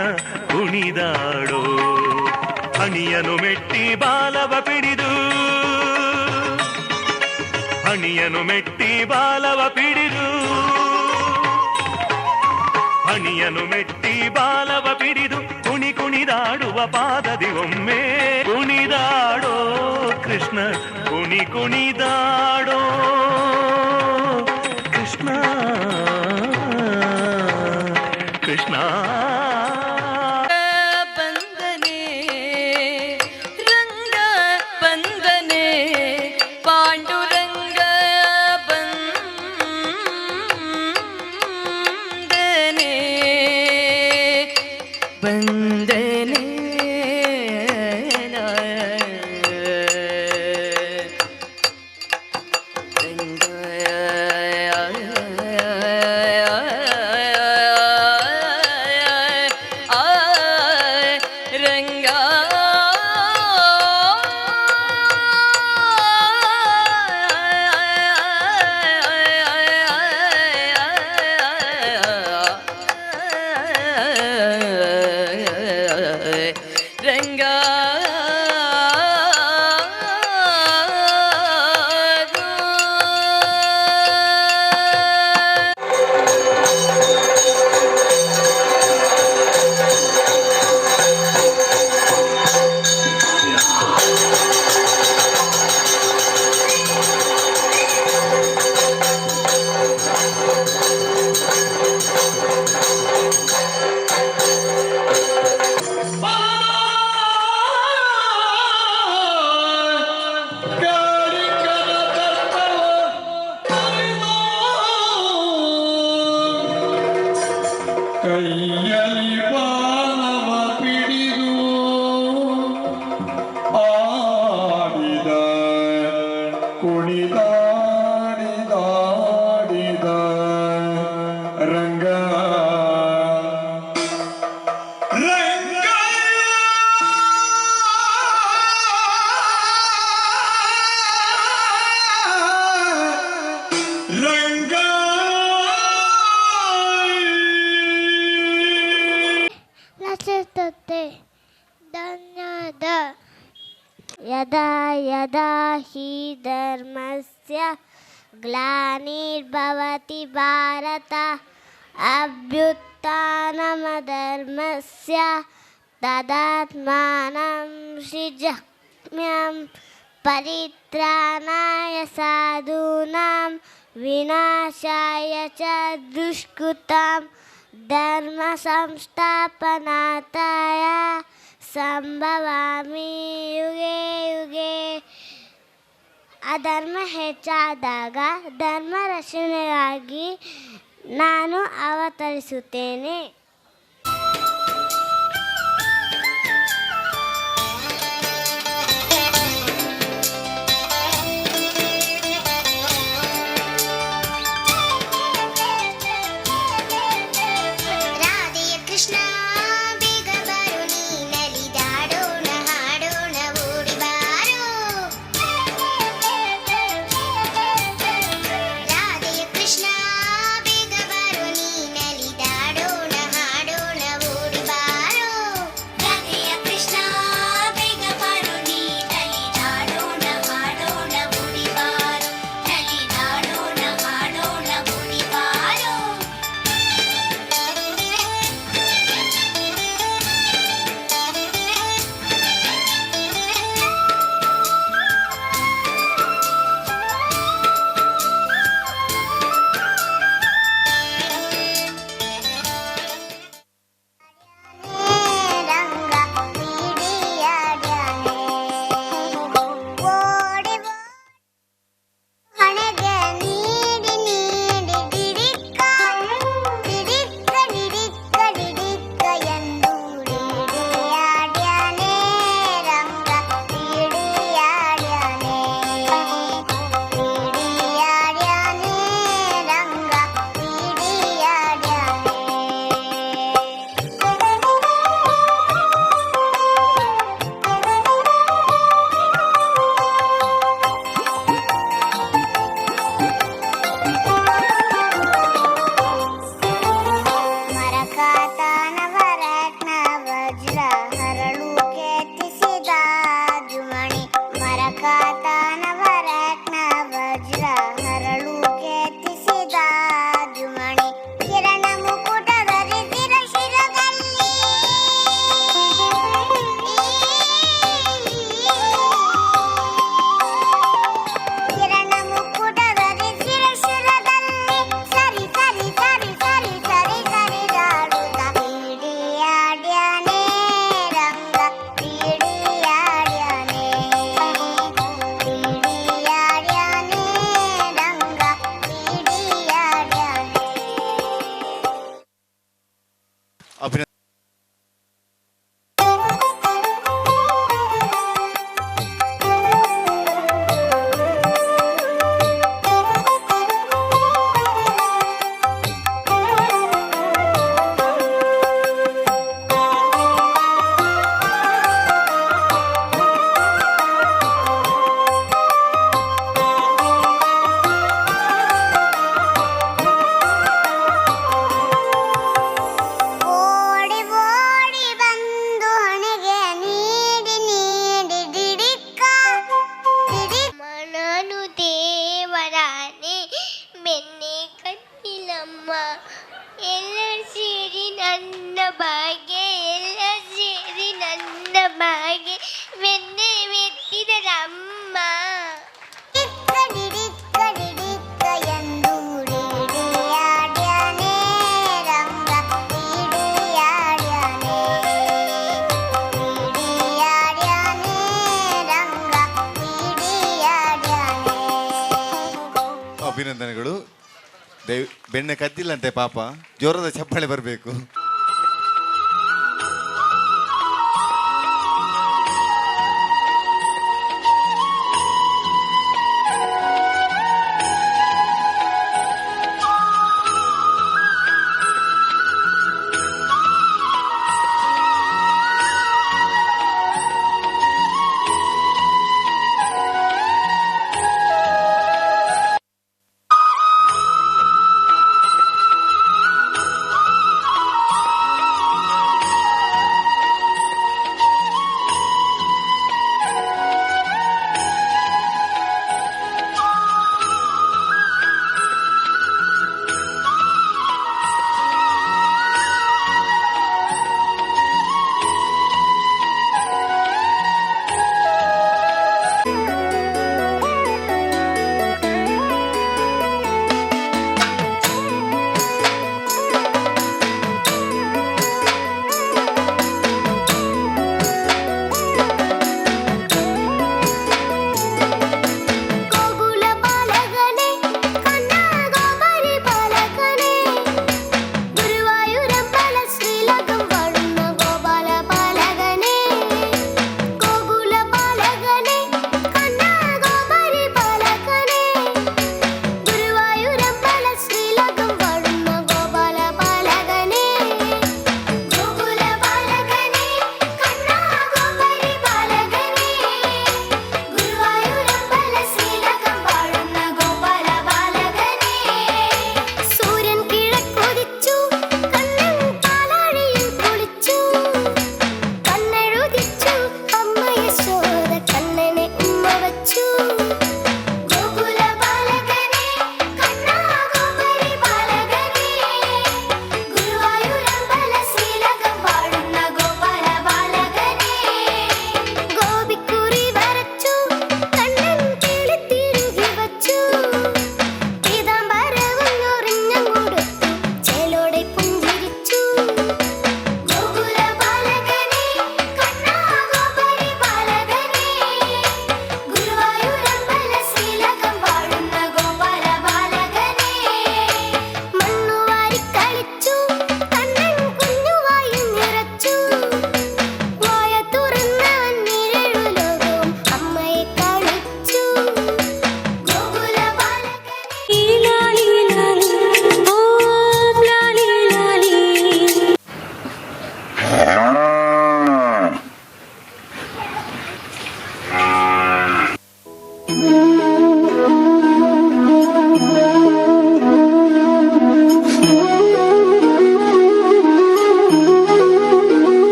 Speaker 2: ಕುಣಿದಾಡೋ ಹಣಿಯನು ಮೆಟ್ಟಿ ಬಾಲವ ಪಿಡಿದು ಹಣಿಯನು ಮೆಟ್ಟಿ ಬಾಲವ ಪಿಡಿದು ಹಣಿಯನು ಮೆಟ್ಟಿ ಬಾಲವ ಪಿಡಿದು ಕುಣಿದಾಡುವ ಪಾದದಿ ಒಮ್ಮೆ ಕುಣಿದಾಡೋ ಕೃಷ್ಣ ಕುಣಿದಾಡೋ ಕೃಷ್ಣ ಕೃಷ್ಣ
Speaker 1: ಬಂದನೆ ರಂಗ ಬಂದನೆ ಪಾಂಡುರಂಗ ಬಂದನೆ ಬಂದನೆ
Speaker 10: ಕೈಯಲ್ಲಿ ಬಾಲವ ಪಿಡಿದು ಆಡಿದ ಕುಣಿದಾಡಿದಾಡಿದ ರಂಗ ರಂಗ ರಂಗ
Speaker 3: ನಚುತ್ತದೆ ಧನ್ಯದ ಯದಾ ಯದಾ ಹಿ ಧರ್ಮಸ್ಯ ಗ್ಲಾನಿರ್ಭವತಿ ಭಾರತ ಅಭ್ಯುತ್ಥಾನಮಧರ್ಮಸ್ಯ ತದಾತ್ಮಾನಂ ಸೃಜಮ್ಯಹಂ ಪರಿತ್ರಾಣಾಯ ಸಾಧೂನಾಂ ವಿನಾಶಾಯ ಚ ದುಷ್ಕೃತಾಂ ಧರ್ಮ ಸಂಸ್ಥಾಪನಾರ್ಥಾಯ ಸಂಭವಾಮಿ ಯುಗೆ ಯುಗೆ. ಅಧರ್ಮ ಹೆಚ್ಚಾದಾಗ ಧರ್ಮ ರಕ್ಷಣೆಗಾಗಿ ನಾನು ಅವತರಿಸುತ್ತೇನೆ.
Speaker 4: ರಾಧೆಯ ಕೃಷ್ಣ ಬೇಗ ಬರು ನೀ ನಲಿದಾಡೋಣ ಹಾಡೋಣ ಓಡಿ ಬಾರೋ. ರಾಧೆಯ ಕೃಷ್ಣ ಬೇಗ ಬರು ನೀ ನಲಿದಾಡೋಣ
Speaker 3: ಅಮ್ಮ ಡಿಡಿಕ್ಕ ಎಂದು ಡಿಡಿಯಾಡ್ಯಾನೆ ರಂಗ ಡಿಡಿಯಾಡ್ಯಾನೆ ರಂಗ ಡಿಡಿಯಾಡ್ಯಾನೆ.
Speaker 6: ಅಭಿನಂದನೆಗಳು. ಬೆಣ್ಣೆ ಕದ್ದಿಲ್ಲಂತೆ ಪಾಪ, ಜೋರದ ಚಪ್ಪಾಳೆ ಬರಬೇಕು.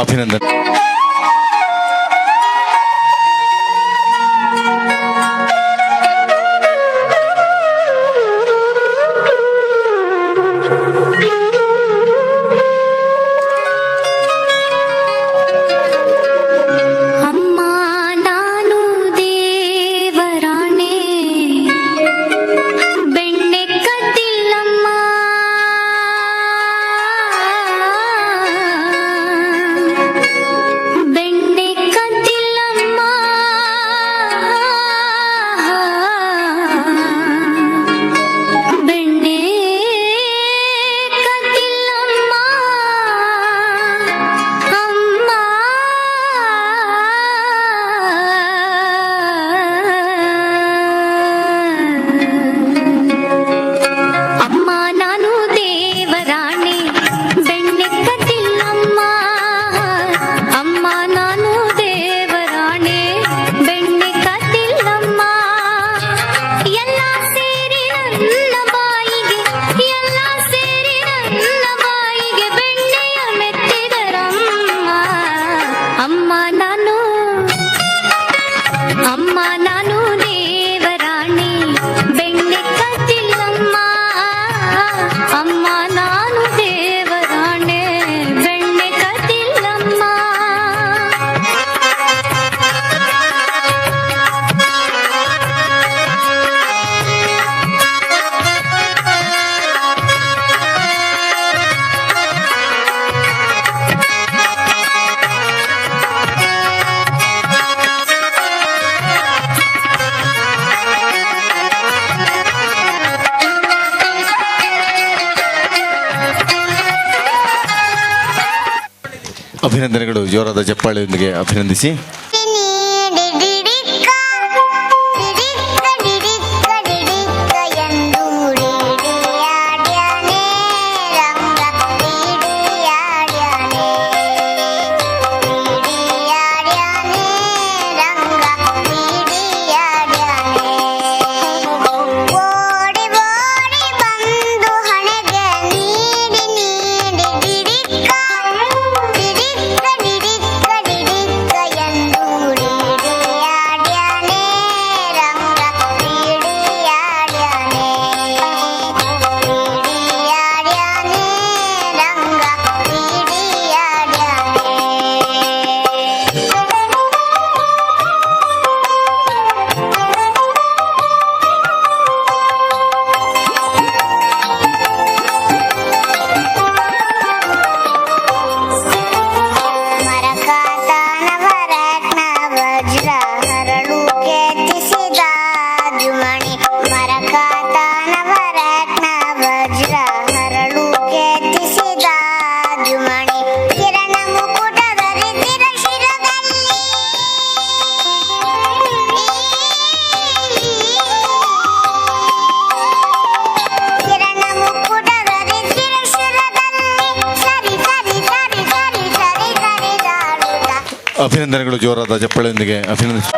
Speaker 6: ಅಭಿನಂದನೆ.
Speaker 4: ಅಮ್ಮ ನಾನು ದೇವರಾಣೆ ಬೆಣ್ಣೆ ಕದ್ದಿಲ್ಲಮ್ಮ ಬೆಣ್ಣೆ ಕದ್ದಿಲ್ಲಮ್ಮ ಬೆಣ್ಣೆ ಕದ್ದಿಲ್ಲಮ್ಮ ಅಮ್ಮ ಅಮ್ಮ ನಾನು ದೇವರಾಣೆ ಬೆಣ್ಣೆ ಕದ್ದಿಲ್ಲಮ್ಮ ಅಮ್ಮ ನಾನು ದೇವರಾಣೆ ಬೆಣ್ಣೆ ಕದ್ದಿಲ್ಲಮ್ಮ ಎಲ್ಲ ಸೇರಿ ನನ್ನ ಬಾಯಿಗೆ ಎಲ್ಲ ಸೇರಿ ನನ್ನ ಬಾಯಿಗೆ ಬೆಣ್ಣೆಯ ಮೆತ್ತಿದರಮ್ಮ ಅಮ್ಮ ನಾನು ದೇವರಾಣಿ ಬೆಣ್ಣೆ ಕದ್ದಿಲ್ಲಮ್ಮ ಅಮ್ಮ ನಾನು ದೇವರಾಣೆ ಬೆಣ್ಣೆ ಕದ್ದಿಲ್ಲಮ್ಮ
Speaker 6: ಅಭಿನಂದನೆಗಳು. ಜೋರಾದ ಚಪ್ಪಾಳೆಯೊಂದಿಗೆ ಅಭಿನಂದಿಸಿ.
Speaker 3: ಡಿಡಿಡಿಕ್ಕ ಡಿಡಿಕ್ಕ ಡಿಡಿಕ್ಕ ಡಿಡಿಕ್ಕ ಎಂದು ಡಿಡಿಯಾಡ್ಯಾನೆ ರಂಗ ಡಿಡಿಯಾಡ್ಯಾನೆ ಡಿಡಿಯಾಡ್ಯಾನೆ ರಂಗ ಡಿಡಿಯಾಡ್ಯಾನೆ ಓಡಿ ಓಡಿ ಬಂದು ಹಣೆಗೆ ನೀಡಿ ನೀಡಿ ಡಿಡಿಕ್ಕ ಡಿಡಿಕ್ಕ ಡಿಡಿಕ್ಕ ಡಿಡಿಕ್ಕ ಎಂದು ಡಿಡಿಯಾಡ್ಯಾನೆ ರಂಗ ಡಿಡಿಯಾಡ್ಯಾನೆ ಡಿಡಿಯಾಡ್ಯಾನೆ ರಂಗ ಮರಕಾತನ ವರತ್ನ ವಜ್ರ ಹರಳು ಕೆತ್ತಿಸಿದ ಜುಮಣಿ ಮರಕಾತನ ವರತ್ನ ವಜ್ರ ಹರಳು ಕೆತ್ತಿಸಿದ ಜುಮಣಿ ಕಿರಣ ಮುಕುಟ ಧರಿಸಿದ ಶಿರದಲ್ಲಿ ಕಿರಣ ಮುಕುಟ ಧರಿಸಿದ ಶಿರದಲ್ಲಿ ಸರಿ ಸರಿ ಸರಿ ಸರಿ ಸರಿ ಸರಿದಾಡುತ್ತ
Speaker 6: ಅಭಿನಂದನೆಗಳು. ಜೋರಾದ ಚಪ್ಪಾಳೆಯೊಂದಿಗೆ ಅಭಿನಂದಿಸಿ.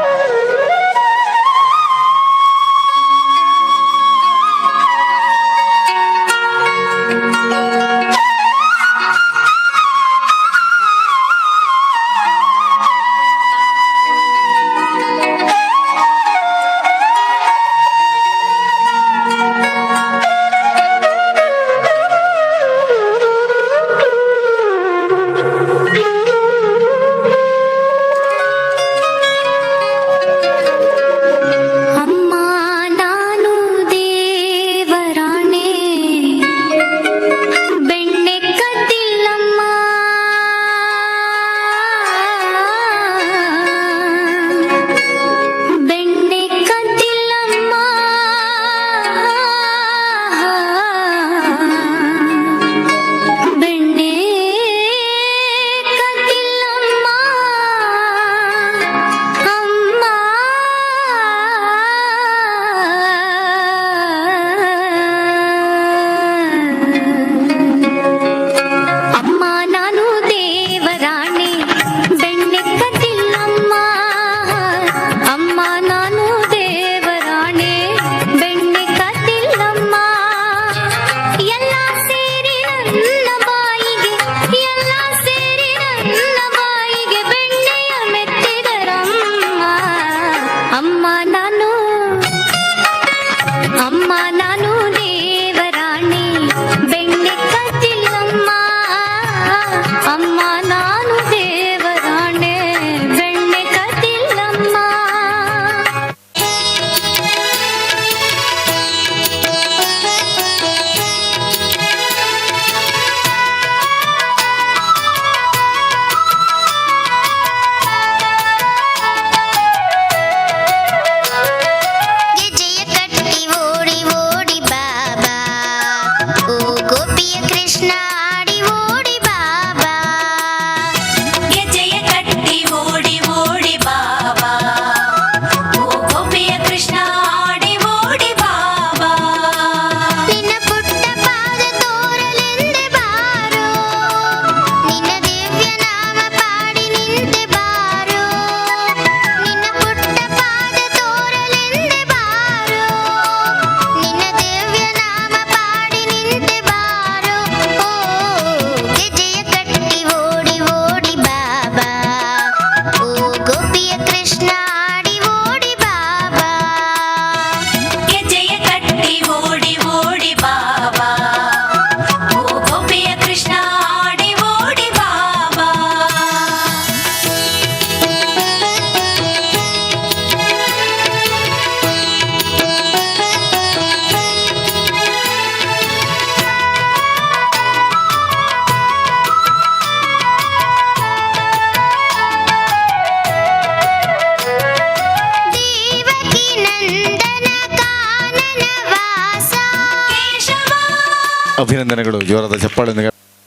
Speaker 6: ಅಭಿನಂದನೆಗಳು, ಜೋರಾದ ಚಪ್ಪಾಳೆ.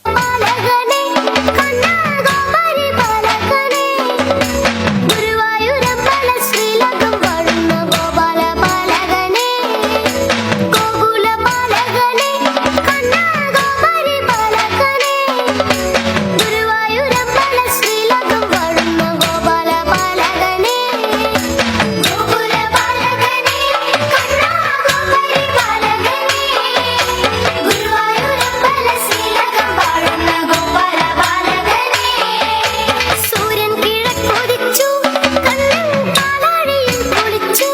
Speaker 3: ಬಾಲಕನೇ ಕನ್ನಗೋಪರಿ ಬಾಲಕನೇ ಗುರುವಾಯೂರಪ್ಪನ ಶ್ರೀಲಕಂ ವಾಳುന്ന ಗೋಪಾಲ ಬಾಲಕನೇ ಗೋಕುಲ ಬಾಲಕನೇ ಕನ್ನಗೋಪರಿ ಬಾಲಕನೇ ಗುರುವಾಯೂರಪ್ಪನ ಶ್ರೀಲಕಂ ವಾಳುന്ന ಗೋಪಾಲ ಬಾಲಕನೇ ಗೋಕುಲ ಬಾಲಕನೇ ಕನ್ನಗೋಪರಿ ಬಾಲಕನೇ ಗುರುವಾಯೂರಪ್ಪನ ಶ್ರೀಲಕಂ വാഴുന്ന ഗോപാല ബാലകനേ സൂര്യൻ കിഴക്കുദിച്ചു കണ്ണൻ പാലാഴിയിൽ കുളിച്ചു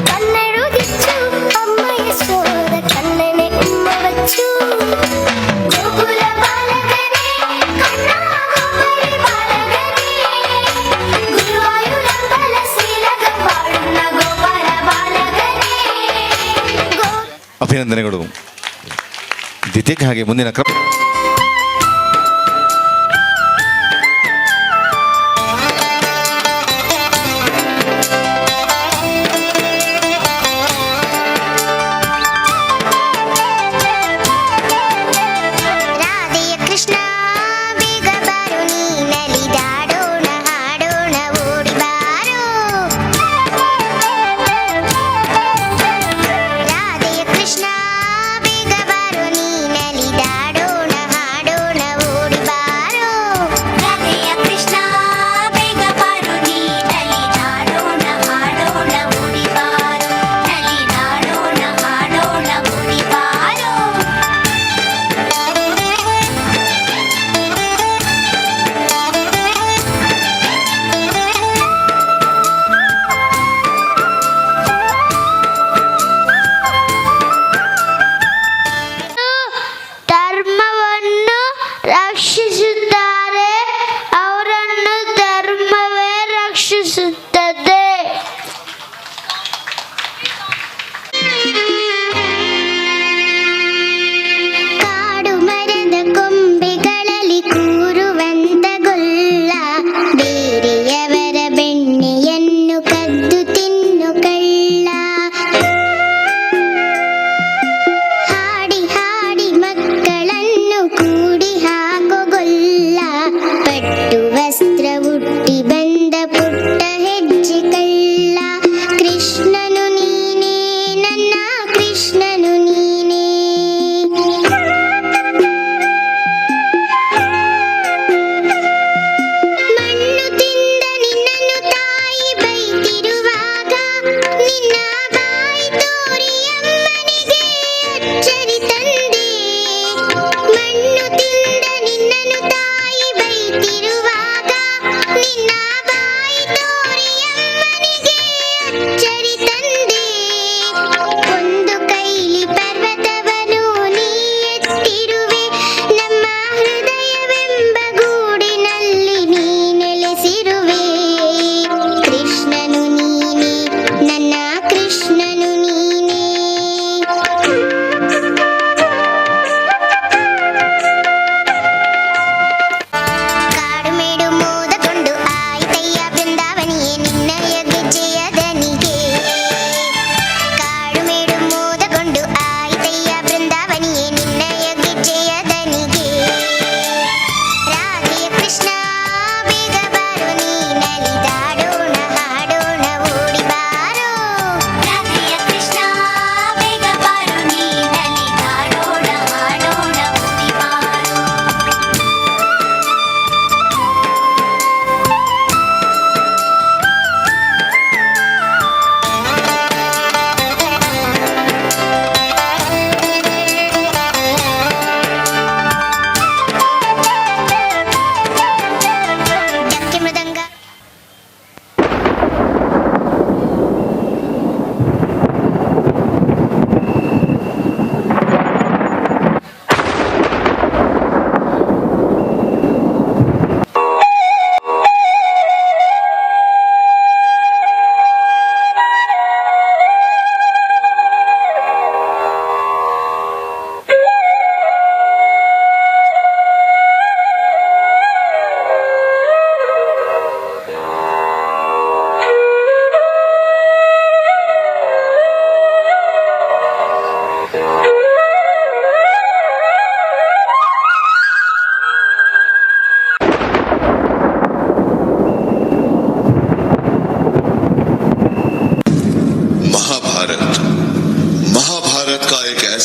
Speaker 3: കണ്ണെഴുതിച്ചു അമ്മ യശോദ കണ്ണനെ ഉമ്മ വച്ചു ഗോകുല ബാലകനേ കണ്ണാഗോപരി ബാലകനേ ഗുരുവായൂരമ്പല ശ്രീലകം വാഴുന്ന ഗോപാല ബാലകനേ
Speaker 6: ಅಭಿನಂದನೆಗಳು. ದ್ವಿತೀಯಕ್ಕೆ ಹಾಗೆ ಮುಂದಿನ ಕ್ರಮ.
Speaker 3: ರಾಧೆಯ ಕೃಷ್ಣ ಬೇಗ ಬಾರು ನೀ ನಲಿದಾಡೋಣ ಹಾಡೋಣ ಓಡಿ ಬಾರೋ ರಾಧೆಯ ಕೃಷ್ಣ ಬೇಗ ಬಾರು ನೀ ನಲಿದಾಡೋಣ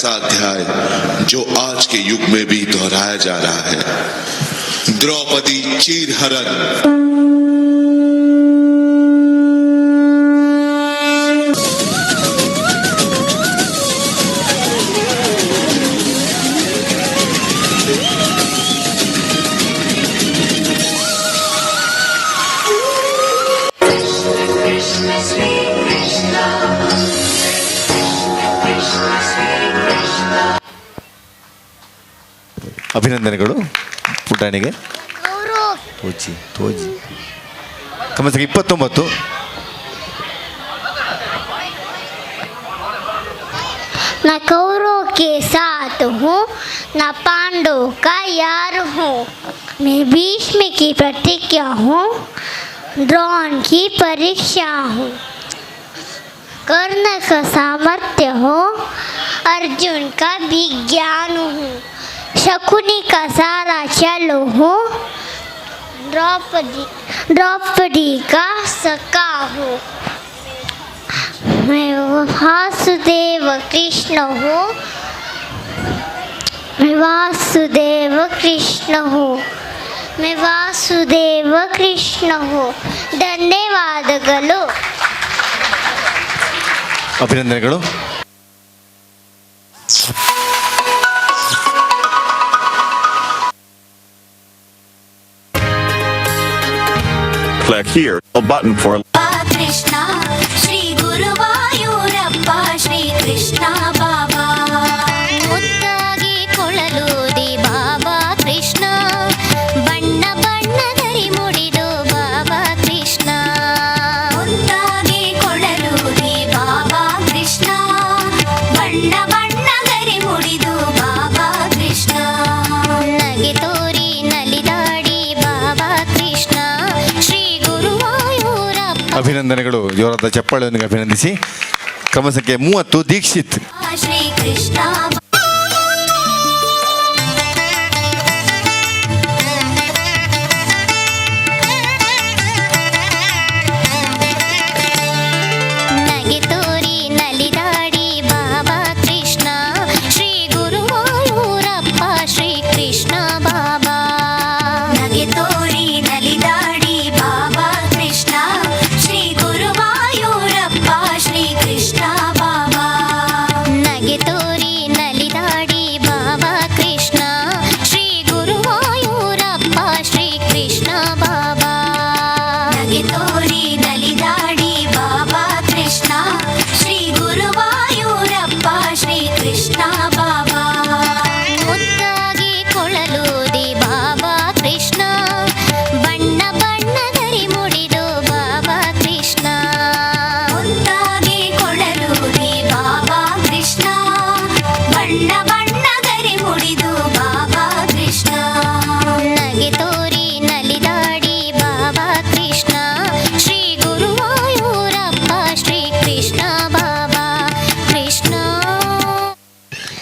Speaker 11: ऐसा अध्याय जो आज के युग में भी दोहराया जा रहा है। द्रौपदी चीरहरण।
Speaker 6: ಅಭಿನಂದನೆಗಳು ಪುಟಾಣಿಗೆ. ತೋಜಿ ಕ್ರಮಸಂಖ್ಯೆ 29.
Speaker 3: न कौरव के साथ हूँ न पांडव का यार हूँ, मैं भीष्म की प्रतिज्ञा हूँ, द्रोण की परीक्षा हूँ, कर्ण का सामर्थ्य हो, अर्जुन का विज्ञान हूँ, शकुनी का सारा चलो हूँ, द्रौपदी का सखा हूँ, मैं वासुदेव कृष्ण हूँ, मैं वासुदेव कृष्ण हूँ, मैं वासुदेव कृष्ण हूँ. ಧನ್ಯವಾದಗಳು.
Speaker 6: ಅಭಿನಂದನೆಗಳು.
Speaker 2: Click here, a button for
Speaker 4: Krishna Shri Guruvayurappa Shri Krishna ಬಾಬಾ ಮುದ್ದಾಗಿ ಕೊಳಲೂದಿ ಬಾಬಾ ಕೃಷ್ಣ ಬಣ್ಣ ಬಣ್ಣದರಿ ಮುಡಿದು ಬಾಬಾ ಕೃಷ್ಣ ಮುದ್ದಾಗಿ ಕೊಳಲೂದಿ ಬಾಬಾ ಕೃಷ್ಣ ಬಣ್ಣ ಬಣ್ಣದರಿ ಮುಡಿದು ಬಾಬಾ ಕೃಷ್ಣ ನಗೆ ತೋರಿ ನಲಿದಾಡಿ ಬಾಬಾ ಕೃಷ್ಣ ಶ್ರೀ ಗುರುವಾಯೂರಪ್ಪ.
Speaker 6: ಅಭಿನಂದನೆಗಳು. ಜೋರಾದ ಚಪ್ಪಾಳೆಯೊಂದಿಗೆ ಅಭಿನಂದಿಸಿ. ಕ್ರಮ ಸಂಖ್ಯೆ 30 ದೀಕ್ಷಿತ್.
Speaker 4: ಶ್ರೀ ಕೃಷ್ಣ ನಗೆ ತೋರಿ ನಲಿದಾಡಿ ಬಾಬಾ ಕೃಷ್ಣ ಶ್ರೀ ಗುರುವಾಯೂರಪ್ಪ ಶ್ರೀ ಕೃಷ್ಣ ಬಾಬಾ ನಗೆ ತೋರಿ ನಲಿದಾಡಿ ಬಾಬಾ ಕೃಷ್ಣ ಶ್ರೀ ಗುರುವಾಯೂರಪ್ಪ ಶ್ರೀ ಕೃಷ್ಣ ಬಾಬಾ ನಗೆ ತೋರಿ ನಲಿದಾಡಿ ಬಾಬಾ ಕೃಷ್ಣ ಶ್ರೀ ಗುರುವಾಯೂರಪ್ಪ ಶ್ರೀ ಕೃಷ್ಣ ಬಾಬಾ ನಗೆ ತೋರಿ ನಲಿದಾಡಿ ಬಾಬಾ ಕೃಷ್ಣ ಶ್ರೀ ಗುರುವಾಯೂರಪ್ಪ ಶ್ರೀ ಕೃಷ್ಣ ಬಾಬಾ ಮುದ್ದಾಗಿ ಕೊಳಲೂದಿ ಬಾಬಾ ಕೃಷ್ಣ ಬಣ್ಣ ಬಣ್ಣದರಿ ಮುಡಿದು ಬಾಬಾ ಕೃಷ್ಣ ಮುದ್ದಾಗಿ ಕೊಳಲೂದಿ ಬಾಬಾ ಕೃಷ್ಣ ಬಣ್ಣ ಬಣ್ಣದರಿ ಮುಡಿದು ಬಾಬಾ ಕೃಷ್ಣ ನಗೆ ತೋರಿ ನಲಿದಾಡಿ ಬಾಬಾ ಕೃಷ್ಣ ಶ್ರೀ ಗುರುವಾಯೂರಪ್ಪ ಶ್ರೀ ಕೃಷ್ಣ ಬಾಬಾ ಕೃಷ್ಣ.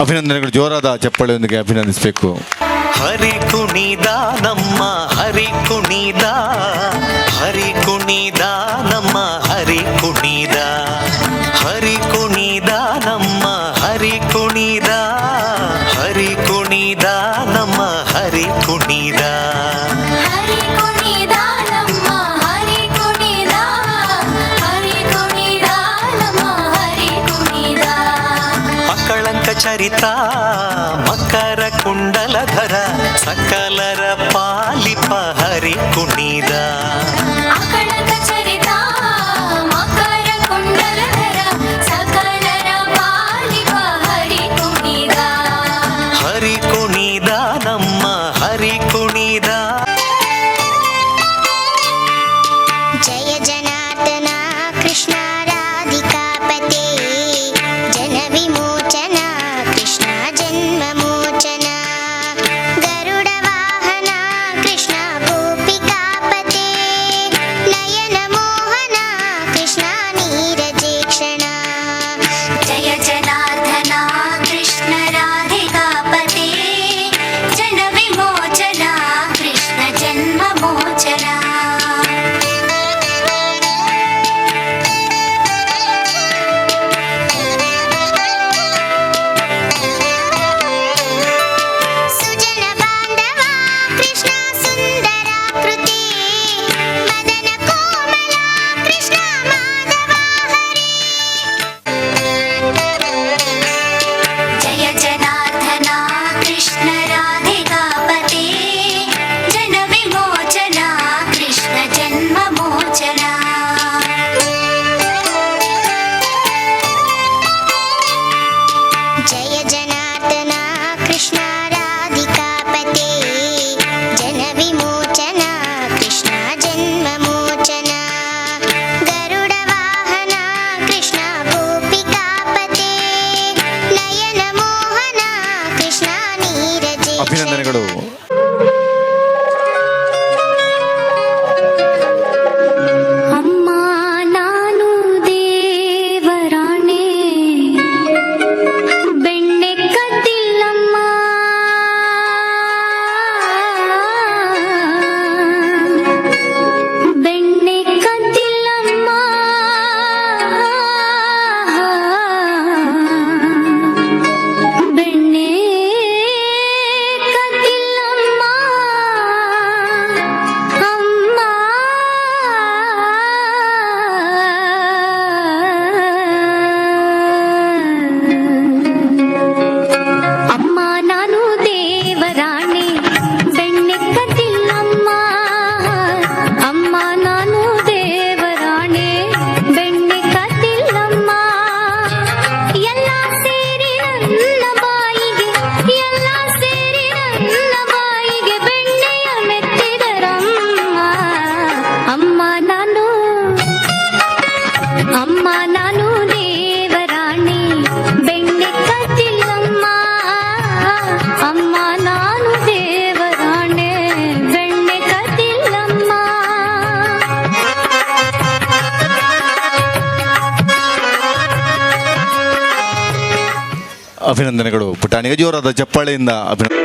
Speaker 6: ಅಭಿನಂದನೆಗಳು. ಜೋರಾದ ಚಪ್ಪಾಳೆಯೊಂದಿಗೆ ಅಭಿನಂದಿಸಬೇಕು.
Speaker 2: ಹರಿ ಕುಣಿದ ನಮ್ಮ ಹರಿ ಕುಣಿದ, ಹರಿ ಕುಣಿದ ನಮ್ಮ ಹರಿ ಕುಣಿದ, ಹರಿ ಕುಣಿದ ನಮ್ಮ ಹರಿ ಕುಣಿದ, ಹರಿ ಕುಣಿದ ನಮ್ಮ ಹರಿ ಕುಣಿದ.
Speaker 4: ಹರಿ ಕುಣಿದ ನಮ್ಮ ಹರಿ ಕುಣಿದ, ಹರಿ ಕುಣಿದ ನಮ್ಮ ಹರಿ ಕುಣಿದ.
Speaker 2: ಅಕಳಂಕ ಚರಿತ ಮಕರ ಕುಂಡಲಧರ, ಸಕಲರ ಪಾಲಿಪ ಹರಿ ಕುಣಿದ.
Speaker 4: ಅಕಳಂಕ ಚರಿತ ಮಕರ ಕುಂಡಲಧರ, ಸಕಲರ ಪಾಲಿಪ ಹರಿ ಕುಣಿದ.
Speaker 2: ಹರಿ ಕುಣಿದ ನಮ್ಮ ಹರಿ ಕುಣಿದ.
Speaker 3: ಜಯ ಜನಾರ್ದನ ಕೃಷ್ಣ ರಾಧಿಕಾಪತೆ, ಜನ ವಿಮೋಚನ ಕೃಷ್ಣ ಜನ್ಮ ಮೋಚನ, ಗರುಡ ವಾಹನ ಕೃಷ್ಣ ಗೋಪಿಕಾಪತೆ,
Speaker 6: ಅಭಿನಂದನೆಗಳು ಪುಟಾಣಿಗೆ, ಜೋರಾದ ಚಪ್ಪಾಳೆಯಿಂದ ಅಭಿನಂದನೆ.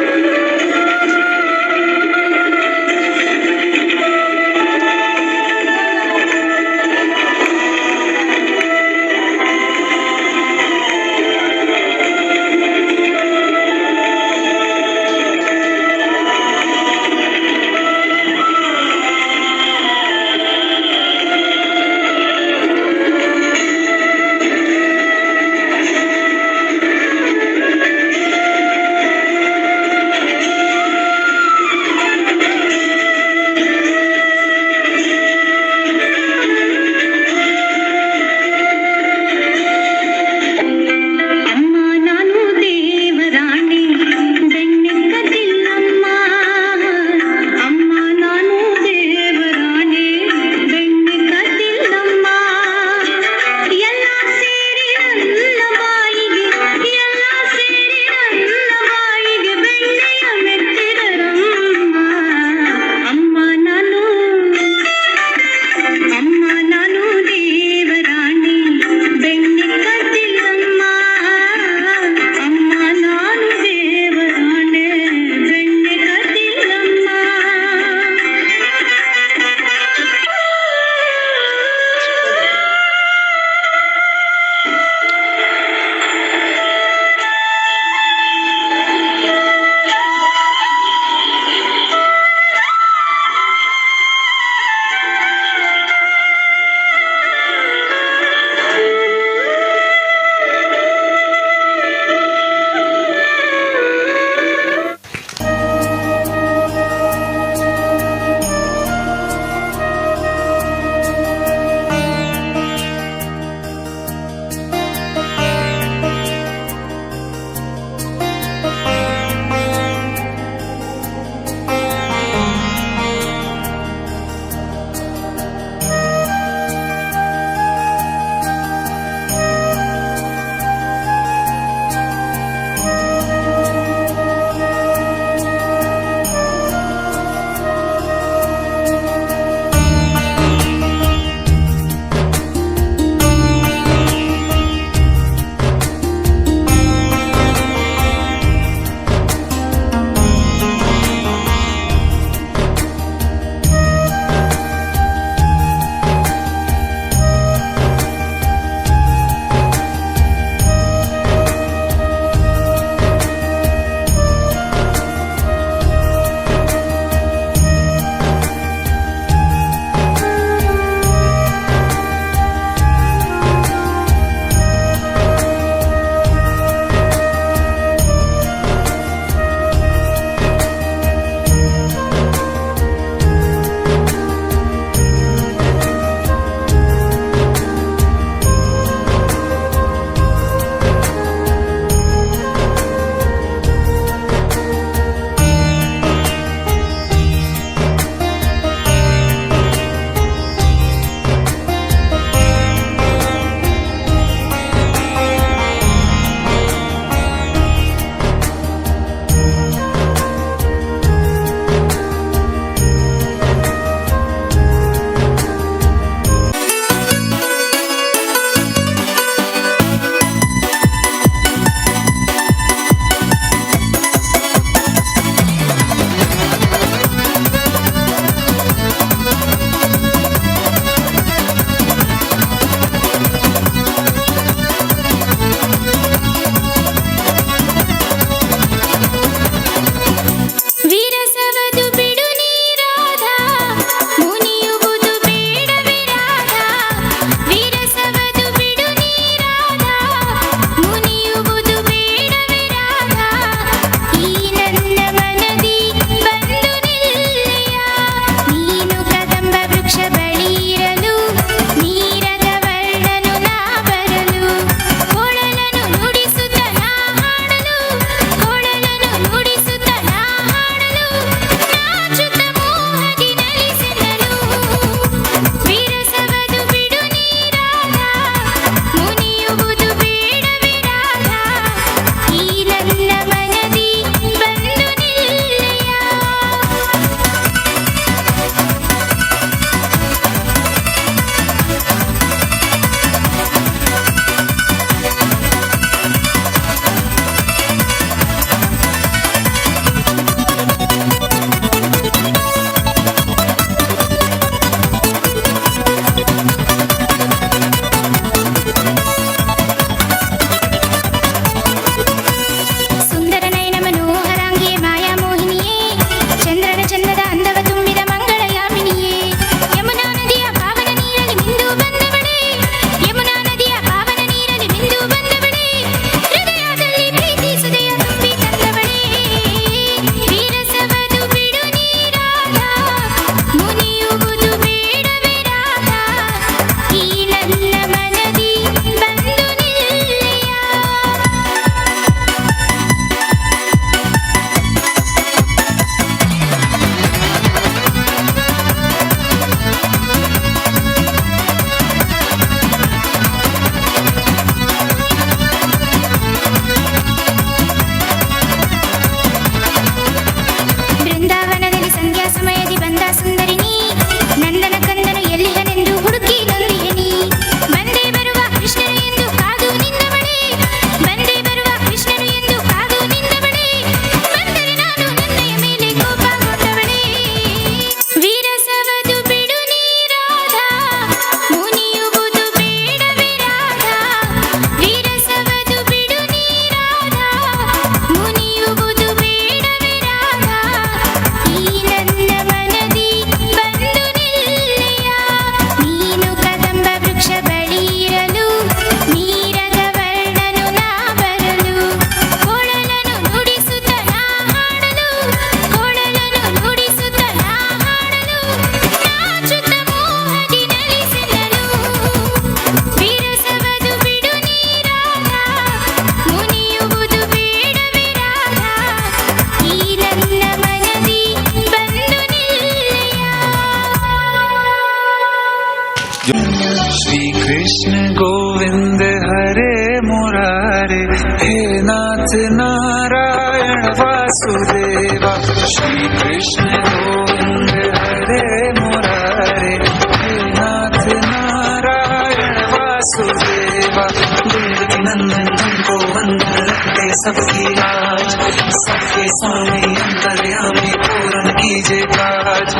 Speaker 12: श्री कृष्ण गोविंद हरे मुरारे, हे नाथ नारायण वासुदेवा। श्री कृष्ण गोविंद हरे मुरारे, हे नाथ नारायण वासुदेवा। देवकी नंदन तुमको वंदन रखते सबकी लाज, सबके स्वामी अंतर्यामी पूर्ण कीजिए काज।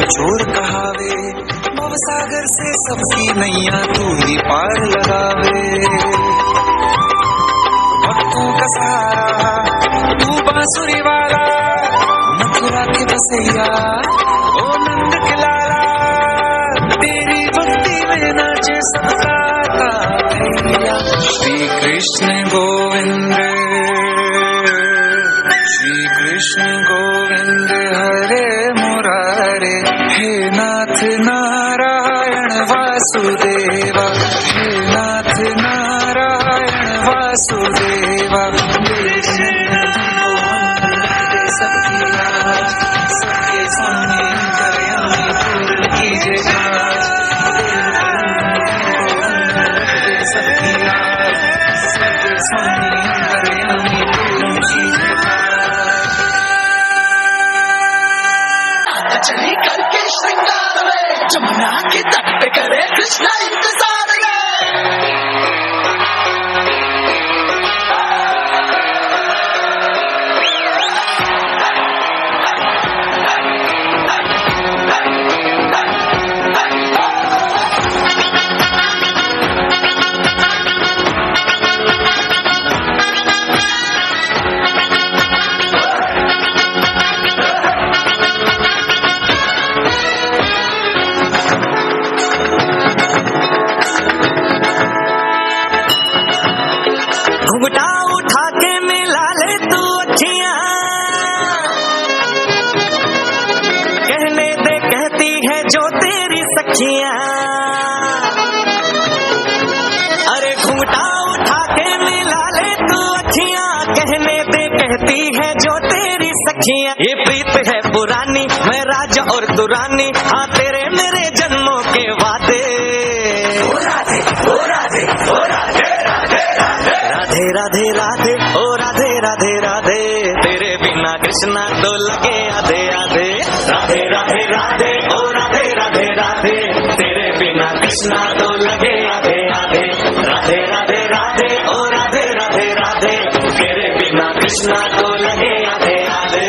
Speaker 12: चोर कहावे, भव सागर से सबकी नैया तू ही पार लगावे। भक्तों का सहारा तू बांसुरी वाला, मथुरा के बसैया ओ नंद के लाला। तेरी भक्ति में नाचे सबका काया। श्री कृष्ण गोविंद, श्री कृष्ण गोविंद हरे मुरारे, हे नाथ नारायण वासुदेवा। हे नाथ नारायण वासुदेवा। सबकी लाज, सबके सामने अंतर्यामी पूर्ण कीजिए काज। सबकी लाज, सबके सामने अंतर्यामी पूर्ण कीजिए काज। चली करके श्रृंगार में जमुना के तट पे करे कृष्णा इंतजार में। घुंघटा उठा के मिला ले तू अखियां, कहने दे कहती है जो तेरी सखियां। अरे घुंघटा उठा के मिला ले तू अखियां, कहने दे कहती है जो तेरी सखियां। ये प्रीत है पुरानी, मैं राजा और दुरानी, हाँ तेरे मेरे जन्मों के वादे। राधे राधे राधे राधे राधे ओ राधे राधे राधे, तेरे बिना कृष्णा तो लगे आधे आधे। राधे राधे राधे ओ राधे राधे राधे, तेरे बिना कृष्णा तो लगे आधे आधे। राधे राधे राधे ओ राधे राधे राधे, तेरे बिना कृष्णा तो लगे आधे आधे।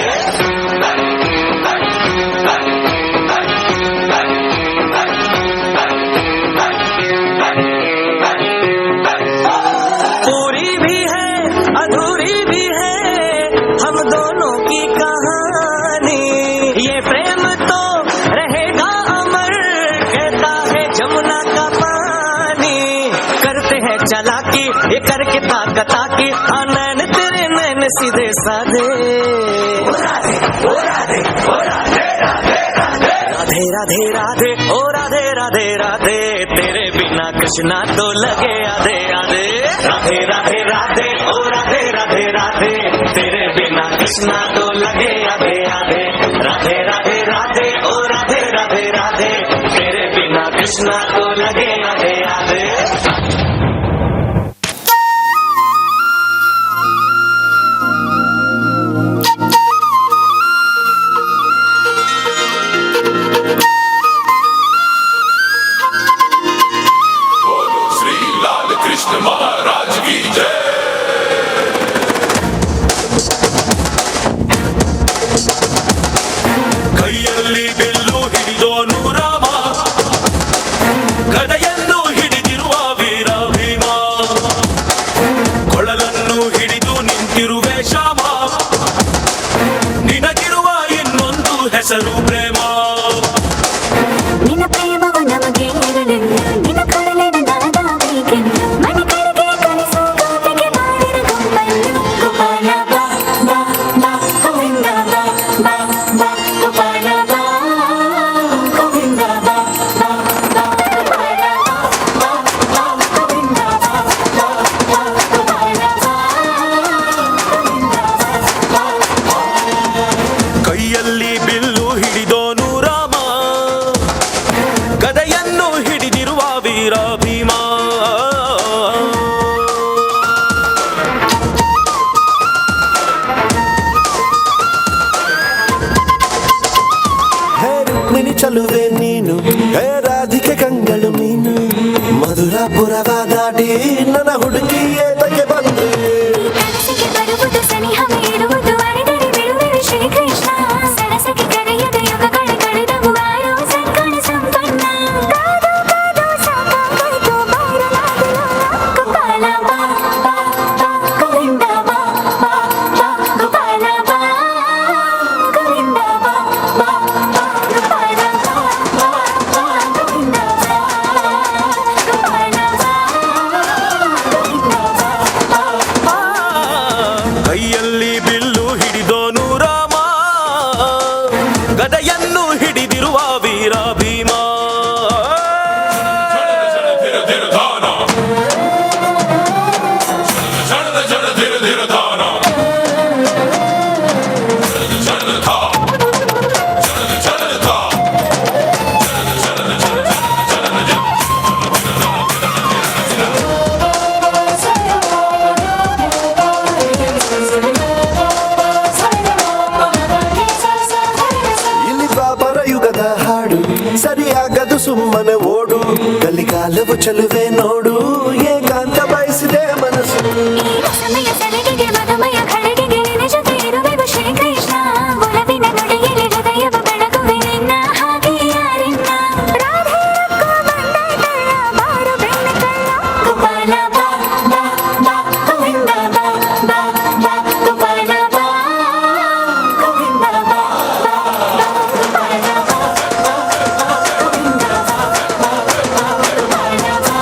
Speaker 12: पूरी भी है अधूरी भी है हम दोनों की कहानी, ये प्रेम तो रहेगा अमर, कहता है जमुना का पानी। करते हैं चालाकी ये करके ताकता की, नैन तेरे नैन सीधे साधे। राधे राधे राधे राधे ओ राधे राधे राधे, तेरे बिना कृष्णा तो लगे आधे आधे। राधे राधे राधे ओ राधे राधे राधे, तेरे बिना कृष्णा तो लगे आधे आधे। राधे राधे राधे ओ राधे राधे राधे, तेरे बिना कृष्णा तो लगे आधे आधे।
Speaker 10: ಕೈಯಲ್ಲಿ ಬಿಲ್ಲು ಹಿಡಿದೋನು ರಾಮ, ಗದೆಯನ್ನು
Speaker 12: ಭೀಮಾ
Speaker 13: ಹೇ ರುಕ್ಮಿಣಿ ಚಲುವೆ ನೀನು, ಹೇ ರಾಧಿಕೆ ಕಂಗಳು ನೀನು, ಮಧುರಪುರವ ದಾಟಿ ನನ್ನ ಹುಡುಗಿ ಏತಕ್ಕೆ ಬಂದೆ.
Speaker 4: ಕನಸಿಗೆ ಬರುವುದು ಸನಿಹವೇ ಇರುವುದು ಅರಿದರೆ ಬಿಡುವೆ ಶ್ರೀಕೃಷ್ಣ. ಸರಸಗೆ ಕರೆಯದ ಯುಗಗಳ ಕಳೆದವು ಆರೋ ಸಂಕಣ ಸಂಪನ್ನ. ಕಾದು ಕಾದು ಸಾಕಾಗೋಯ್ತು ಬಾರಲಾಗಲು ಗೋಪಾಲ ಬಾ ಬಾ ಬಾ ಗೋವಿಂದ ಬಾ ಬಾ ಬಾ ಗೋಪಾಲ ಬಾ ಗೋವಿಂದ ಬಾ ಬಾ ಬಾ ಗೋಪಾಲ ಬಾ ಬಾ ಬಾ ಗೋವಿಂದ ಬಾ ಗೋಪಾಲ ಬಾ ಗೋವಿಂದ ಬಾ ಬಾ.
Speaker 12: ಕೈಯಲ್ಲಿ ಬಿಲ್ಲು ಹಿಡಿದೋನು ರಾಮ, ಗದೆಯನ್ನು ಹಿಡಿದಿರುವ ವೀರ ಭೀಮಾ.
Speaker 13: ಇಲ್ಲಿ ಬಾಬರ ಯುಗದ ಹಾಡು ಸರಿಯಾಗದು ಸುಮ್ಮನೆ ಓಡು, ಕಲಿಕಾಲವು ಚಲುವೆ ನೋಡು, ಏಕಾಂತ ಬಯಸಿದೆ ಮನಸ್ಸು.
Speaker 4: ಈ ರಸಮಯ ಸಲಿಗೆಗೆ ಮಧುಮಯ ಖಳಗೆಗೆ ನಿನ್ನ ಜೊತೆ ಇರುವೆವು ಶ್ರೀಕೃಷ್ಣ. ಒಲವಿನ ನುಡಿಯಲ್ಲಿ ಹೃದಯವ ಬೆಳಗುವೆ ನಿನ್ನ ಹಾಗೆ ಯಾರಿನ್ನ. ರಾಧೆ ರಕ್ಕೋ ಬಂದಾಯ್ತಲ್ಲ ಬಾರು ಬೆಣ್ಣೆ ಕಳ್ಳ ಗೋಪಾಲ ಬಾ ಬಾ ಬಾ ಗೋವಿಂದ ಬಾ ಬಾ ಬಾ ಗೋಪಾಲ ಬಾ ಗೋವಿಂದ ಬಾ ಬಾ ಬಾ ಗೋಪಾಲ ಬಾ ಗೋವಿಂದ ಬಾ ಬಾ ಬಾ ಗೋಪಾಲ ಬಾ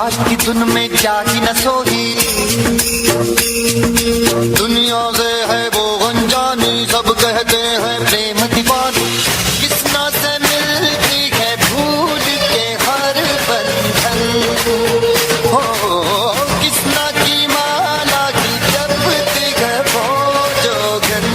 Speaker 2: आज की धुन में जागी न सोही, दुनिया से है वो अनजानी, सब कहते हैं प्रेम दीवानी। किसना से मिलती है भूल के हर बंधन, हो किसना की माला की जपती है वो जोगन।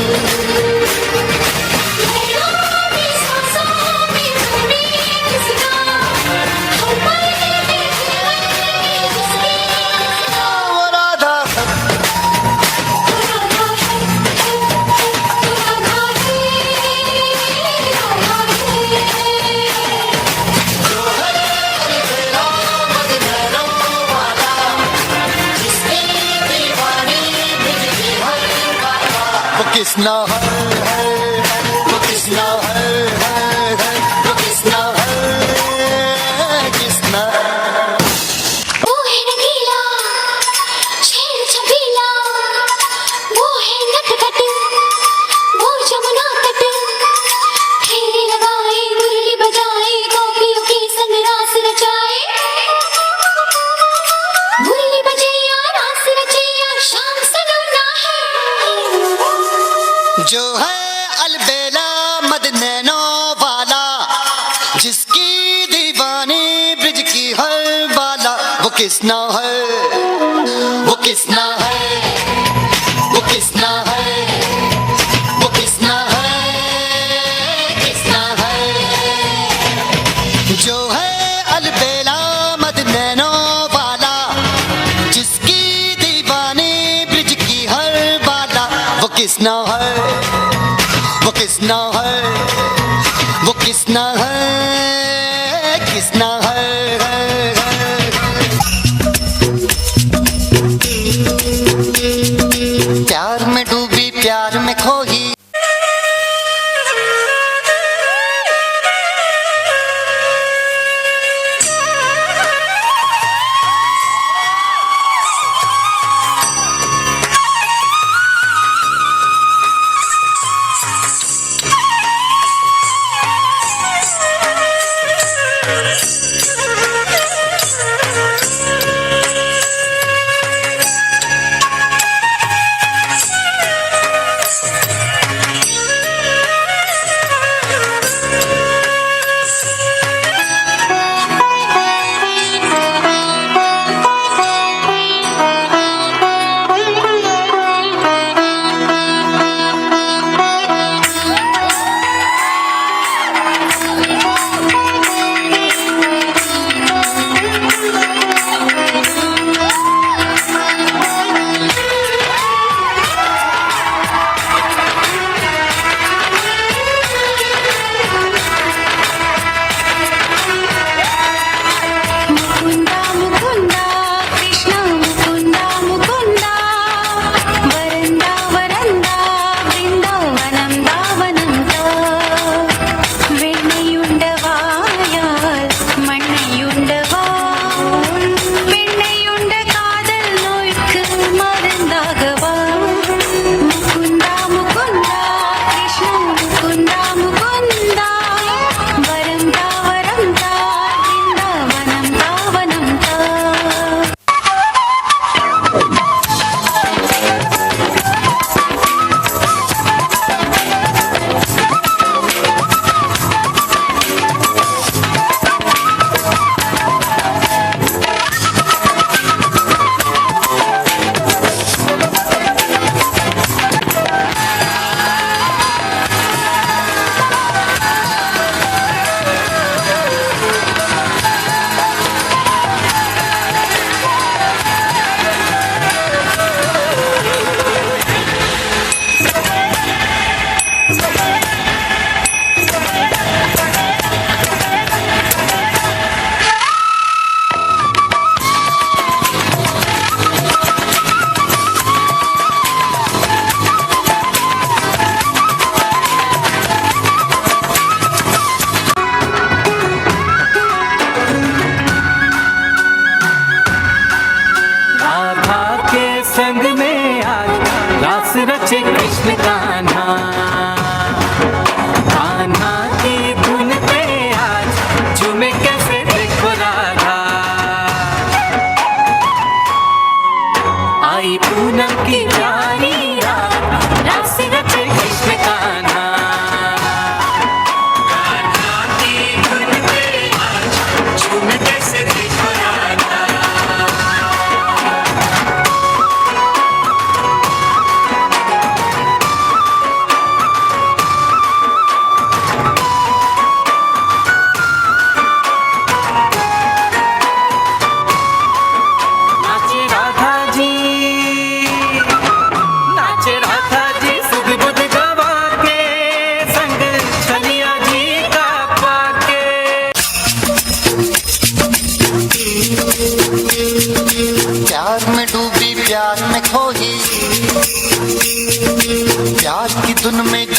Speaker 2: किसना है वो किसना है वो किसना है किसना।
Speaker 4: वो है नगीला शेर छबीला, वो है नटखट वो जमुना तट, फेरे लगाए मुरली बजाए गोपियों के संग रास रचाए। मुरली बजैया रास रचैया शाम सलोना है,
Speaker 2: जो है अलबेला मद नैनो वाला, जिसकी दीवानी ब्रिज की हर बाला। वो किसना है वो किसना है वो किसना है वो किसना है किसना है। जो है अलबेला मद नैनो वाला, जिसकी दीवानी ब्रिज की हर बाला। वो किसना है वो किसना है वो किसना है किसना है। प्यार में डूबी प्यार में खोई,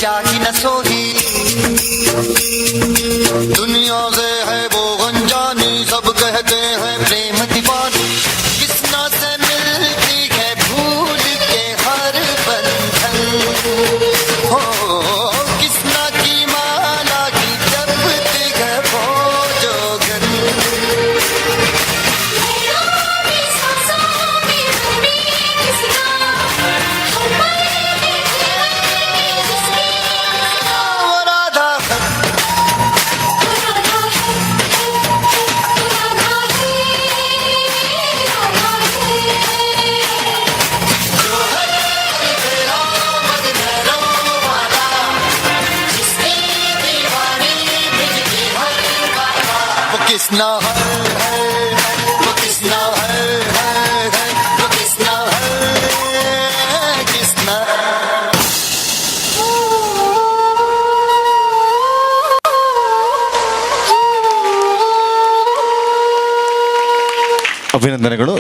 Speaker 2: जागी न सोही दुनिया से है वो अनजानी सब कहते हैं प्रेम दीवानी किसना से मिलती है भूल के हर बंधन हो किसना की माला की जपती है वो जोगन किसना है वो किसना है वो किसना है किसना
Speaker 6: ಅಭಿನಂದನೆಗಳು.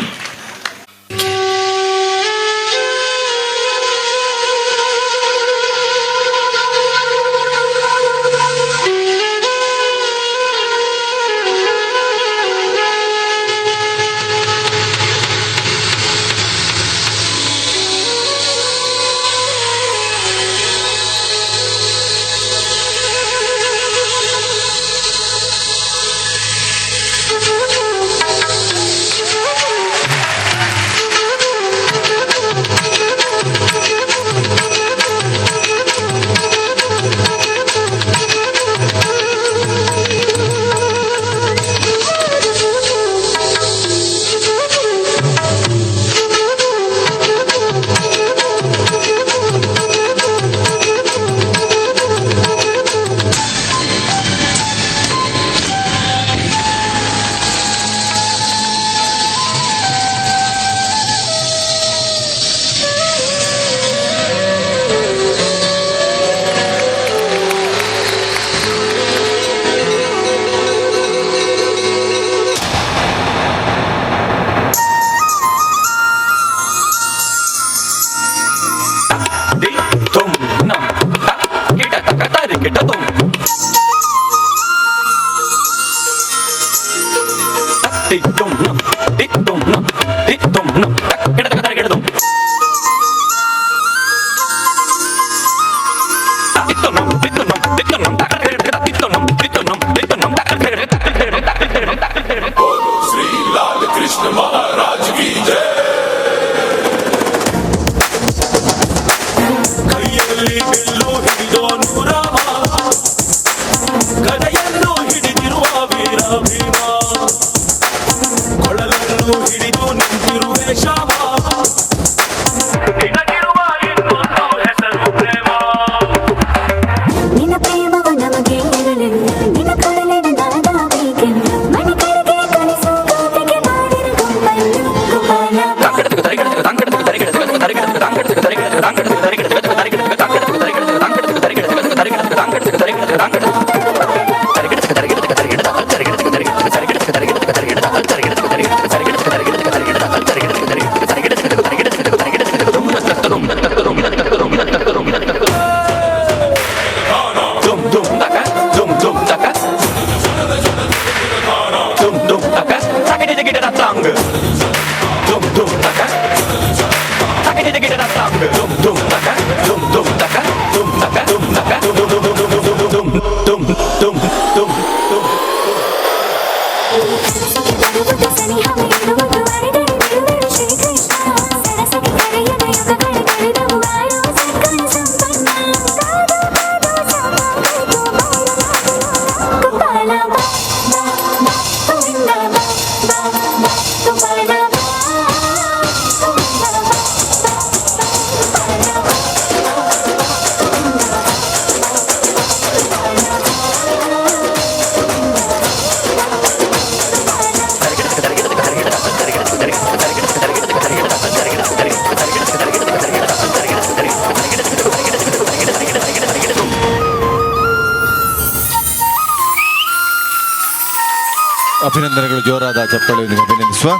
Speaker 6: ಅಭಿನಂದನೆಗಳು. ಜೋರಾದ ಚಪ್ಪಾಳೆಯೊಂದಿಗೆ ಅಭಿನಂದಿಸುವ.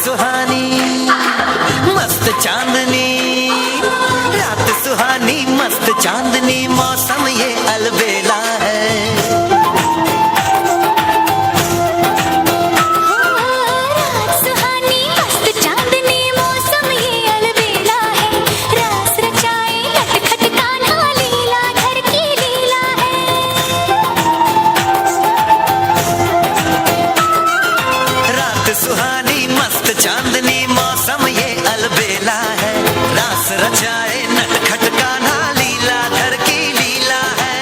Speaker 12: सुहानी मस्त चांदनी, रात सुहानी मस्त चांदनी, मौसम ये अलबेला है। सुहानी मस्त चांदनी, मौसम ये अलबेला है, रास रचाए नटखट कान्हा लीला घर की लीला है।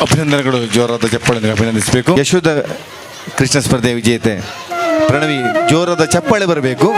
Speaker 6: ಅಭಿನಂದನೆಗಳು, ಜೋರಾದ ಚಪ್ಪಾಳೆ ಅಭಿನಂದಿಸಬೇಕು. ಯಶೋಧ ಕೃಷ್ಣ ಸ್ಪರ್ಧೆ ವಿಜೇತೆ ಪ್ರಣವಿ, ಜೋರಾದ ಚಪ್ಪಾಳೆ ಬರಬೇಕು.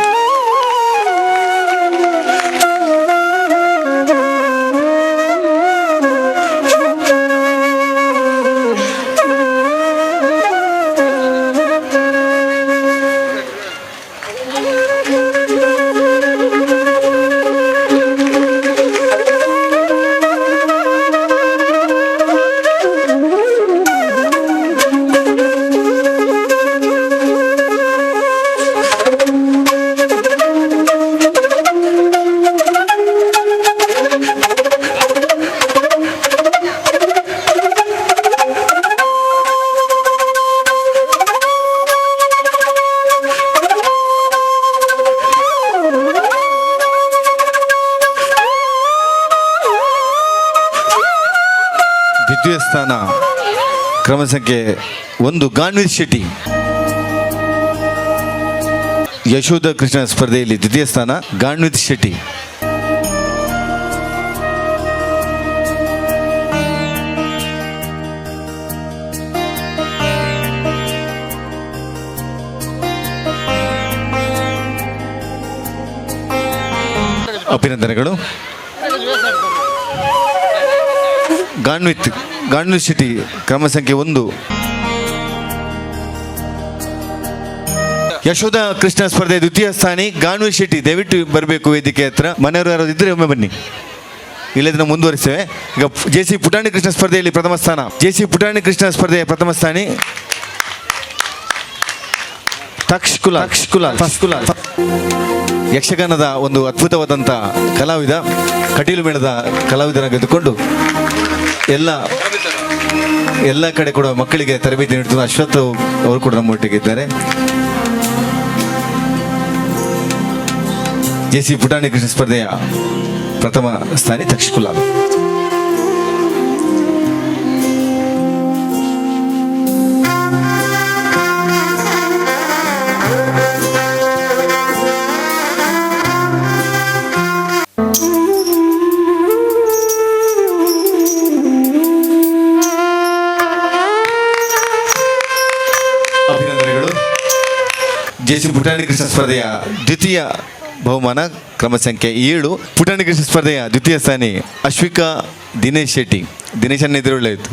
Speaker 6: ದ್ವಿತೀಯ ಸ್ಥಾನ ಕ್ರಮ ಸಂಖ್ಯೆ 1 ಗಾನ್ವೀರ್ ಶೆಟ್ಟಿ. ಯಶೋಧ ಕೃಷ್ಣ ಸ್ಪರ್ಧೆಯಲ್ಲಿ ದ್ವಿತೀಯ ಸ್ಥಾನ ಗಾನ್ವೀರ್ ಶೆಟ್ಟಿ. ಅಭಿನಂದನೆಗಳು. ಗಾನ್ವೀರ್ ಶೆಟ್ಟಿ ಕ್ರಮ ಸಂಖ್ಯೆ 1. ಯಶೋಧ ಕೃಷ್ಣ ಸ್ಪರ್ಧೆ ದ್ವಿತೀಯ ಸ್ಥಾನಿ ಗಾನ್ವೀರ್ ಶೆಟ್ಟಿ. ದಯವಿಟ್ಟು ಬರಬೇಕು ವೇದಿಕೆ ಹತ್ರ. ಮನೆಯವರು ಯಾರು ಇದ್ರೆ ಒಮ್ಮೆ ಬನ್ನಿ, ಇಲ್ಲದನ್ನ ಮುಂದುವರಿಸ್ತೇವೆ. ಈಗ ಜೆ.ಸಿ. ಪುಟಾಣಿ ಕೃಷ್ಣ ಸ್ಪರ್ಧೆಯಲ್ಲಿ ಪ್ರಥಮ ಸ್ಥಾನ ಜೆ.ಸಿ. ಪುಟಾಣಿ ಕೃಷ್ಣ ಸ್ಪರ್ಧೆಯ ಪ್ರಥಮ ಸ್ಥಾನಿ ತಕ್ಷಕುಲ. ಯಕ್ಷಗಾನದ ಒಂದು ಅದ್ಭುತವಾದಂಥ ಕಲಾವಿದ, ಕಟೀಲು ಮೇಳದ ಕಲಾವಿದರಾಗಿದ್ದುಕೊಂಡು ಎಲ್ಲ ಕಡೆ ಕೂಡ ಮಕ್ಕಳಿಗೆ ತರಬೇತಿ ನೀಡುತ್ತಿರುವ ಅಶ್ವಥ್ ಅವರು ಕೂಡ ನಮ್ಮೊಟ್ಟಿಗೆ ಇದ್ದಾರೆ. ಜೆ.ಸಿ. ಪುಟಾಣಿ ಕೃಷ್ಣ ಸ್ಪರ್ಧೆಯ ಪ್ರಥಮ ಸ್ಥಾನಿ ತಕ್ಷಕುಲ. ಜೆ.ಸಿ. ಪುಟಾಣಿ ಕೃಷ್ಣ ಸ್ಪರ್ಧೆಯ ದ್ವಿತೀಯ ಬಹುಮಾನ ಕ್ರಮ ಸಂಖ್ಯೆ 7 ಪುಟಾಣಿ ಕೃಷ್ಣ ಸ್ಪರ್ಧೆಯ ದ್ವಿತೀಯ ಸ್ಥಾನಿ ಅಶ್ವಿಕಾ ದಿನೇಶ್ ಶೆಟ್ಟಿ. ದಿನೇಶ್ ಅನ್ನ ಇದ್ರೆ ಒಳ್ಳೆಯಿತ್ತು.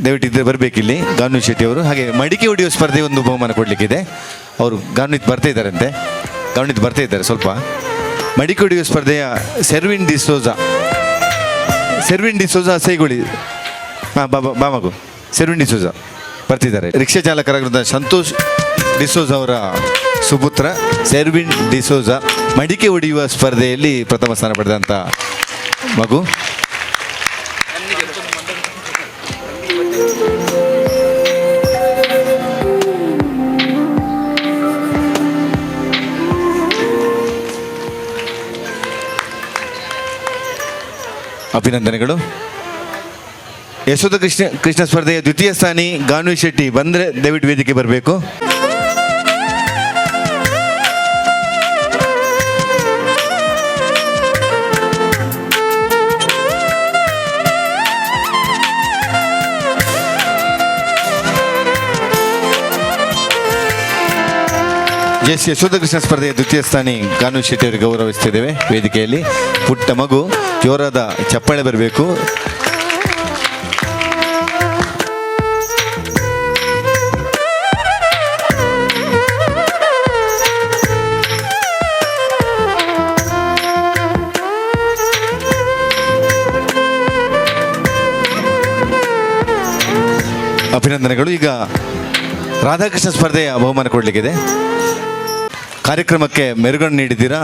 Speaker 6: ದಯವಿಟ್ಟು ಬರಬೇಕಿಲ್ಲಿ ಗಾನ್ವೀರ್ ಶೆಟ್ಟಿ ಅವರು. ಹಾಗೆ ಮಡಿಕೆ ಹೊಡೆಯುವ ಸ್ಪರ್ಧೆ ಒಂದು ಬಹುಮಾನ ಕೊಡಲಿಕ್ಕಿದೆ. ಅವರು ಗಾನ್ವೀರ್ ಬರ್ತಾ ಇದ್ದಾರೆ ಸ್ವಲ್ಪ. ಮಡಿಕೆ ಹೊಡೆಯುವ ಸ್ಪರ್ಧೆಯ ಸೆರ್ವಿನ್ ಡಿಸೋಜಾ ಸೈಗುಳಿ. ಬಾಮಗು ಸೆರ್ವಿನ್ ಡಿಸೋಜಾ ಬರ್ತಿದ್ದಾರೆ. ರಿಕ್ಷಾ ಚಾಲಕರಾಗಿದ್ದ ಸಂತೋಷ್ ಡಿಸೋಜಾ ಅವರ ಸುಪುತ್ರ ಸೆರ್ವಿನ್ ಡಿಸೋಜಾ ಮಡಿಕೆ ಹೊಡೆಯುವ ಸ್ಪರ್ಧೆಯಲ್ಲಿ ಪ್ರಥಮ ಸ್ಥಾನ ಪಡೆದಂಥ ಮಗು. ಅಭಿನಂದನೆಗಳು. ಯಶೋಧ ಕೃಷ್ಣ ಸ್ಪರ್ಧೆಯ ದ್ವಿತೀಯ ಸ್ಥಾನಿ ಗಾನ್ವೀರ್ ಶೆಟ್ಟಿ ಬಂದರೆ ದಯವಿಟ್ಟು ವೇದಿಕೆ ಬರಬೇಕು. ಎಸ್ ಯಶೋಧ ಕೃಷ್ಣ ಸ್ಪರ್ಧೆಯ ದ್ವಿತೀಯ ಸ್ಥಾನಿ ಗಾನ್ವೀರ್ ಶೆಟ್ಟಿ ಅವರಿಗೆ ಗೌರವಿಸ್ತಿದ್ದೇವೆ ವೇದಿಕೆಯಲ್ಲಿ. ಪುಟ್ಟ ಮಗು, ಜೋರಾದ ಚಪ್ಪಾಳೆ ಬರಬೇಕು. ಅಭಿನಂದನೆಗಳು. ಈಗ ರಾಧಾಕೃಷ್ಣ ಸ್ಪರ್ಧೆಯ ಬಹುಮಾನ ಕೊಡಲಿಕ್ಕಿದೆ. ಕಾರ್ಯಕ್ರಮಕ್ಕೆ ಮೆರುಗನ್ನು ನೀಡಿದ್ದೀರಾ.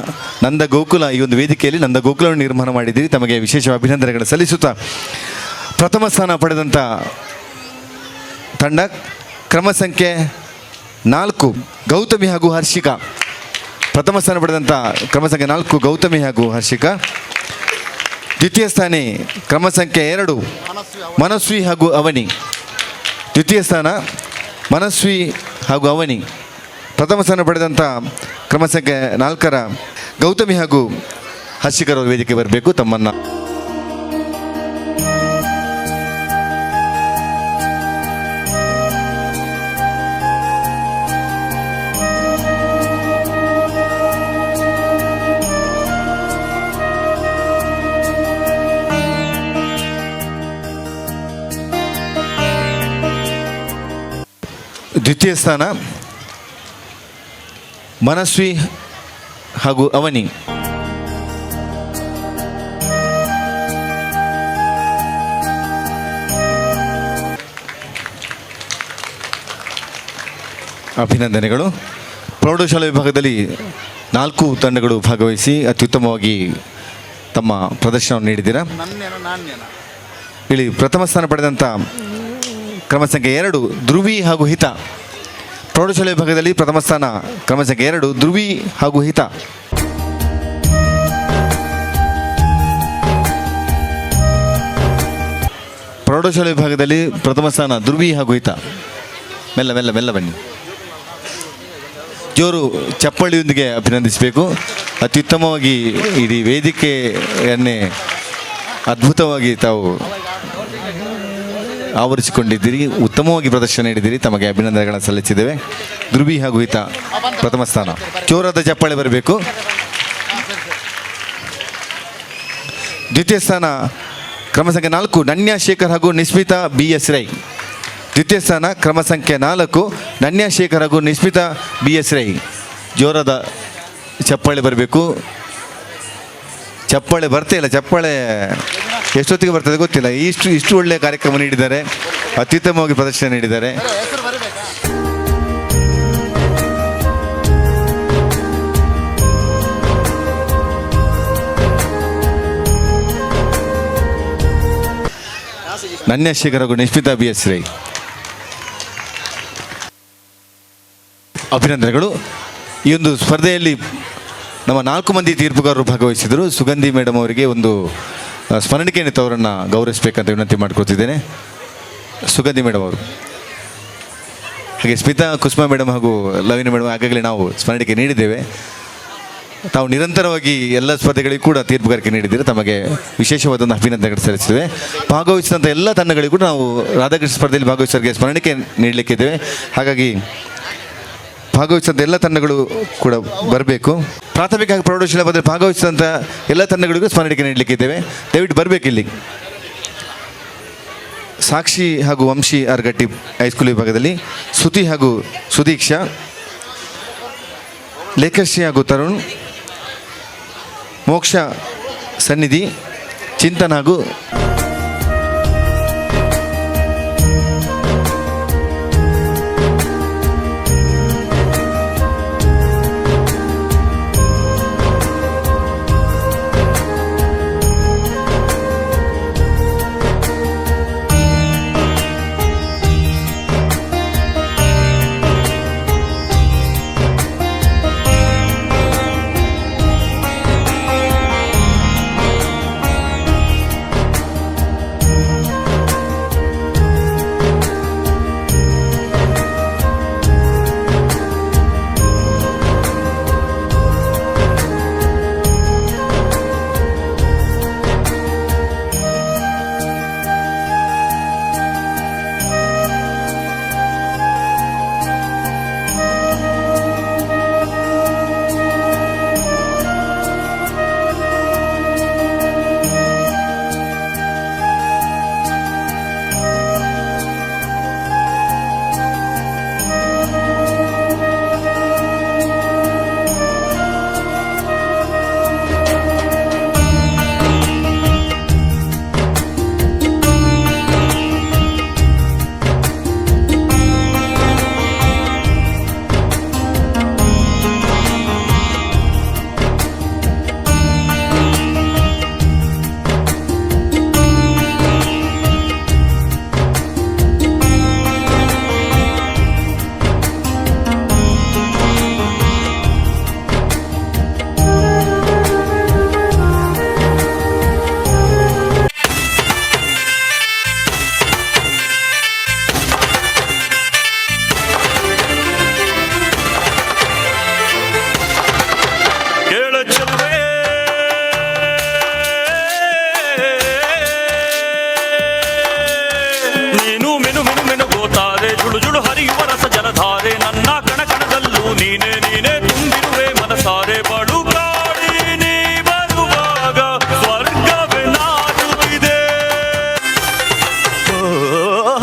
Speaker 6: ನಂದ ಗೋಕುಲ, ಈ ಒಂದು ವೇದಿಕೆಯಲ್ಲಿ ನಂದ ಗೋಕುಲವನ್ನು ನಿರ್ಮಾಣ ಮಾಡಿದ್ದೀರಿ. ತಮಗೆ ವಿಶೇಷ ಅಭಿನಂದನೆಗಳನ್ನು ಸಲ್ಲಿಸುತ್ತಾ ಪ್ರಥಮ ಸ್ಥಾನ ಪಡೆದಂಥ ತಂಡ ಕ್ರಮ ಸಂಖ್ಯೆ 4 ಗೌತಮಿ ಹಾಗೂ ಹರ್ಷಿಕಾ. ಪ್ರಥಮ ಸ್ಥಾನ ಪಡೆದಂಥ ಕ್ರಮ ಸಂಖ್ಯೆ 4 ಗೌತಮಿ ಹಾಗೂ ಹರ್ಷಿಕಾ. ದ್ವಿತೀಯ ಸ್ಥಾನಿ ಕ್ರಮ ಸಂಖ್ಯೆ 2 ಮನಸ್ವಿ ಹಾಗೂ ಅವನಿ. ದ್ವಿತೀಯ ಸ್ಥಾನ ಮನಸ್ವಿ ಹಾಗೂ ಅವನಿ. ಪ್ರಥಮ ಸ್ಥಾನ ಪಡೆದಂಥ ಕ್ರಮ ಸಂಖ್ಯೆ 4 ಗೌತಮಿ ಹಾಗೂ ಹರ್ಷಿಕರವರು ವೇದಿಕೆ ಬರಬೇಕು. ತಮ್ಮನ್ನು ದ್ವಿತೀಯ ಸ್ಥಾನ ಮನಸ್ವಿ ಹಾಗೂ ಅವನಿ. ಅಭಿನಂದನೆಗಳು. ಪ್ರೌಢಶಾಲಾ ವಿಭಾಗದಲ್ಲಿ 4 ತಂಡಗಳು ಭಾಗವಹಿಸಿ ಅತ್ಯುತ್ತಮವಾಗಿ ತಮ್ಮ ಪ್ರದರ್ಶನವನ್ನು ನೀಡಿದ್ದೀರಾ. ಇಲ್ಲಿ ಪ್ರಥಮ ಸ್ಥಾನ ಪಡೆದಂಥ ಕ್ರಮ ಸಂಖ್ಯೆ 2 ಧ್ರುವಿ ಹಾಗೂ ಹಿತ. ಪ್ರೌಢಶಾಲೆ ವಿಭಾಗದಲ್ಲಿ ಪ್ರಥಮ ಸ್ಥಾನ ಕ್ರಮ ಸಂಖ್ಯೆ 2 ಧ್ರುವಿ ಹಾಗೂ ಹಿತ. ಪ್ರೌಢಶಾಲೆ ವಿಭಾಗದಲ್ಲಿ ಪ್ರಥಮ ಸ್ಥಾನ ಧ್ರುವಿ ಹಾಗೂ ಹಿತ. ಮೆಲ್ಲ ಮೆಲ್ಲ ಮೆಲ್ಲ ಬನ್ನಿ. ಜೋರು ಚಪ್ಪಳಿಯೊಂದಿಗೆ ಅಭಿನಂದಿಸಬೇಕು. ಅತ್ಯುತ್ತಮವಾಗಿ ಇಡೀ ವೇದಿಕೆಯನ್ನೇ ಅದ್ಭುತವಾಗಿ ತಾವು ಆವರಿಸಿಕೊಂಡಿದ್ದೀರಿ. ಉತ್ತಮವಾಗಿ ಪ್ರದರ್ಶನ ನೀಡಿದ್ದೀರಿ. ತಮಗೆ ಅಭಿನಂದನೆಗಳನ್ನು ಸಲ್ಲಿಸಿದ್ದೇವೆ. ಧ್ರುವಿ ಹಾಗೂ ಹಿತ ಪ್ರಥಮ ಸ್ಥಾನ. ಜೋರಾದ ಚಪ್ಪಾಳೆ ಬರಬೇಕು. ದ್ವಿತೀಯ ಸ್ಥಾನ ಕ್ರಮ ಸಂಖ್ಯೆ 4 ನನ್ಯಾ ಶೇಖರ್ ಹಾಗೂ ನಿಸ್ಮಿತಾ BS ರೈ. ದ್ವಿತೀಯ ಸ್ಥಾನ ಕ್ರಮ ಸಂಖ್ಯೆ 4 ನನ್ಯಾ ಶೇಖರ್ ಹಾಗೂ ನಿಸ್ಮಿತಾ BS ರೈ. ಜೋರಾದ ಚಪ್ಪಾಳೆ ಬರಬೇಕು. ಚಪ್ಪಾಳೆ ಬರ್ತಾ ಇಲ್ಲ. ಚಪ್ಪಾಳೆ ಎಷ್ಟೊತ್ತಿಗೆ ಬರ್ತದೆ ಗೊತ್ತಿಲ್ಲ. ಇಷ್ಟು ಒಳ್ಳೆಯ ಕಾರ್ಯಕ್ರಮ ನೀಡಿದ್ದಾರೆ. ಅತ್ಯುತ್ತಮವಾಗಿ ಪ್ರದರ್ಶನ ನೀಡಿದ್ದಾರೆ. ನನ್ಯಾ ಶೇಖರ್ ಹಾಗೂ ನಿಸ್ಮಿತಾ BS ರೈ. ಅಭಿನಂದನೆಗಳು. ಈ ಒಂದು ಸ್ಪರ್ಧೆಯಲ್ಲಿ ನಮ್ಮ 4 ಮಂದಿ ತೀರ್ಪುಗಾರರು ಭಾಗವಹಿಸಿದರು. ಸುಗಂಧಿ ಮೇಡಮ್ ಅವರಿಗೆ ಒಂದು ಸ್ಮರಣಿಕೆಯನ್ನು ಅವರನ್ನು ಗೌರವಿಸಬೇಕಂತ ವಿನಂತಿ ಮಾಡಿಕೊಳ್ತಿದ್ದೇನೆ. ಸುಗಂಧಿ ಮೇಡಮ್ ಅವರು, ಹಾಗೆ ಸ್ಮಿತಾ ಕುಸುಮಾ ಮೇಡಮ್ ಹಾಗೂ ಲವಿನ ಮೇಡಮ್ ಆಗಾಗಲೇ ನಾವು ಸ್ಮರಣಿಕೆ ನೀಡಿದ್ದೇವೆ. ತಾವು ನಿರಂತರವಾಗಿ ಎಲ್ಲ ಸ್ಪರ್ಧೆಗಳಿಗೂ ಕೂಡ ತೀರ್ಪುಗಾರಿಕೆ ನೀಡಿದ್ದೀರಿ. ತಮಗೆ ವಿಶೇಷವಾದ ಅಭಿನಂದನೆಗಳು ಸಲ್ಲಿಸಿದ್ದೇವೆ. ಭಾಗವಹಿಸಿದಂಥ ಎಲ್ಲ ತಂಡಗಳಿಗೂ ಕೂಡ ನಾವು ರಾಧಾಕೃಷ್ಣ ಸ್ಪರ್ಧೆಯಲ್ಲಿ ಭಾಗವಹಿಸೋರಿಗೆ ಸ್ಮರಣಿಕೆ ನೀಡಲಿಕ್ಕಿದ್ದೇವೆ. ಹಾಗಾಗಿ ಭಾಗವಹಿಸಿದಂಥ ಎಲ್ಲ ತಂಡಗಳು ಕೂಡ ಬರಬೇಕು. ಪ್ರಾಥಮಿಕ ಹಾಗೂ ಪ್ರೌಢಶಾಲಾ ಪದವಿ ಭಾಗವಹಿಸಿದಂಥ ಎಲ್ಲ ತಂಡಗಳಿಗೂ ಸ್ಮರಣಿಕೆ ನೀಡಲಿಕ್ಕಿದ್ದೇವೆ. ದಯವಿಟ್ಟು ಬರಬೇಕು ಇಲ್ಲಿ. ಸಾಕ್ಷಿ ಹಾಗೂ ವಂಶಿ ಆರ್ಗಟ್ಟಿ ಹೈಸ್ಕೂಲ್ ವಿಭಾಗದಲ್ಲಿ ಶ್ರುತಿ ಹಾಗೂ ಸುದೀಕ್ಷಾ, ಲೇಖಶ್ರೀ ಹಾಗೂ ತರುಣ್, ಮೋಕ್ಷ ಸನ್ನಿಧಿ, ಚಿಂತನ್ ಹಾಗೂ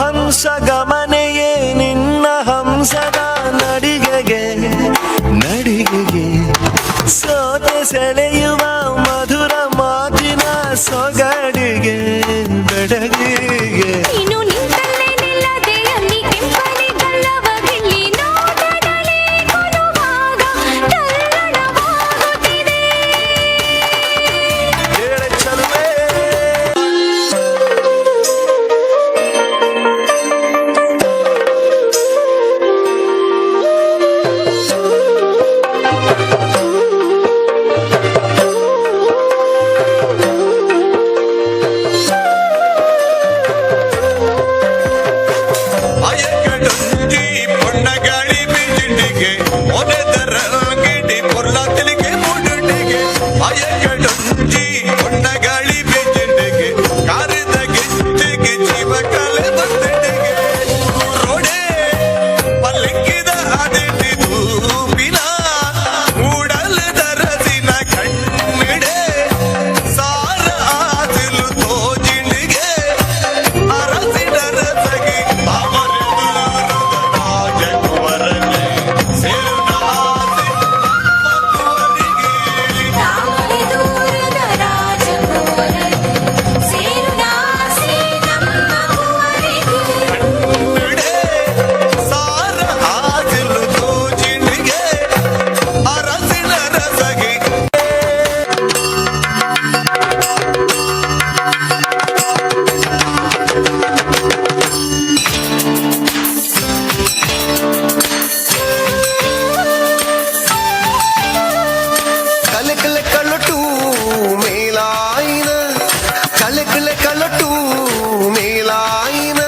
Speaker 13: ಹಂಸ ಗಮನೆಯೇ ನಿನ್ನ ಹಂಸ ನಡಿಗೆಗೆ ಸೋತೆ ಸೆಳೆಯುವ ಮಧುರ ಮಾತಿನ ಸೊಗಡಿಗೆ ಬೆಡಗಿಗೆ
Speaker 4: ನೀನು ನಿಂತಲ್ಲೇ ನಿಲ್ಲದೆ ಅಲ್ಲಿ ಕೆಂಪನೆ ಗಲ್ಲವ ಗಿಲ್ಲಿ ನೋಟದಲ್ಲಿ ಕೊಲುವಾಗ ತಲ್ಲಣವಾಗುತ್ತಿದೆ.
Speaker 13: ಹೇಳೆ ಚಲುವೆ
Speaker 10: ಅಯ್ಯಗಡಂಜಿ பொன்னಗಾಳಿ ಬಿಜಿಂಡಿಗೆ ಒನೆದರ ಗಿಡಿ ಪೊರ್ಲ ತಿಲಿಗೆ ಮುಡುಂಡಿಗೆ ಅಯ್ಯಗಡಂಜಿ பொன்னಗಾಳಿ ಬಿಜಿಂಡಿಗೆ ಕಾರಿದ ಗಿಚ್ಚಿಗೆ ಜೀವ ಕಲೆ ಬಂದಿಡಿಗೆ ರೋಡೆ ಪಲ್ಲಕ್ಕಿದ ಅದಿಟ್ಟಿ ತೂಪಿನ ಮೂಡಲ ದರಸಿನ ಕಣ್ಣಿಡೆ ಸಾರ ಆದಿಲು ತೋಜಿಂಡಿಗೆ ಅರಸಿಡರ ಸಗಿ
Speaker 4: ರಾಮನೆ ದೂರದ ರಾಜಕುವರರಿಗೆ ಸೇರುದಾಸೆ ನಮ್ಮ ಕುವರಿಗೆ.
Speaker 10: ಸಾರ ಆದಿಲು ತೋಜಿಂಡಿಗೆ ಅರಸಿಡರ ಸಗಿ
Speaker 2: ಕಲಕಲ ಕಲಟು ಮೇಲಾಯಿನ ಕಲಕಲ ಕಲಟು ಮೇಲಾಯಿನ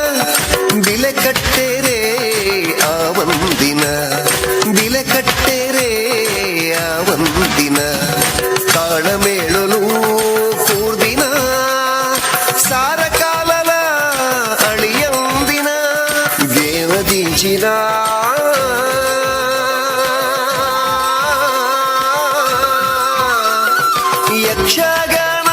Speaker 2: ಬಿಲೆ ಕಟ್ಟೆರೆ ಆವಂದಿನ ಬಿಲೆ ಕಟ್ಟೆರೆ ಆವಂದಿನ ತಾಳಮೇಳಲು ಕೂರ್ದಿನ ಸಾರ ಕಾಲಲ ಅಳಿಯಂದಿನ ದೇವದಿಂಚಿನ ಯಕ್ಷಗಾನ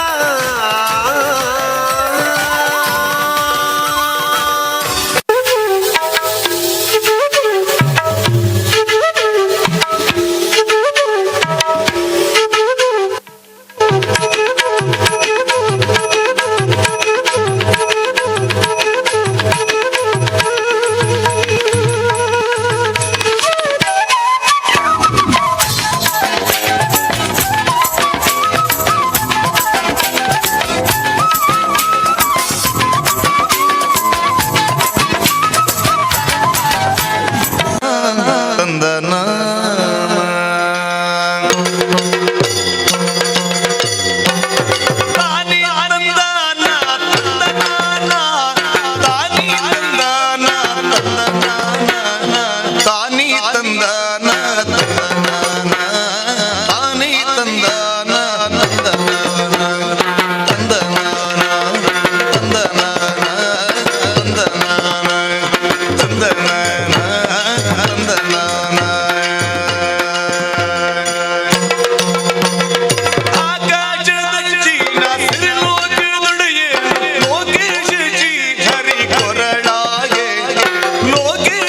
Speaker 10: ಲೋಕೇಶ್